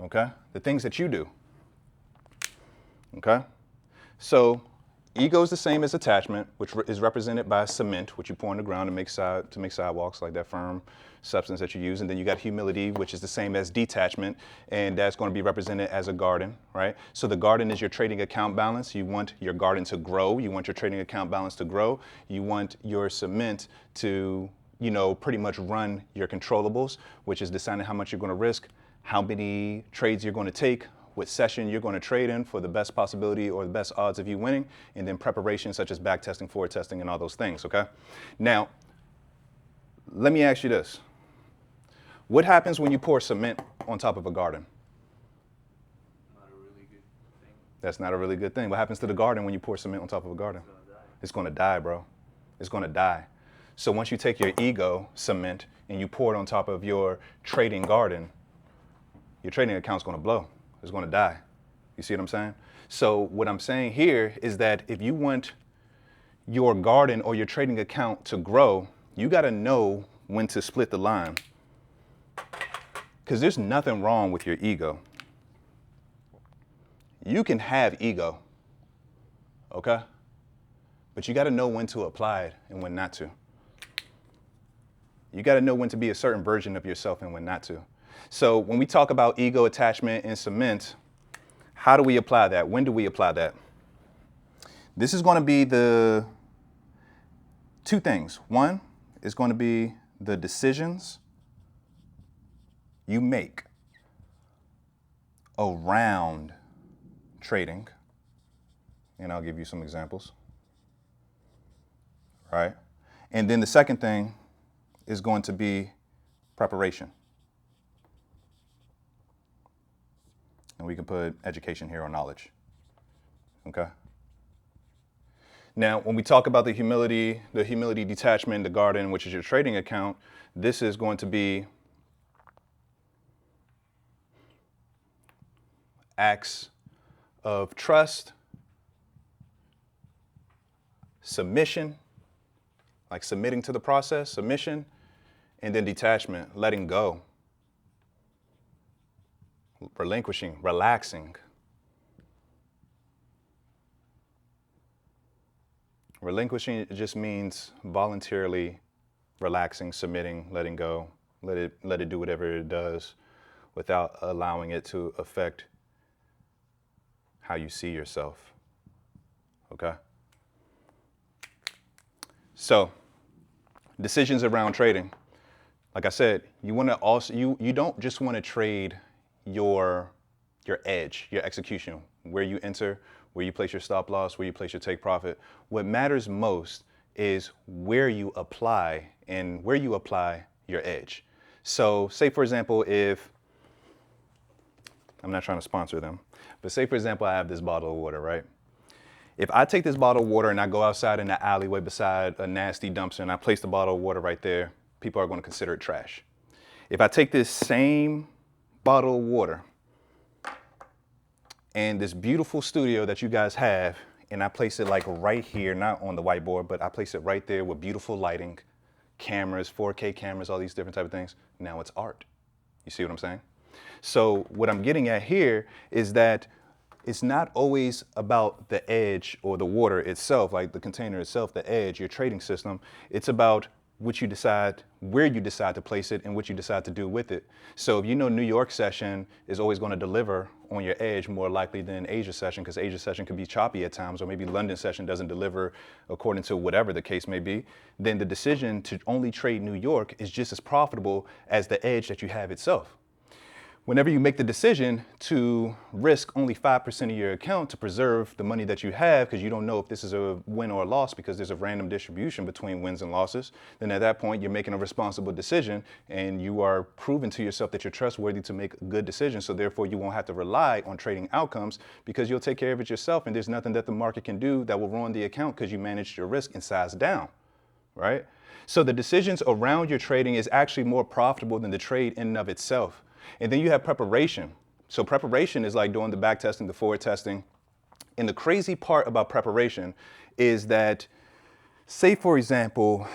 A: okay? The things that you do, okay? So ego is the same as attachment, which is represented by cement, which you pour on the ground to make sidewalks, like that firm substance that you use. And then you got humility, which is the same as detachment, and that's going to be represented as a garden, right? So the garden is your trading account balance. You want your garden to grow. You want your trading account balance to grow. You want your cement to, pretty much run your controllables, which is deciding how much you're going to risk, how many trades you're going to take, what session you're going to trade in for the best possibility or the best odds of you winning, and then preparation such as back testing, forward testing, and all those things, okay? Now, let me ask you this. What happens when you pour cement on top of a garden?
B: Not a really good thing.
A: That's not a really good thing. What happens to the garden when you pour cement on top of a garden?
B: It's gonna die.
A: It's going to die, bro. It's going to die. So once you take your ego cement and you pour it on top of your trading garden, your trading account's going to blow. It's going to die. You see what I'm saying? So what I'm saying here is that if you want your garden or your trading account to grow, you got to know when to split the line. Because there's nothing wrong with your ego. You can have ego, okay? But you got to know when to apply it and when not to. You got to know when to be a certain version of yourself and when not to. So when we talk about ego, attachment, and cement, how do we apply that? When do we apply that? This is going to be the two things. One is going to be the decisions you make around trading. And I'll give you some examples. Right? And then the second thing is going to be preparation. And we can put education here or knowledge. Okay? Now, when we talk about the humility detachment, the garden, which is your trading account, this is going to be acts of trust, submission, like submitting to the process, submission, and then detachment, letting go, relinquishing, relaxing. Relinquishing just means voluntarily relaxing, submitting, letting go, let it do whatever it does without allowing it to affect how you see yourself. Okay? So, decisions around trading. Like I said, you want to also you don't just want to trade your edge, your execution, where you enter, where you place your stop loss, where you place your take profit. What matters most is where you apply your edge. So say for example, if I'm not trying to sponsor them, but say for example, I have this bottle of water, right? If I take this bottle of water and I go outside in the alleyway beside a nasty dumpster and I place the bottle of water right there, people are going to consider it trash. If I take this same bottle of water and this beautiful studio that you guys have, and I place it like right here, not on the whiteboard, but I place it right there with beautiful lighting, cameras, 4K cameras, all these different type of things, now it's art. You see what I'm saying? So what I'm getting at here is that it's not always about the edge or the water itself, like the container itself, the edge, your trading system. It's about what you decide, where you decide to place it and what you decide to do with it. So if you know New York session is always going to deliver on your edge more likely than Asia session, because Asia session could be choppy at times, or maybe London session doesn't deliver according to whatever the case may be, then the decision to only trade New York is just as profitable as the edge that you have itself. Whenever you make the decision to risk only 5% of your account to preserve the money that you have, because you don't know if this is a win or a loss because there's a random distribution between wins and losses, then at that point you're making a responsible decision and you are proving to yourself that you're trustworthy to make good decisions. So therefore you won't have to rely on trading outcomes because you'll take care of it yourself, and there's nothing that the market can do that will ruin the account because you managed your risk and size down, right? So the decisions around your trading is actually more profitable than the trade in and of itself. And then you have preparation. So preparation is like doing the back testing, the forward testing. And the crazy part about preparation is that, say for example,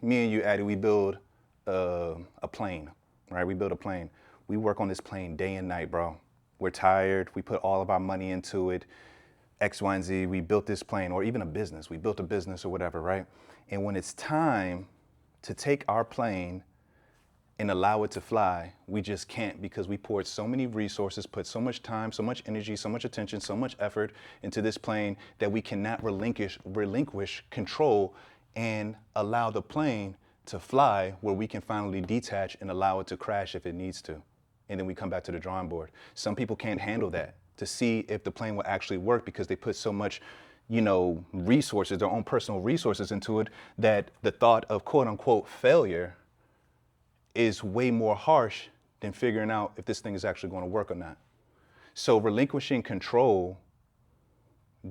A: me and you, Addie, we build a plane, right? We build a plane. We work on this plane day and night, bro. We're tired. We put all of our money into it. X, Y, and Z. We built this plane, or even a business. We built a business or whatever, right? And when it's time to take our plane and allow it to fly, we just can't, because we poured so many resources, put so much time, so much energy, so much attention, so much effort into this plane that we cannot relinquish control and allow the plane to fly, where we can finally detach and allow it to crash if it needs to. And then we come back to the drawing board. Some people can't handle that, to see if the plane will actually work, because they put so much, resources, their own personal resources into it, that the thought of quote unquote failure is way more harsh than figuring out if this thing is actually going to work or not. So relinquishing control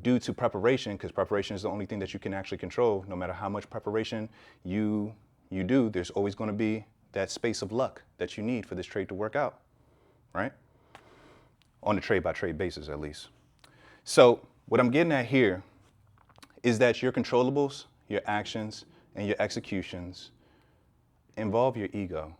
A: due to preparation, because preparation is the only thing that you can actually control. No matter how much preparation you do, there's always going to be that space of luck that you need for this trade to work out, right? On a trade by trade basis, at least. So what I'm getting at here is that your controllables, your actions, and your executions involve your ego,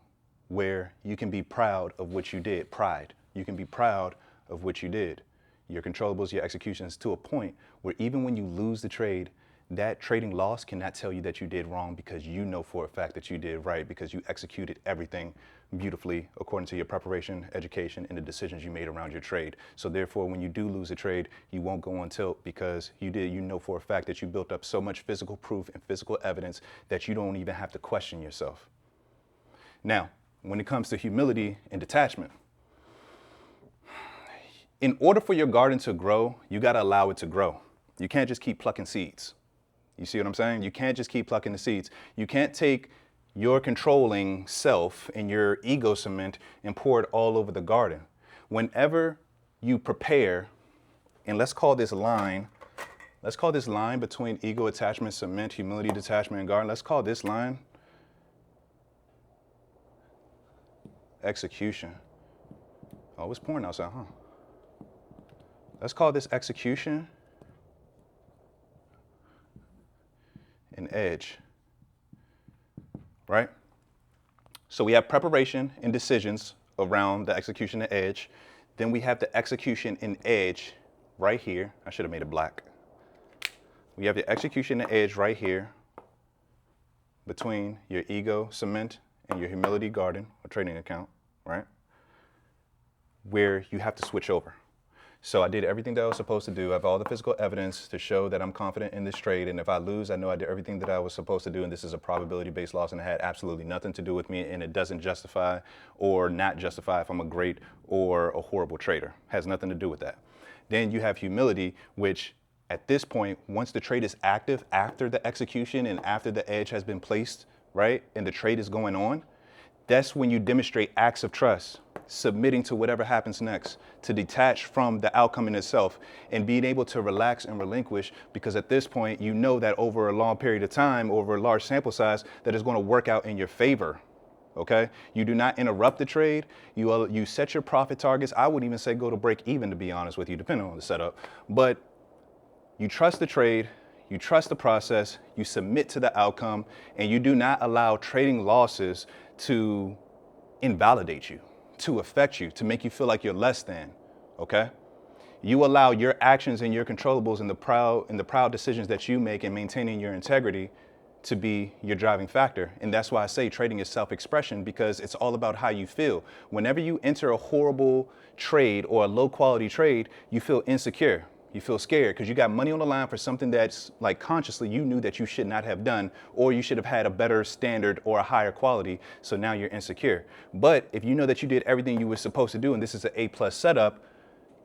A: where you can be proud of what you did. Pride. You can be proud of what you did. Your controllables, your executions, to a point where even when you lose the trade, that trading loss cannot tell you that you did wrong, because you know for a fact that you did right, because you executed everything beautifully according to your preparation, education, and the decisions you made around your trade. So therefore, when you do lose a trade, you won't go on tilt, because you know for a fact that you built up so much physical proof and physical evidence that you don't even have to question yourself. Now, when it comes to humility and detachment, in order for your garden to grow, you got to allow it to grow. You can't just keep plucking seeds. You see what I'm saying? You can't just keep plucking the seeds. You can't take your controlling self and your ego cement and pour it all over the garden. Whenever you prepare, and let's call this line between ego attachment, cement, humility, detachment, and garden, let's call this line execution. Oh, it's pouring outside, huh? Let's call this execution and edge, right? So we have preparation and decisions around the execution and edge. Then we have the execution and edge right here. I should have made it black. We have the execution edge right here between your ego cement and your humility garden or trading account, right? Where you have to switch over. So I did everything that I was supposed to do. I have all the physical evidence to show that I'm confident in this trade. And if I lose, I know I did everything that I was supposed to do. And this is a probability-based loss, and it had absolutely nothing to do with me. And it doesn't justify or not justify if I'm a great or a horrible trader. It has nothing to do with that. Then you have humility, which at this point, once the trade is active, after the execution and after the edge has been placed, right, and the trade is going on, that's when you demonstrate acts of trust, submitting to whatever happens next, to detach from the outcome in itself and being able to relax and relinquish, because at this point, you know that over a long period of time, over a large sample size, that is going to work out in your favor. Okay? You do not interrupt the trade. You set your profit targets. I would even say go to break even, to be honest with you, depending on the setup. But you trust the trade, you trust the process, you submit to the outcome, and you do not allow trading losses to invalidate you, to affect you, to make you feel like you're less than, okay? You allow your actions and your controllables and the proud decisions that you make in maintaining your integrity to be your driving factor. And that's why I say trading is self-expression, because it's all about how you feel. Whenever you enter a horrible trade or a low quality trade, you feel insecure. You feel scared because you got money on the line for something that's like consciously you knew that you should not have done, or you should have had a better standard or a higher quality. So now you're insecure. But if you know that you did everything you were supposed to do and this is an A+ setup,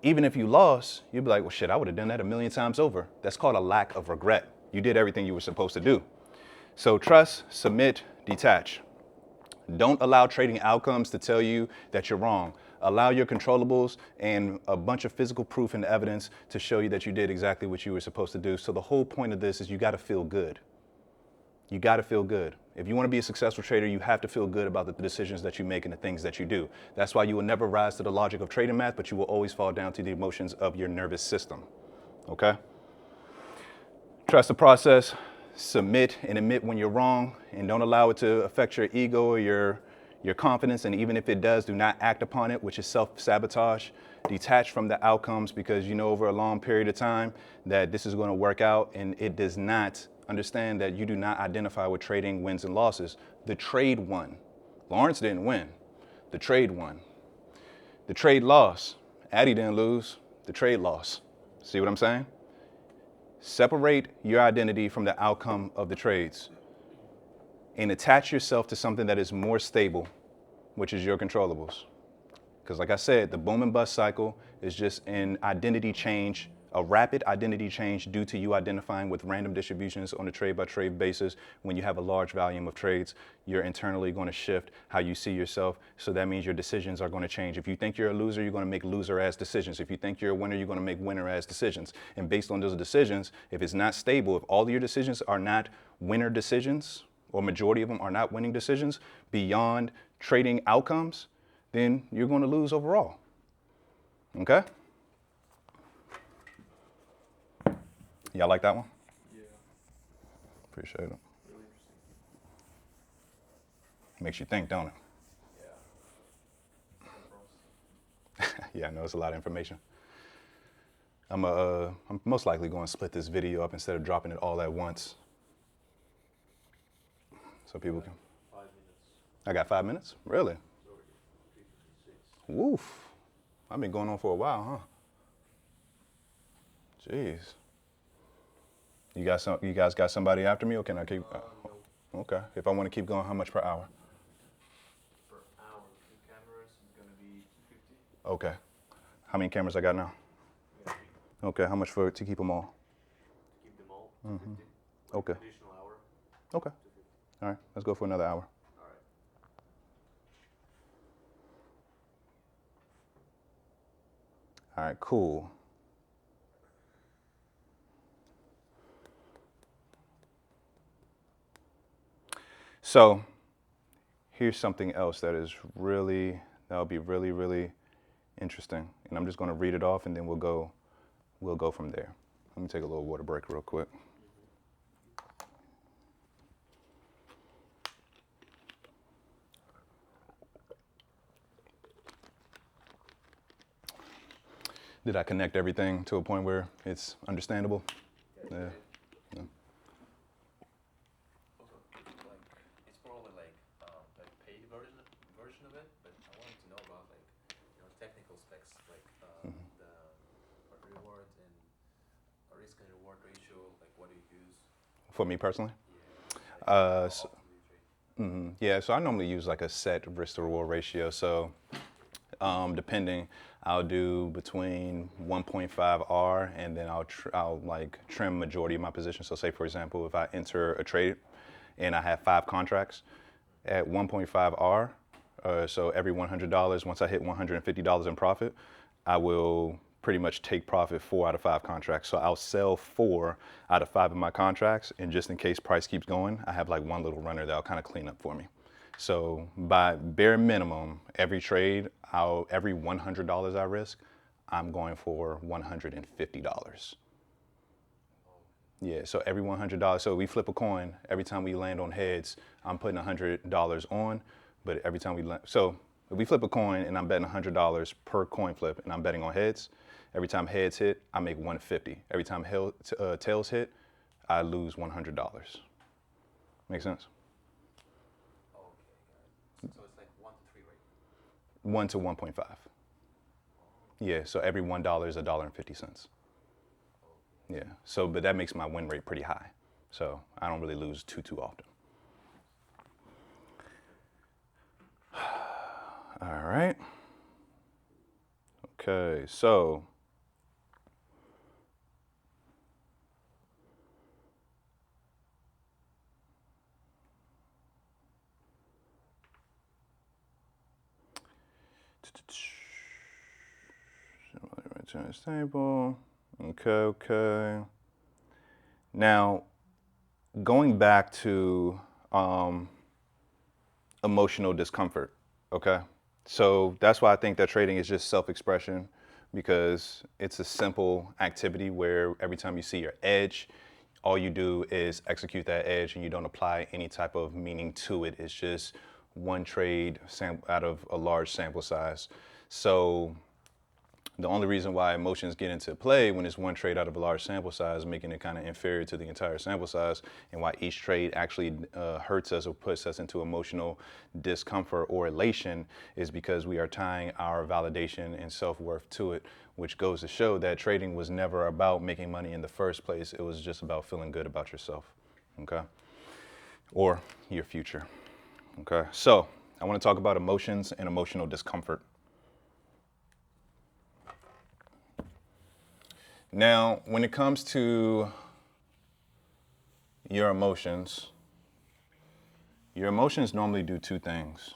A: even if you lost, you'd be like, well, shit, I would have done that a million times over. That's called a lack of regret. You did everything you were supposed to do. So trust, submit, detach. Don't allow trading outcomes to tell you that you're wrong. Allow your controllables and a bunch of physical proof and evidence to show you that you did exactly what you were supposed to do. So the whole point of this is you got to feel good. You got to feel good. If you want to be a successful trader, you have to feel good about the decisions that you make and the things that you do. That's why you will never rise to the logic of trading math, but you will always fall down to the emotions of your nervous system. Okay? Trust the process, submit and admit when you're wrong, and don't allow it to affect your ego or your confidence. And even if it does, do not act upon it, which is self-sabotage. Detach from the outcomes, because you know over a long period of time that this is going to work out, and it does not. Understand that you do not identify with trading wins and losses. The trade won. Lawrence didn't win. The trade won. The trade lost. Addy didn't lose. The trade lost. See what I'm saying? Separate your identity from the outcome of the trades and attach yourself to something that is more stable, which is your controllables. Because like I said, the boom and bust cycle is just an identity change, a rapid identity change due to you identifying with random distributions on a trade by trade basis. When you have a large volume of trades, you're internally going to shift how you see yourself. So that means your decisions are going to change. If you think you're a loser, you're going to make loser as decisions. If you think you're a winner, you're going to make winner as decisions. And based on those decisions, if it's not stable, if all of your decisions are not winner decisions, or majority of them are not winning decisions beyond trading outcomes, then you're going to lose overall. Okay? Y'all like that one?
B: Yeah.
A: Appreciate it.
B: Really interesting.
A: Makes you think, don't it?
B: Yeah.
A: Yeah, I know it's a lot of information. I'm most likely going to split this video up instead of dropping it all at once, so people can.
B: 5 minutes.
A: I got 5 minutes? Really?
B: It's already 3:56.
A: Woof. I've been going on for a while, huh? Jeez. You guys got somebody after me, or can I keep?
B: No.
A: Okay. If I want to keep going, how much per hour?
B: Per hour, 2 cameras is gonna be $250.
A: Okay. How many cameras I got now?
B: We got 3
A: Okay. How much for to keep them all?
B: to keep them all. $250.
A: Okay.
B: Additional hour.
A: Okay.
B: $250.
A: All right. Let's go for another hour.
B: All right.
A: All right. Cool. So here's something else that'll be really, really interesting. And I'm just going to read it off, and then we'll go from there. Let me take a little water break real quick. Did I connect everything to a point where it's understandable? Yeah.
B: risk and reward ratio? Like, what do you use?
A: For me personally?
B: Yeah. Like,
A: Uh,
B: how
A: so,
B: often do you trade?
A: yeah, so I normally use like a set risk to reward ratio. So depending, I'll do between 1.5 R and then I'll like trim majority of my position. So say for example, if I enter a trade and I have 5 contracts at 1.5 R, so every $100, once I hit $150 in profit, I will pretty much take profit 4 out of 5 contracts. So I'll sell 4 out of 5 of my contracts, and just in case price keeps going, I have like one little runner that'll kind of clean up for me. So by bare minimum, every trade, every $100 I risk, I'm going for $150. Yeah, so every $100, so we flip a coin, every time we land on heads, I'm putting $100 on, but every time we land, so if we flip a coin and I'm betting $100 per coin flip and I'm betting on heads, every time heads hit, I make 150. Every time tails hit, I lose $100. Make sense?
B: Okay, got it. So it's like 1 to 3, right?
A: 1 to 1.5. Yeah, so every $1 is $1.50. Yeah, so but that makes my win rate pretty high. So I don't really lose too often. All right. Okay, so return stable. Okay. Now, going back to emotional discomfort, okay? So that's why I think that trading is just self-expression, because it's a simple activity where every time you see your edge, all you do is execute that edge and you don't apply any type of meaning to it. It's just one trade out of a large sample size. So the only reason why emotions get into play when it's one trade out of a large sample size, making it kind of inferior to the entire sample size, and why each trade actually hurts us or puts us into emotional discomfort or elation, is because we are tying our validation and self-worth to it, which goes to show that trading was never about making money in the first place. It was just about feeling good about yourself, okay? Or your future, okay? So I want to talk about emotions and emotional discomfort. Now, when it comes to your emotions normally do 2 things.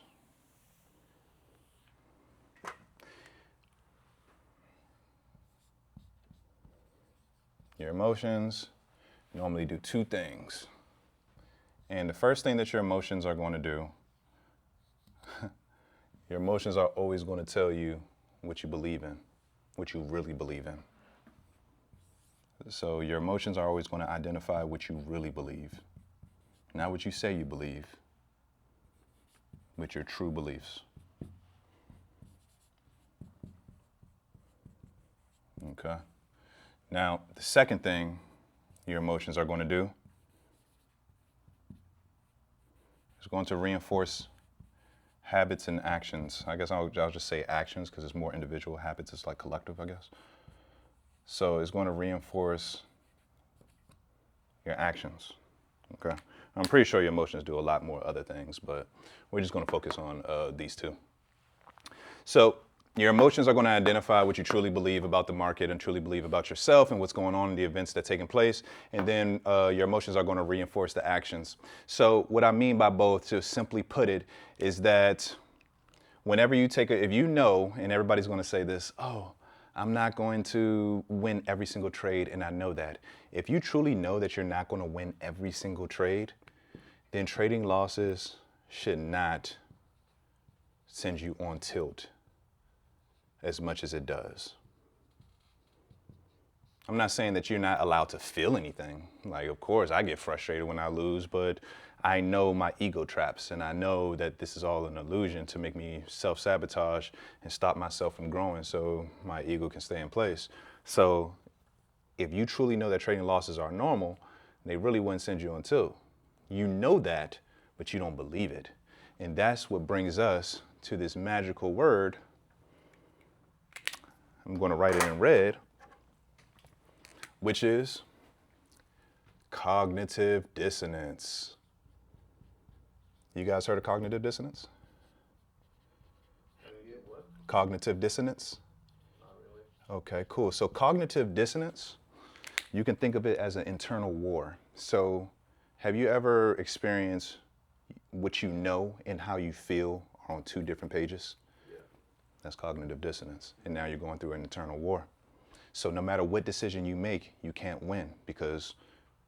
A: Your emotions normally do 2 things. And the first thing that your emotions are going to do, your emotions are always going to tell you what you believe in, what you really believe in. So your emotions are always going to identify what you really believe, not what you say you believe, but your true beliefs. Okay. Now, the second thing your emotions are going to do is going to reinforce habits and actions. I guess I'll just say actions because it's more individual. Habits is like collective, I guess. So it's going to reinforce your actions, okay? I'm pretty sure your emotions do a lot more other things, but we're just going to focus on these 2. So your emotions are going to identify what you truly believe about the market and truly believe about yourself and what's going on in the events that are taking place. And then your emotions are going to reinforce the actions. So what I mean by both, to simply put it, is that whenever you if you know, and everybody's going to say this, oh, I'm not going to win every single trade, and I know that. If you truly know that you're not going to win every single trade, then trading losses should not send you on tilt as much as it does. I'm not saying that you're not allowed to feel anything. Like, of course, I get frustrated when I lose, but I know my ego traps, and I know that this is all an illusion to make me self-sabotage and stop myself from growing so my ego can stay in place. So if you truly know that trading losses are normal, they really wouldn't send you on tilt. You know that, but you don't believe it. And that's what brings us to this magical word. I'm going to write it in red. which is cognitive dissonance. You guys heard of cognitive dissonance?
B: What?
A: Cognitive dissonance?
B: Not really.
A: Okay, cool. So cognitive dissonance, you can think of it as an internal war. So have you ever experienced what you know and how you feel on two different pages?
B: Yeah.
A: That's cognitive dissonance. And now you're going through an internal war. So no matter what decision you make, you can't win because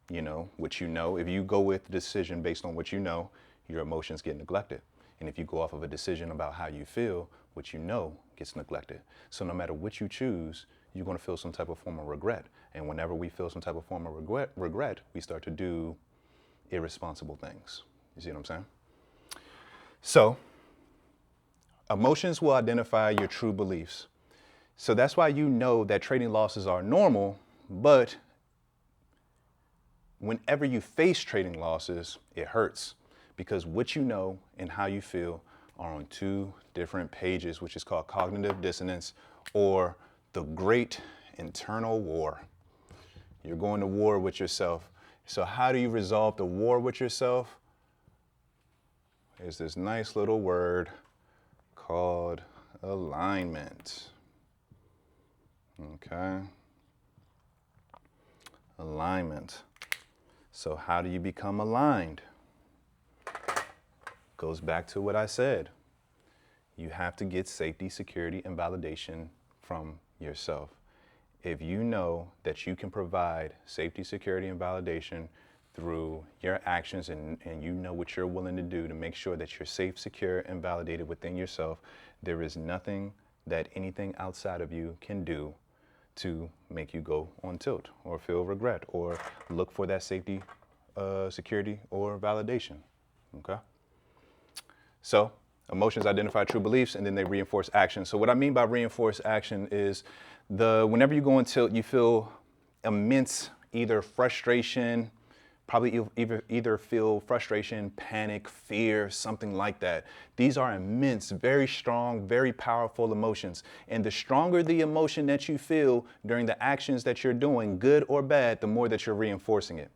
A: you know what you know. If you go with the decision based on what you know, your emotions get neglected. And if you go off of a decision about how you feel, what you know gets neglected. So no matter what you choose, you're going to feel some type of form of regret. And whenever we feel some type of form of regret, we start to do irresponsible things. You see what I'm saying? So emotions will identify your true beliefs. So that's why you know that trading losses are normal, but whenever you face trading losses, it hurts because what you know and how you feel are on two different pages, which is called cognitive dissonance or the great internal war. You're going to war with yourself. So how do you resolve the war with yourself? There's this nice little word called alignment. Okay. Alignment. So how do you become aligned? Goes back to what I said. You have to get safety, security, and validation from yourself. If you know that you can provide safety, security, and validation through your actions and you know what you're willing to do to make sure that you're safe, secure, and validated within yourself, there is nothing that anything outside of you can do to make you go on tilt or feel regret or look for that safety, security, or validation, okay? So emotions identify true beliefs and then they reinforce action. So what I mean by reinforce action is whenever you go on tilt, you feel immense either frustration, probably you'll either feel frustration, panic, fear, something like that. These are immense, very strong, very powerful emotions. And the stronger the emotion that you feel during the actions that you're doing, good or bad, the more that you're reinforcing it.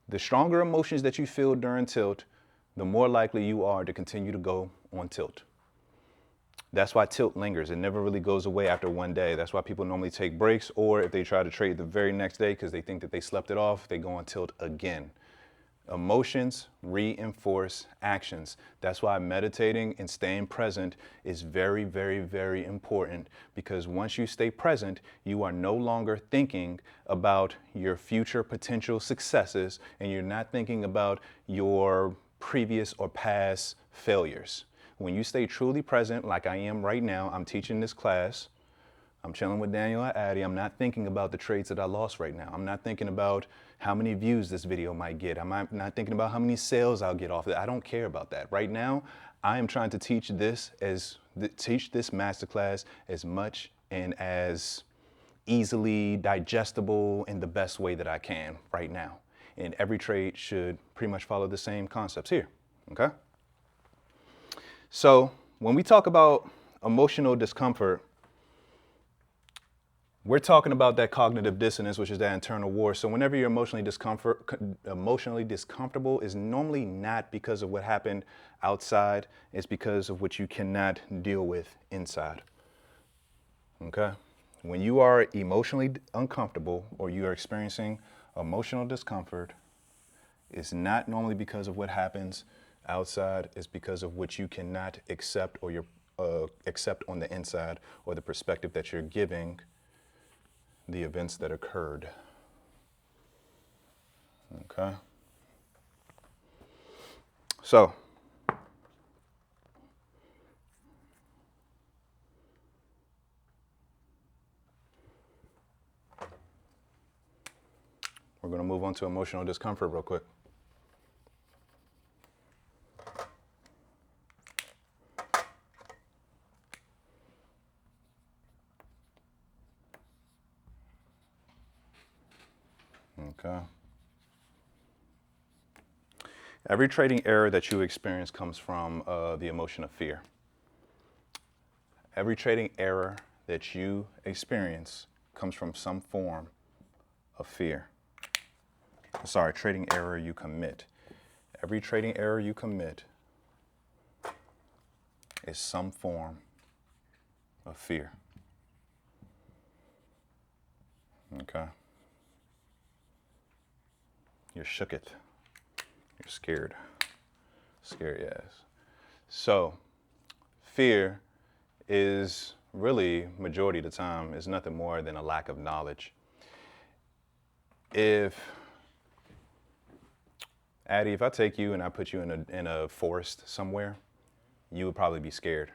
A: The stronger emotions that you feel during tilt, the more likely you are to continue to go on tilt. That's why tilt lingers. It never really goes away after one day. That's why people normally take breaks, or if they try to trade the very next day because they think that they slept it off, they go on tilt again. Emotions reinforce actions. That's why meditating and staying present is very, very, very important, because once you stay present, you are no longer thinking about your future potential successes and you're not thinking about your previous or past failures. When you stay truly present, like I am right now, I'm teaching this class, I'm chilling with Daniel and Addie, I'm not thinking about the trades that I lost right now. I'm not thinking about how many views this video might get. I'm not thinking about how many sales I'll get off of it. I don't care about that. Right now, I am trying to teach this masterclass as much and as easily digestible in the best way that I can right now. And every trade should pretty much follow the same concepts here, okay? So when we talk about emotional discomfort, we're talking about that cognitive dissonance, which is that internal war. So whenever you're emotionally discomfortable is normally not because of what happened outside, it's because of what you cannot deal with inside, okay? When you are emotionally uncomfortable or you are experiencing emotional discomfort, it's not normally because of what happens outside, it's because of what you cannot accept or accept on the inside, or the perspective that you're giving the events that occurred. Okay? So, we're going to move on to emotional discomfort real quick. Okay. Every trading error that you experience comes from the emotion of fear. Every trading error that you experience comes from some form of fear. Sorry, trading error you commit. Every trading error you commit is some form of fear. Okay? You're shook it. You're scared. Scared, yes. So, fear is really, majority of the time, is nothing more than a lack of knowledge. Addie, if I take you and I put you in a forest somewhere, you would probably be scared.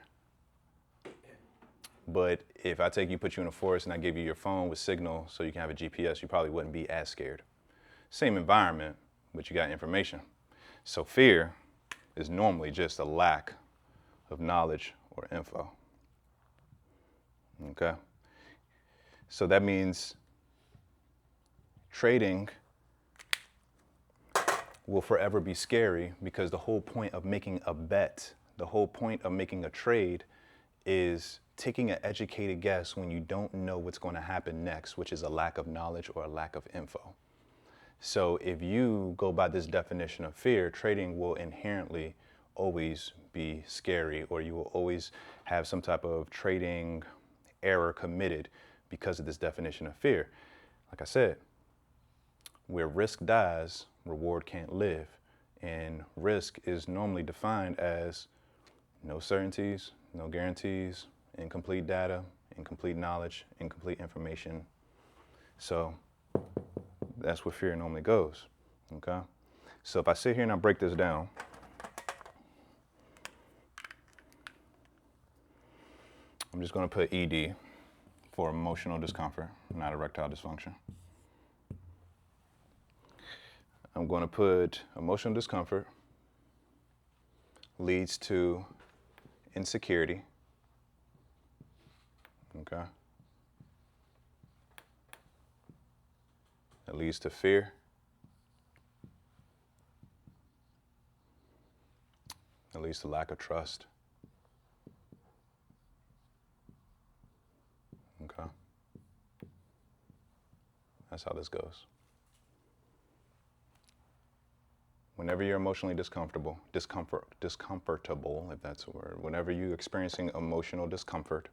A: But if I take you, put you in a forest, and I give you your phone with signal so you can have a GPS, you probably wouldn't be as scared. Same environment, but you got information. So fear is normally just a lack of knowledge or info. Okay? So that means trading will forever be scary because the whole point of making a bet, the whole point of making a trade is taking an educated guess when you don't know what's going to happen next, which is a lack of knowledge or a lack of info. So if you go by this definition of fear, trading will inherently always be scary, or you will always have some type of trading error committed because of this definition of fear. Like I said, where risk dies, reward can't live. And risk is normally defined as no certainties, no guarantees, incomplete data, incomplete knowledge, incomplete information. So that's where fear normally goes, okay? So if I sit here and I break this down, I'm just gonna put ED for emotional discomfort, not erectile dysfunction. I'm gonna put emotional discomfort leads to insecurity, okay? It leads to fear. It leads to lack of trust. Okay? That's how this goes. Whenever you're emotionally discomfortable, if that's a word, whenever you're experiencing emotional discomfort,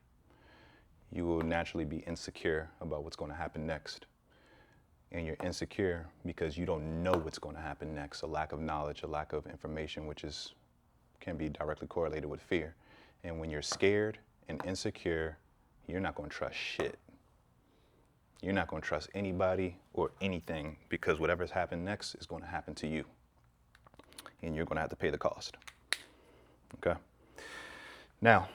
A: you will naturally be insecure about what's going to happen next. And you're insecure because you don't know what's going to happen next. A lack of knowledge, a lack of information, which can be directly correlated with fear. And when you're scared and insecure, you're not going to trust shit. You're not going to trust anybody or anything because whatever's happened next is going to happen to you. And you're going to have to pay the cost. Okay? Now,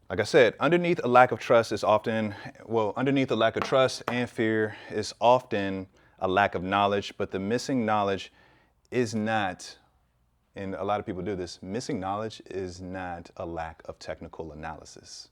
A: like I said, underneath a lack of trust underneath a lack of trust and fear is often a lack of knowledge, but the missing knowledge is not, and a lot of people do this, missing knowledge is not a lack of technical analysis.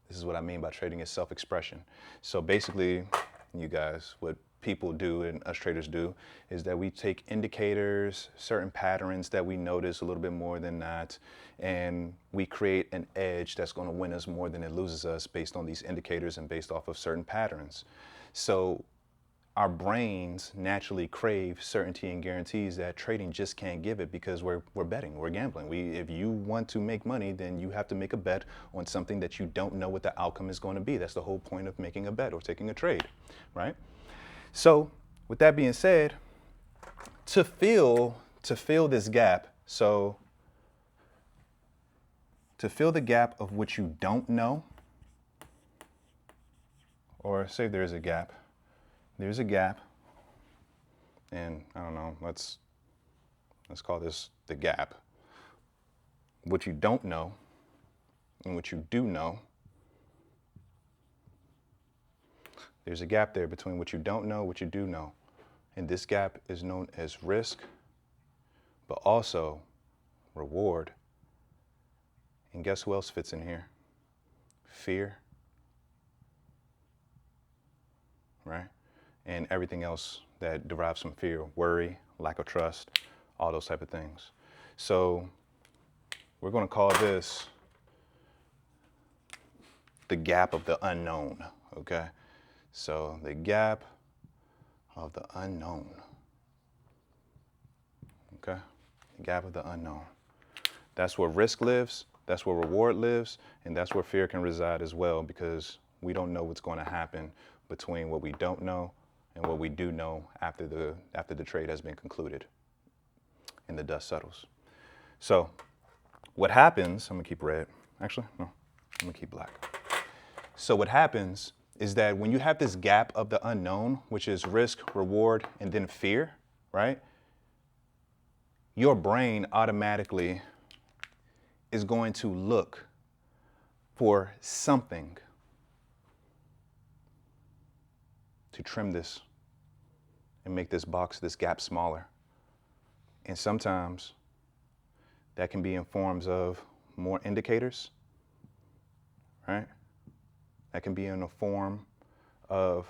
A: This is what I mean by trading is self-expression. So basically, you guys, what people do and us traders do is that we take indicators, certain patterns that we notice a little bit more than that, and we create an edge that's going to win us more than it loses us based on these indicators and based off of certain patterns. So our brains naturally crave certainty and guarantees that trading just can't give it because we're betting, we're gambling. If you want to make money, then you have to make a bet on something that you don't know what the outcome is going to be. That's the whole point of making a bet or taking a trade, right? So with that being said, to fill this gap, so to fill the gap of what you don't know, or say there's a gap, and I don't know, let's call this the gap. What you don't know and what you do know, there's a gap there between what you don't know, what you do know. And this gap is known as risk, but also reward. And guess who else fits in here? Fear, right? And everything else that derives from fear, worry, lack of trust, all those type of things. So we're going to call this the gap of the unknown, okay? So the gap of the unknown. Okay? The gap of the unknown. That's where risk lives, that's where reward lives, and that's where fear can reside as well, because we don't know what's going to happen between what we don't know and what we do know after the trade has been concluded and the dust settles. So what happens, I'm gonna keep red. Actually, no, I'm gonna keep black. So what happens is that when you have this gap of the unknown, which is risk, reward, and then fear, right? Your brain automatically is going to look for something to trim this and make this box, this gap smaller. And sometimes that can be in forms of more indicators, right? That can be in the form of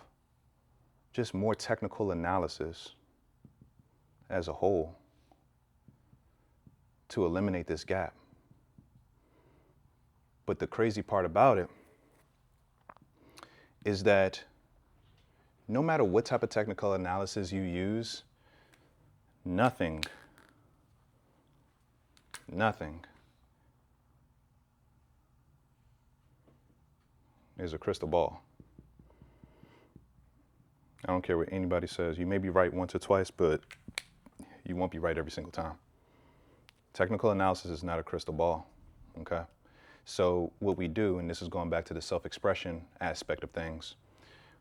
A: just more technical analysis as a whole to eliminate this gap. But the crazy part about it is that no matter what type of technical analysis you use, nothing is a crystal ball. I don't care what anybody says. You may be right once or twice, but you won't be right every single time. Technical analysis is not a crystal ball, okay? So what we do, and this is going back to the self-expression aspect of things,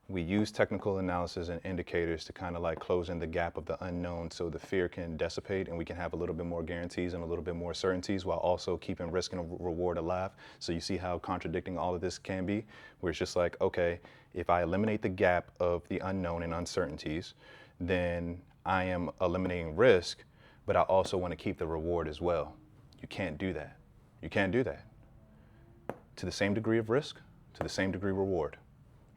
A: we use technical analysis and indicators to kind of like close in the gap of the unknown so the fear can dissipate and we can have a little bit more guarantees and a little bit more certainties while also keeping risk and reward alive. So you see how contradicting all of this can be, where it's just like, okay, if I eliminate the gap of the unknown and uncertainties, then I am eliminating risk, but I also want to keep the reward as well. You can't do that. You can't do that. To the same degree of risk, to the same degree of reward.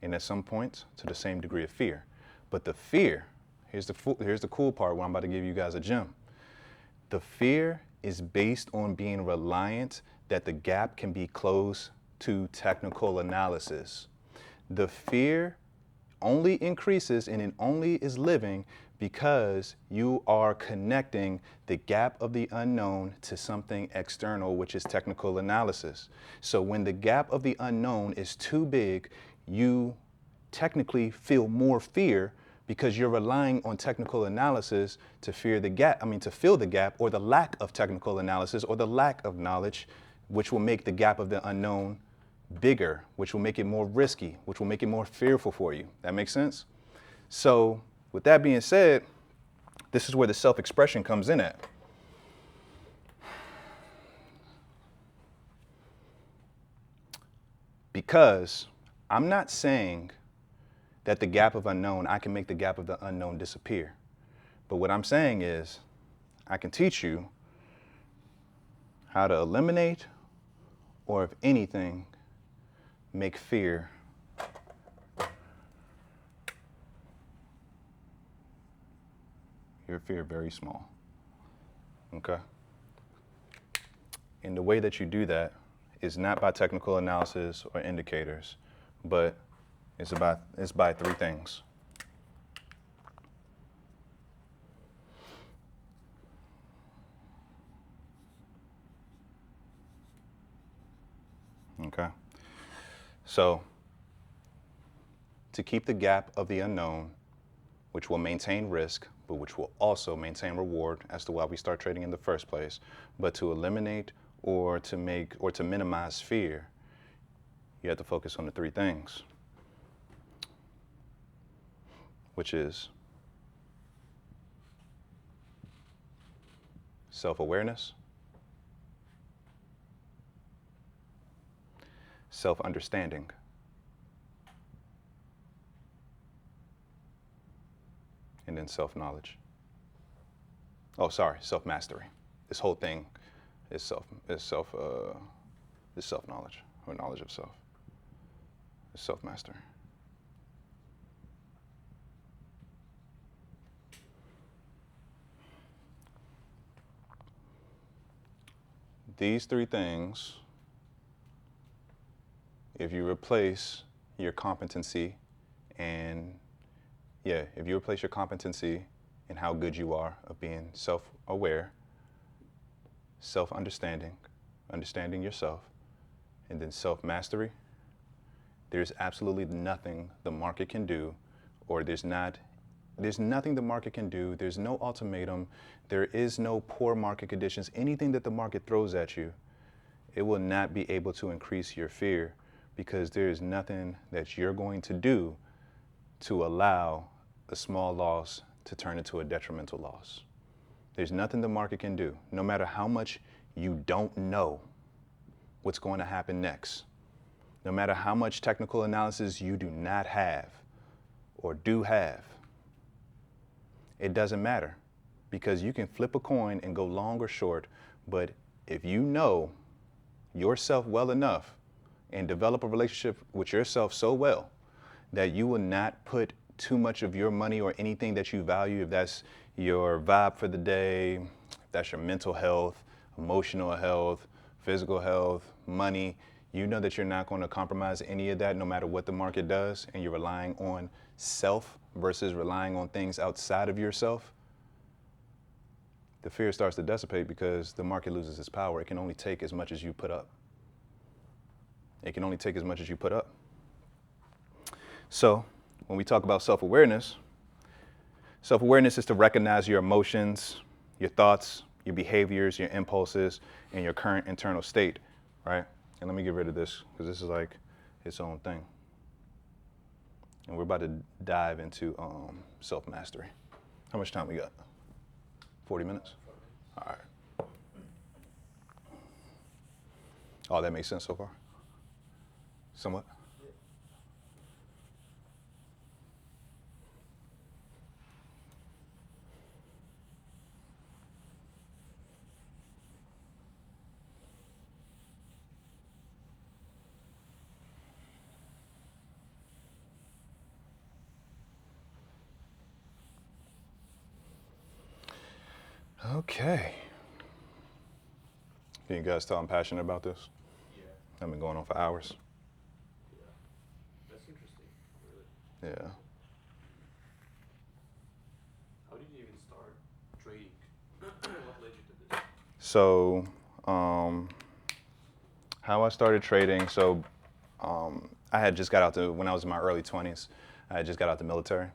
A: And at some points, to the same degree of fear. But the fear, here's the cool part where I'm about to give you guys a gem. The fear is based on being reliant that the gap can be closed to technical analysis. The fear only increases and it only is living because you are connecting the gap of the unknown to something external, which is technical analysis. So when the gap of the unknown is too big, you technically feel more fear because you're relying on technical analysis to fill the gap or the lack of technical analysis or the lack of knowledge, which will make the gap of the unknown bigger, which will make it more risky, which will make it more fearful for you. That makes sense? So with that being said, this is where the self-expression comes in at. Because I'm not saying that the gap of unknown, I can make the gap of the unknown disappear. But what I'm saying is I can teach you how to eliminate, or if anything, make fear your fear very small. Okay? And the way that you do that is not by technical analysis or indicators, but it's by three things. Okay? So, to keep the gap of the unknown, which will maintain risk, but which will also maintain reward as to why we start trading in the first place, but to eliminate or to minimize fear, you have to focus on the three things, which is self-awareness, self-understanding, and then self-knowledge. Oh, sorry, self-mastery. This whole thing is self-knowledge, or knowledge of self. It's self-mastery. These three things, if you replace your competency And yeah, if you replace your competency in how good you are of being self-aware, self-understanding, understanding yourself, and then self-mastery, there's absolutely nothing the market can do, or there's nothing the market can do. There's no ultimatum. There is no poor market conditions. Anything that the market throws at you, it will not be able to increase your fear, because there is nothing that you're going to do to allow a small loss to turn into a detrimental loss. There's nothing the market can do, no matter how much you don't know what's going to happen next, no matter how much technical analysis you do not have or do have. It doesn't matter, because you can flip a coin and go long or short, but if you know yourself well enough and develop a relationship with yourself so well that you will not put too much of your money or anything that you value, if that's your vibe for the day, if that's your mental health, emotional health, physical health, money, you know that you're not going to compromise any of that no matter what the market does, and you're relying on self versus relying on things outside of yourself, the fear starts to dissipate, because the market loses its power. It can only take as much as you put up. It can only take as much as you put up. So when we talk about self-awareness, self-awareness is to recognize your emotions, your thoughts, your behaviors, your impulses, and your current internal state, right? And let me get rid of this, because this is like its own thing. And we're about to dive into self-mastery. How much time we got? 40 minutes? All right. Oh, that makes sense so far? Somewhat? Okay. Can you guys tell I'm passionate about this?
B: Yeah.
A: I've been going on for hours.
B: Yeah. That's interesting, really.
A: Yeah.
B: How did you even start trading? What led you to this?
A: So, how I started trading, I had just got out when I was in my early 20s, I had just got out the military,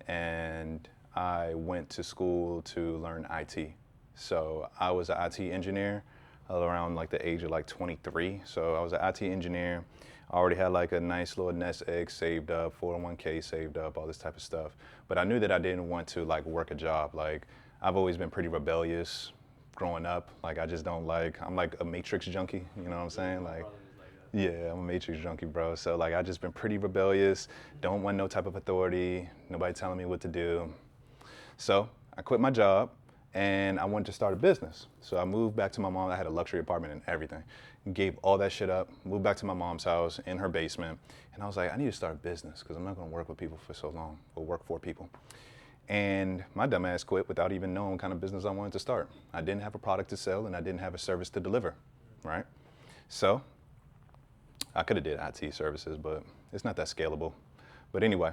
A: and I went to school to learn IT. So I was an IT engineer around like the age of like 23. So I was an IT engineer. I already had like a nice little nest egg saved up, 401k saved up, all this type of stuff. But I knew that I didn't want to like work a job. Like, I've always been pretty rebellious growing up. Like, I just don't like, I'm like a Matrix junkie, you know what I'm saying? Like,
B: Brother is like that.
A: yeah, I'm a Matrix junkie, bro. So like, I just been pretty rebellious, don't want no type of authority, nobody telling me what to do. So I quit my job and I wanted to start a business. So I moved back to my mom. I had a luxury apartment and everything. Gave all that shit up, moved back to my mom's house in her basement. And I was like, I need to start a business, because I'm not gonna work with people for so long, or work for people. And my dumb ass quit without even knowing what kind of business I wanted to start. I didn't have a product to sell, and I didn't have a service to deliver, right? So I could have did IT services, but it's not that scalable. But anyway,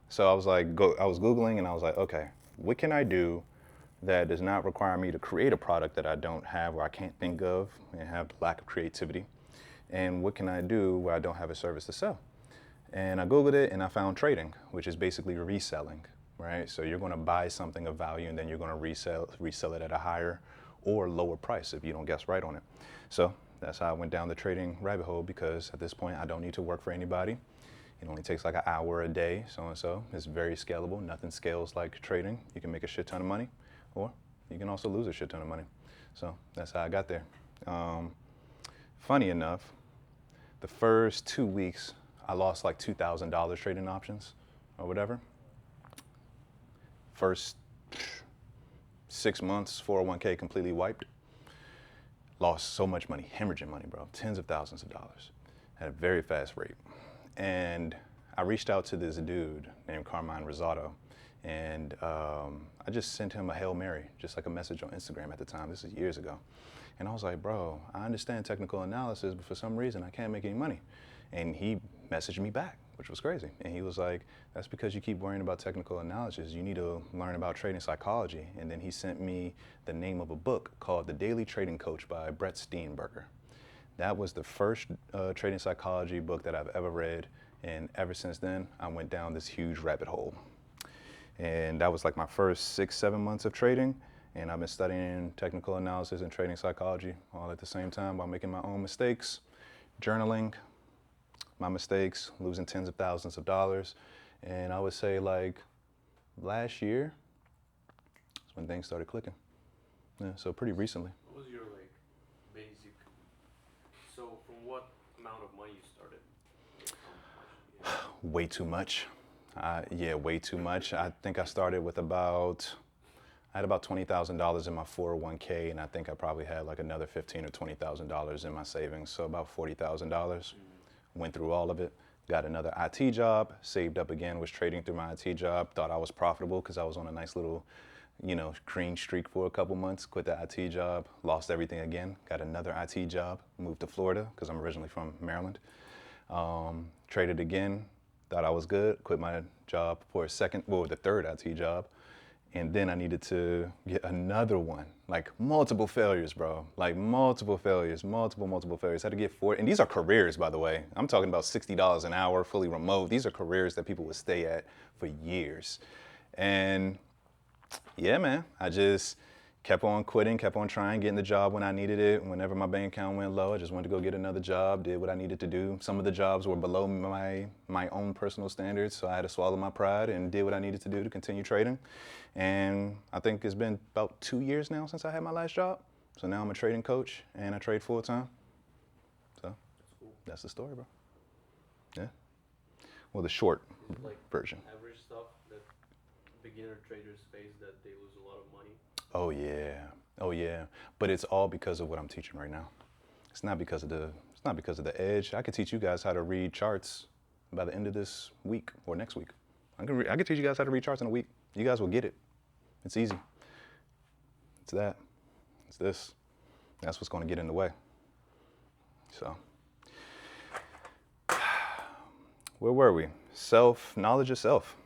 A: so I was like, I was Googling, and I was like, okay, what can I do that does not require me to create a product that I don't have or I can't think of and have the lack of creativity? And what can I do where I don't have a service to sell? And I Googled it and I found trading, which is basically reselling, right? So you're gonna buy something of value and then you're gonna resell it at a higher or lower price if you don't guess right on it. So that's how I went down the trading rabbit hole, because at this point I don't need to work for anybody. It only takes like an hour a day, so and so. It's very scalable. Nothing scales like trading. You can make a shit ton of money, or you can also lose a shit ton of money. So that's how I got there. Funny enough, the first 2 weeks, I lost like $2,000 trading options or whatever. First 6 months, 401k completely wiped. Lost so much money, hemorrhaging money, bro. Tens of thousands of dollars at a very fast rate. And I reached out to this dude named Carmine Rosado, and I just sent him a Hail Mary, just like a message on Instagram at the time. This is years ago. And I was like, bro, I understand technical analysis, but for some reason I can't make any money. And he messaged me back which was crazy. And he was like, that's because you keep worrying about technical analysis. You need to learn about trading psychology. And then he sent me the name of a book called The Daily Trading Coach by Brett Steenbergen. That was the first trading psychology book that I've ever read. And ever since then, I went down this huge rabbit hole. And that was like my first 6-7 months of trading. And I've been studying technical analysis and trading psychology all at the same time while making my own mistakes, journaling my mistakes, losing tens of thousands of dollars. And I would say like last year is when things started clicking. Yeah, so pretty recently.
B: What was your like basic? So from what amount of money you started?
A: Way too much. Yeah, way too much. I think I started with I had about $20,000 in my 401k, and I think I probably had like another $15,000 or $20,000 in my savings, so about $40,000. Went through all of it, got another IT job, saved up again, was trading through my IT job, thought I was profitable because I was on a nice little, green streak for a couple months, quit the IT job, lost everything again, got another IT job, moved to Florida because I'm originally from Maryland. Traded again, thought I was good, quit my job for the third IT job. And then I needed to get another one, like multiple failures, bro. Like multiple failures. Had to get 4, and these are careers, by the way. I'm talking about $60 an hour, fully remote. These are careers that people would stay at for years. And yeah, man, I just kept on quitting, kept on trying, getting the job when I needed it. Whenever my bank account went low, I just wanted to go get another job, did what I needed to do. Some of the jobs were below my own personal standards, so I had to swallow my pride and did what I needed to do to continue trading. And I think it's been about 2 years now since I had my last job. So now I'm a trading coach and I trade full time. So
B: That's cool.
A: that's the story, bro. Yeah. Well, the short
B: Like
A: version.
B: average stuff that beginner traders face that they lose a lot of money.
A: Oh yeah. But it's all because of what I'm teaching right now. It's not because of the edge. I could teach you guys how to read charts by the end of this week or next week. I could teach you guys how to read charts in a week. You guys will get it. It's easy. It's that. It's this. That's what's going to get in the way. So, where were we? Knowledge of self.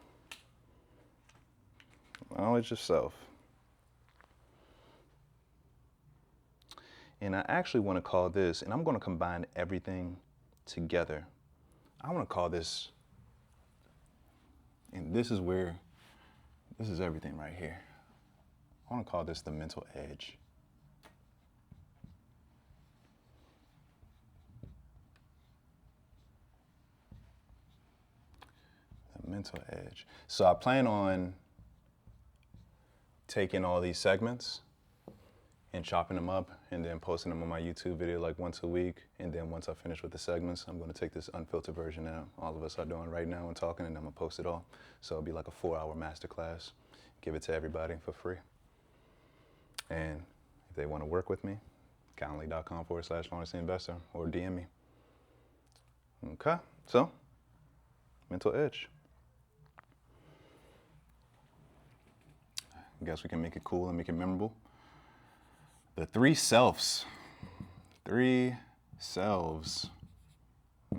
A: Knowledge of self. And I actually want to call this, and I'm going to combine everything together. I want to call this, and this is everything right here. I want to call this the mental edge. The mental edge. So I plan on taking all these segments and chopping them up and then posting them on my YouTube video like once a week. And then once I finish with the segments, I'm going to take this unfiltered version that all of us are doing right now and talking, and I'm going to post it all. So it'll be like a 4-hour masterclass. Give it to everybody for free. And if they want to work with me, calendly.com/longestyinvestor or DM me. Okay, so mental edge. I guess we can make it cool and make it memorable. The 3 selves. 3 selves.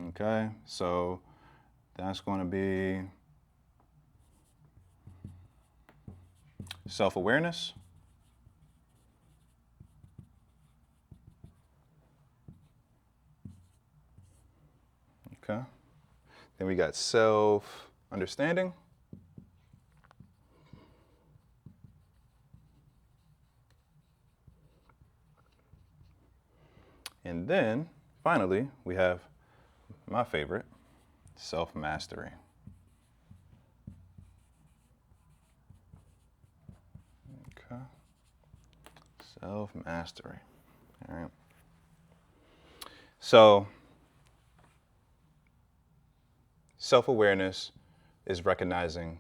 A: Okay, so that's going to be self-awareness, okay, then we got self-understanding, and then finally we have my favorite, self-mastery. Okay. Self-mastery. All right. So, self-awareness is recognizing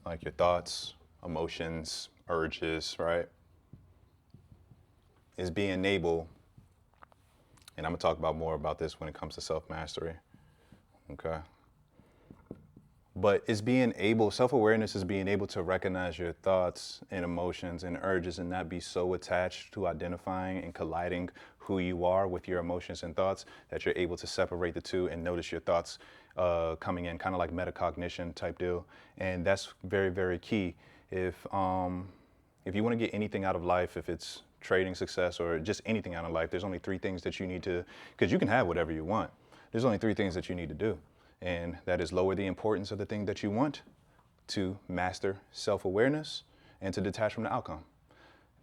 A: like your thoughts, emotions, urges, right? Is being able, and I'm gonna talk about more about this when it comes to self-mastery, okay? But it's being able, self-awareness is being able to recognize your thoughts and emotions and urges and not be so attached to identifying and colliding who you are with your emotions and thoughts that you're able to separate the two and notice your thoughts coming in, kind of like metacognition type deal. And that's very, very key. If you want to get anything out of life, if it's trading success or just anything out of life, there's only three things that you need to, because you can have whatever you want. There's only three things that you need to do. And that is lower the importance of the thing that you want, to master self-awareness, and to detach from the outcome.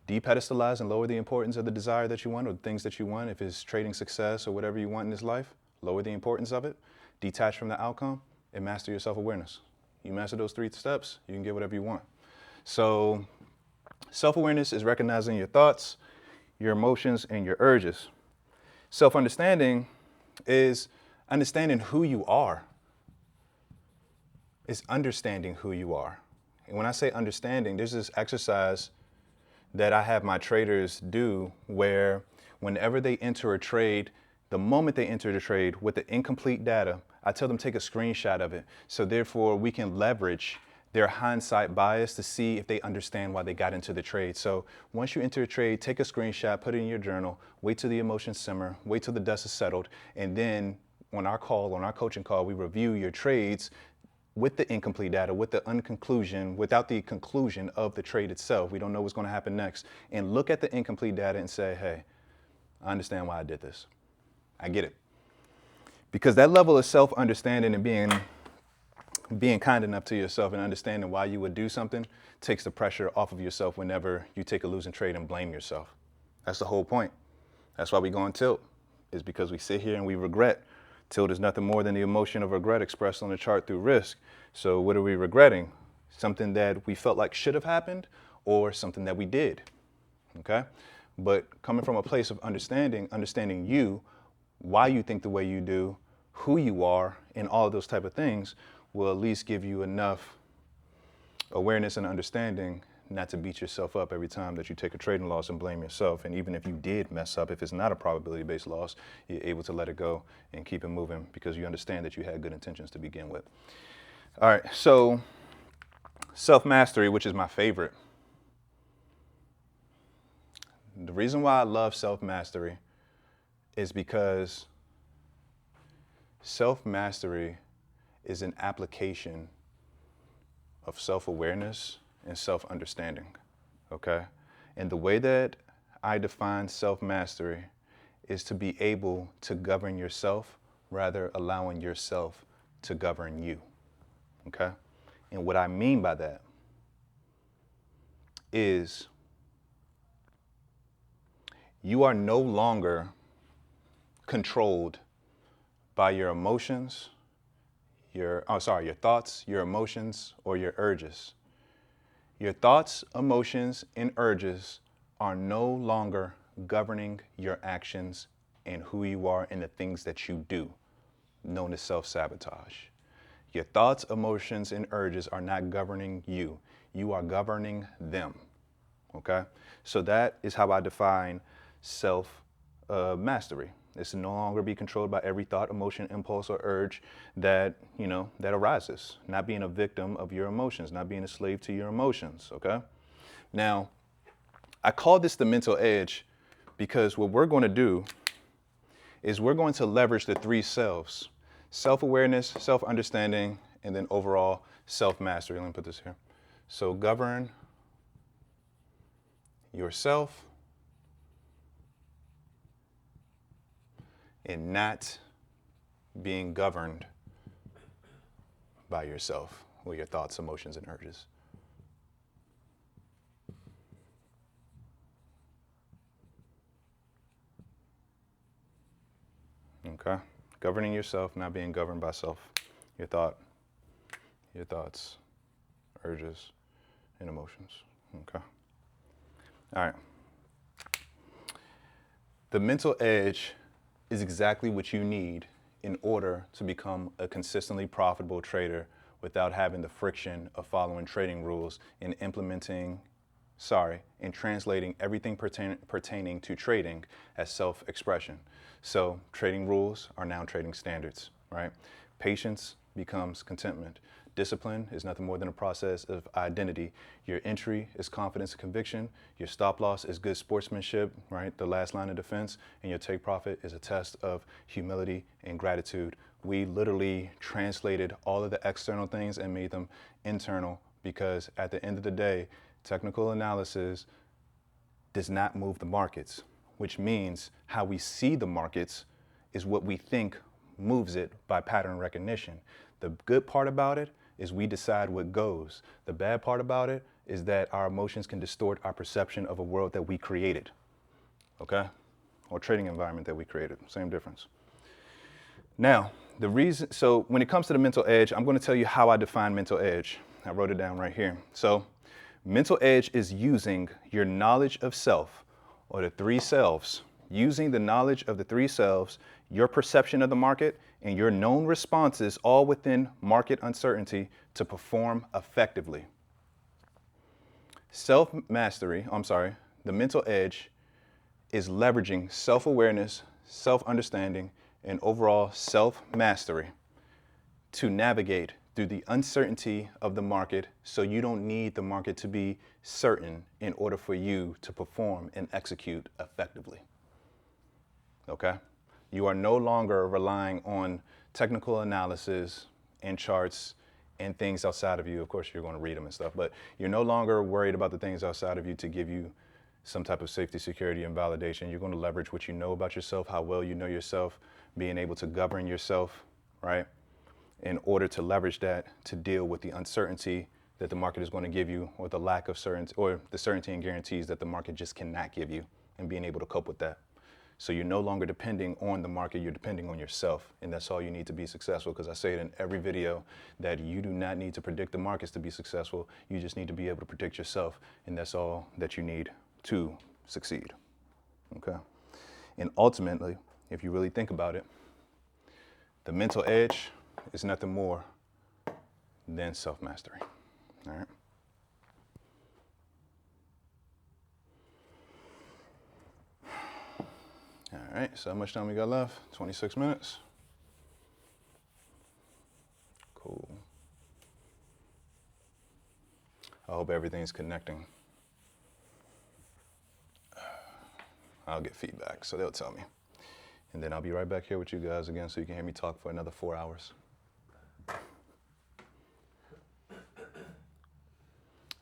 A: Depedestalize and lower the importance of the desire that you want or the things that you want. If it's trading success or whatever you want in this life, lower the importance of it, detach from the outcome, and master your self-awareness. You master those three steps, you can get whatever you want. So self-awareness is recognizing your thoughts, your emotions, and your urges. Self-understanding is understanding who you are. It's understanding who you are. And when I say understanding, there's this exercise that I have my traders do where whenever they enter a trade, the moment they enter the trade with the incomplete data, I tell them take a screenshot of it. So therefore we can leverage their hindsight bias to see if they understand why they got into the trade. So once you enter a trade, take a screenshot, put it in your journal, wait till the emotions simmer, wait till the dust is settled, and then on our coaching call, we review your trades with the incomplete data, with the unconclusion, without the conclusion of the trade itself. We don't know what's going to happen next. And look at the incomplete data and say, hey, I understand why I did this. I get it. Because that level of self-understanding and being kind enough to yourself and understanding why you would do something takes the pressure off of yourself whenever you take a losing trade and blame yourself. That's the whole point. That's why we go on tilt, is because we sit here and we regret. Tilt is nothing more than the emotion of regret expressed on the chart through risk. So what are we regretting? Something that we felt like should have happened or something that we did, okay? But coming from a place of understanding you, why you think the way you do, who you are, and all of those type of things will at least give you enough awareness and understanding not to beat yourself up every time that you take a trading loss and blame yourself. And even if you did mess up, if it's not a probability-based loss, you're able to let it go and keep it moving because you understand that you had good intentions to begin with. All right, so self-mastery, which is my favorite. The reason why I love self-mastery is because self-mastery is an application of self-awareness and self-understanding, okay? And the way that I define self-mastery is to be able to govern yourself rather allowing yourself to govern you, okay? And what I mean by that is you are no longer controlled by your emotions, your thoughts, your emotions, or your urges. Your thoughts, emotions, and urges are no longer governing your actions and who you are and the things that you do, known as self-sabotage. Your thoughts, emotions, and urges are not governing you. You are governing them, okay? So that is how I define self-mastery. It's to no longer be controlled by every thought, emotion, impulse, or urge that arises. Not being a victim of your emotions, not being a slave to your emotions, okay? Now, I call this the mental edge because what we're going to do is we're going to leverage the three selves: self-awareness, self-understanding, and then overall self-mastery. Let me put this here. So govern yourself and not being governed by yourself or your thoughts, emotions, and urges. Okay? Governing yourself, not being governed by self, your thoughts, urges, and emotions. Okay? All right. The mental edge is exactly what you need in order to become a consistently profitable trader without having the friction of following trading rules and and translating everything pertaining to trading as self-expression. So trading rules are now trading standards, right? Patience becomes contentment. Discipline is nothing more than a process of identity. Your entry is confidence and conviction. Your stop loss is good sportsmanship, right? The last line of defense. And your take profit is a test of humility and gratitude. We literally translated all of the external things and made them internal, because at the end of the day, technical analysis does not move the markets, which means how we see the markets is what we think moves it by pattern recognition. The good part about it is we decide what goes. The bad part about it is that our emotions can distort our perception of a world that we created, okay? Or trading environment that we created, same difference. Now, so when it comes to the mental edge, I'm gonna tell you how I define mental edge. I wrote it down right here. So mental edge is using your knowledge of self, or the three selves, using the knowledge of the three selves, your perception of the market, and your known responses, all within market uncertainty, to perform effectively. The mental edge is leveraging self-awareness, self-understanding, and overall self-mastery to navigate through the uncertainty of the market, so you don't need the market to be certain in order for you to perform and execute effectively. Okay? You are no longer relying on technical analysis and charts and things outside of you. Of course, you're going to read them and stuff, but you're no longer worried about the things outside of you to give you some type of safety, security, and validation. You're going to leverage what you know about yourself, how well you know yourself, being able to govern yourself, right? In order to leverage that to deal with the uncertainty that the market is going to give you, or the lack of certainty, or the certainty and guarantees that the market just cannot give you, and being able to cope with that. So you're no longer depending on the market, you're depending on yourself. And that's all you need to be successful, because I say it in every video that you do not need to predict the markets to be successful. You just need to be able to predict yourself. And that's all that you need to succeed. Okay? And ultimately, if you really think about it, the mental edge is nothing more than self-mastery. All right? All right, so how much time we got left? 26 minutes. Cool. I hope everything's connecting. I'll get feedback, so they'll tell me. And then I'll be right back here with you guys again, so you can hear me talk for another 4 hours.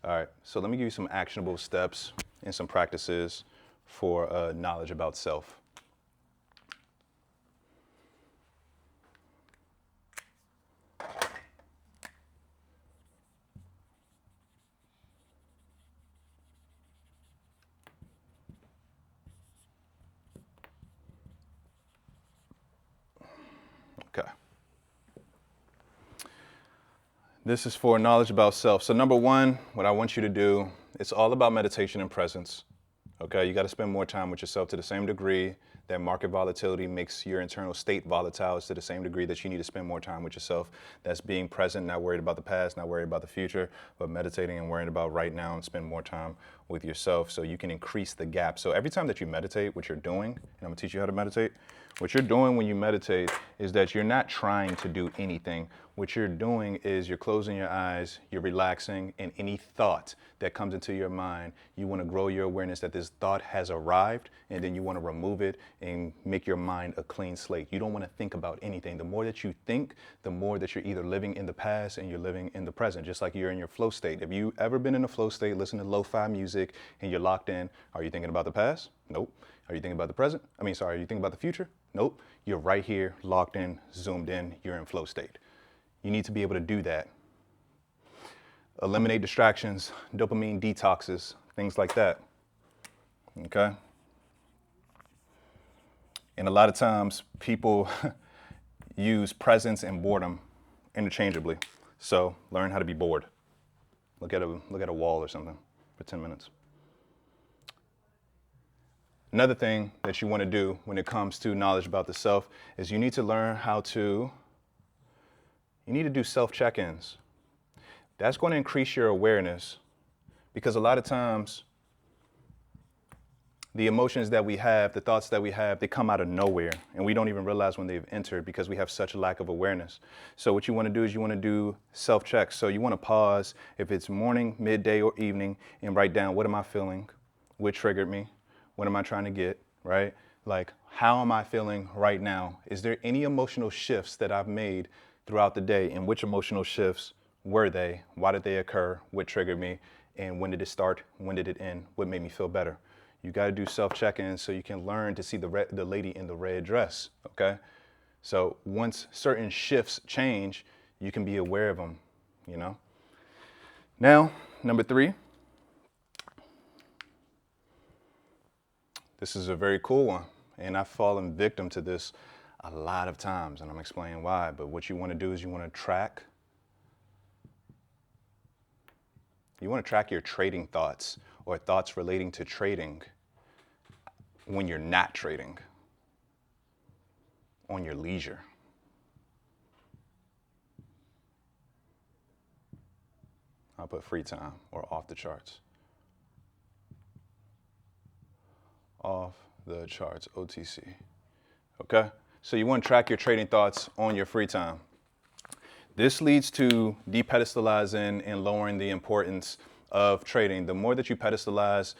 A: All right, so let me give you some actionable steps and some practices for knowledge about self. Okay. This is for knowledge about self. So number one, what I want you to do, it's all about meditation and presence. Okay, you got to spend more time with yourself to the same degree that market volatility makes your internal state volatile. It's to the same degree that you need to spend more time with yourself. That's being present, not worried about the past, not worried about the future, but meditating and worrying about right now, and spend more time with yourself so you can increase the gap. So every time that you meditate, what you're doing, and I'm gonna teach you how to meditate, what you're doing when you meditate is that you're not trying to do anything. What you're doing is you're closing your eyes, you're relaxing, and any thought that comes into your mind, you want to grow your awareness that this thought has arrived, and then you want to remove it and make your mind a clean slate. You don't want to think about anything. The more that you think, the more that you're either living in the past and you're living in the present, just like you're in your flow state. Have you ever been in a flow state, listen to lo-fi music, and you're locked in? Are you thinking about the past? Nope. Are you thinking about the present? Are you thinking about the future? Nope. You're right here, locked in, zoomed in, you're in flow state. You need to be able to do that. Eliminate distractions, dopamine detoxes, things like that. Okay? And a lot of times people use presence and boredom interchangeably. So learn how to be bored. Look at a wall or something for 10 minutes. Another thing that you want to do when it comes to knowledge about the self is you need to learn you need to do self-check-ins. That's going to increase your awareness, because a lot of times the emotions that we have, the thoughts that we have, they come out of nowhere and we don't even realize when they've entered because we have such a lack of awareness. So what you want to do is you want to do self-checks. So you want to pause if it's morning, midday, or evening and write down, what am I feeling? What triggered me? What am I trying to get, right? Like, how am I feeling right now? Is there any emotional shifts that I've made throughout the day, and which emotional shifts were they? Why did they occur? What triggered me? And when did it start? When did it end? What made me feel better? You got to do self-check-ins so you can learn to see the lady in the red dress, okay? So once certain shifts change, you can be aware of them, you know? Now, number 3. This is a very cool one, and I've fallen victim to this a lot of times, and I'm explaining why. But what you want to do is you want to track your trading thoughts or thoughts relating to trading when you're not trading, on your leisure. I'll put free time or off the charts. Off the charts, OTC. Okay? So you want to track your trading thoughts on your free time. This leads to depedestalizing and lowering the importance of trading. The more that you pedestalize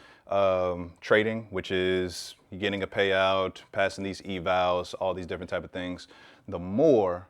A: trading, which is getting a payout, passing these evals, all these different type of things, the more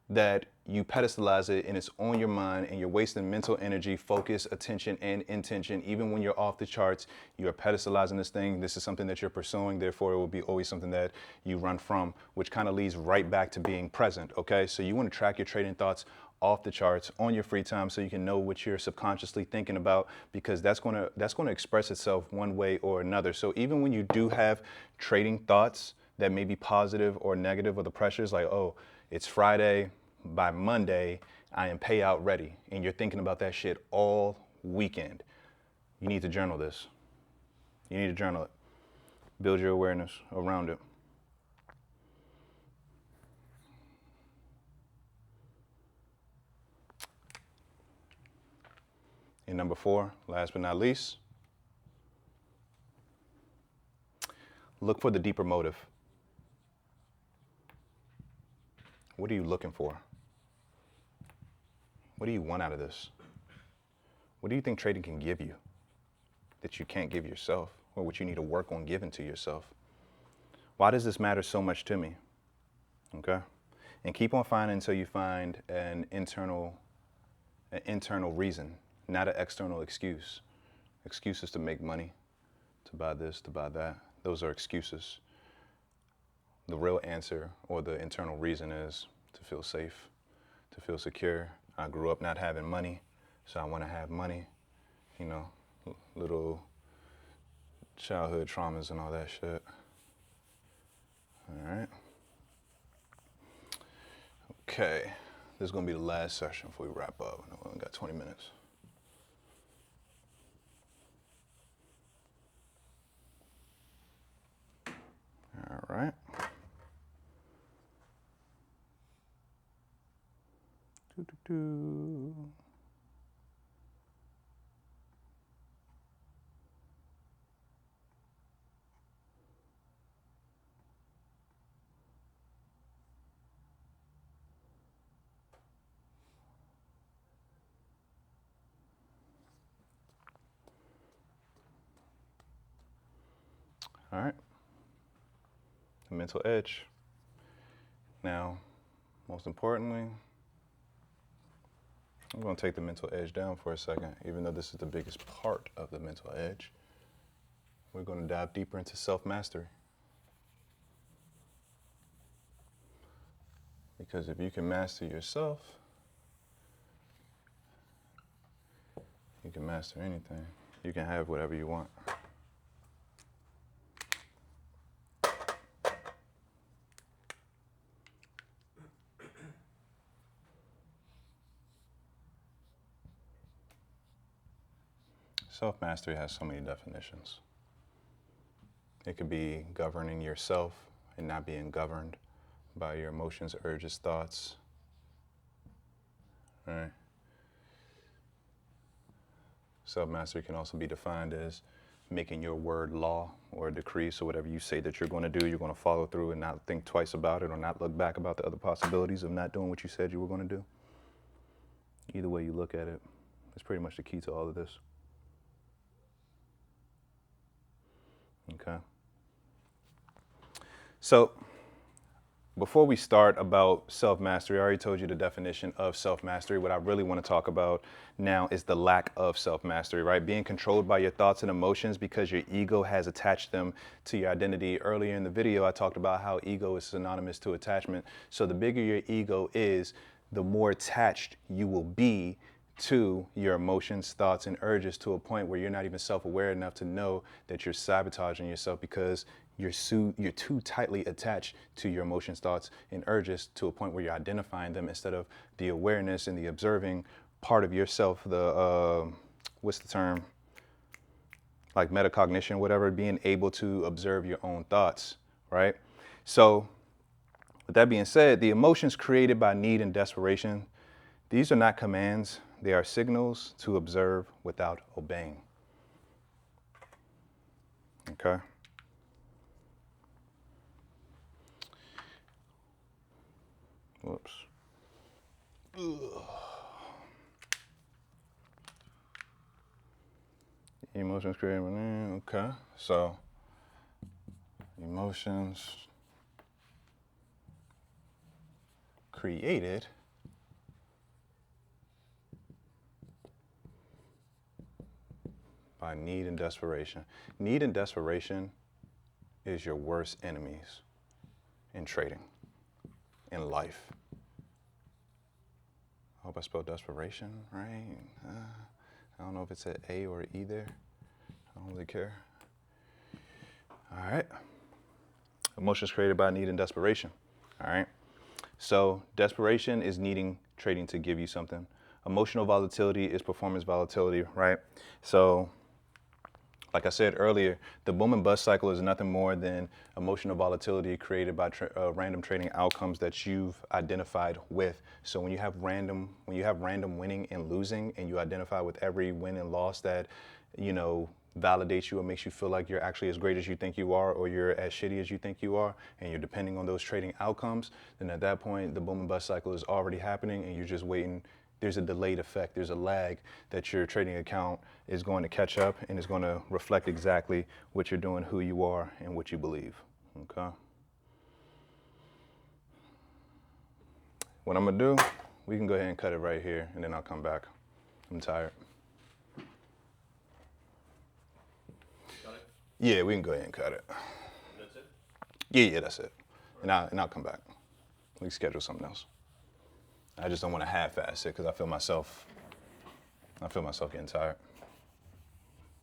A: that you pedestalize it and it's on your mind and you're wasting mental energy, focus, attention, and intention. Even when you're off the charts, you are pedestalizing this thing. This is something that you're pursuing. Therefore, it will be always something that you run from, which kind of leads right back to being present, okay? So you want to track your trading thoughts off the charts on your free time so you can know what you're subconsciously thinking about, because that's going to express itself one way or another. So even when you do have trading thoughts that may be positive or negative, or the pressures like, oh, it's Friday, by Monday, I am payout ready, and you're thinking about that shit all weekend, you need to journal this. You need to journal it. Build your awareness around it. And number 4, last but not least, look for the deeper motive. What are you looking for? What do you want out of this? What do you think trading can give you that you can't give yourself, or what you need to work on giving to yourself? Why does this matter so much to me? Okay? And keep on finding until you find an internal reason, not an external excuse. Excuses to make money, to buy this, to buy that. Those are excuses. The real answer or the internal reason is to feel safe, to feel secure. I grew up not having money, so I want to have money. You know, little childhood traumas and all that shit. All right. Okay, this is going to be the last session before we wrap up. We only got 20 minutes. All right. Doo-doo-doo. All right. The mental edge. Now, most importantly, I'm going to take the mental edge down for a second, even though this is the biggest part of the mental edge. We're going to dive deeper into self-mastery. Because if you can master yourself, you can master anything. You can have whatever you want. Self-mastery has so many definitions. It could be governing yourself and not being governed by your emotions, urges, thoughts. All right. Self-mastery can also be defined as making your word law or a decree. So whatever you say that you're going to do, you're going to follow through and not think twice about it or not look back about the other possibilities of not doing what you said you were going to do. Either way you look at it, it's pretty much the key to all of this. Okay. So before we start about self-mastery, I already told you the definition of self-mastery. What I really want to talk about now is the lack of self-mastery, right? Being controlled by your thoughts and emotions because your ego has attached them to your identity. Earlier in the video, I talked about how ego is synonymous to attachment. So the bigger your ego is, the more attached you will be to your emotions, thoughts, and urges to a point where you're not even self-aware enough to know that you're sabotaging yourself because you're too tightly attached to your emotions, thoughts, and urges to a point where you're identifying them instead of the awareness and the observing part of yourself, the, what's the term? Like metacognition, whatever, being able to observe your own thoughts, right? So with that being said, the emotions created by need and desperation, these are not commands. They are signals to observe without obeying. Okay? Whoops. Ugh. Emotions created by need. Okay. So, emotions created by need and desperation. Need and desperation is your worst enemies in trading, in life. I hope I spelled desperation right. I don't know if it's an A or an E there. I don't really care. All right. Emotions created by need and desperation. All right. So desperation is needing trading to give you something. Emotional volatility is performance volatility, right? So like I said earlier, the boom and bust cycle is nothing more than emotional volatility created by random trading outcomes that you've identified with. So when you have random winning and losing, and you identify with every win and loss that, validates you or makes you feel like you're actually as great as you think you are, or you're as shitty as you think you are, and you're depending on those trading outcomes, then at that point, the boom and bust cycle is already happening, and you're just waiting. There's a delayed effect. There's a lag that your trading account is going to catch up and is going to reflect exactly what you're doing, who you are, and what you believe. Okay? What I'm going to do, we can go ahead and cut it right here, and then I'll come back. I'm tired.
B: Got it?
A: Yeah, we can go ahead and cut it.
B: That's it?
A: Yeah, that's it. And I'll come back. We can schedule something else. I just don't want to half-ass it because I feel myself getting tired.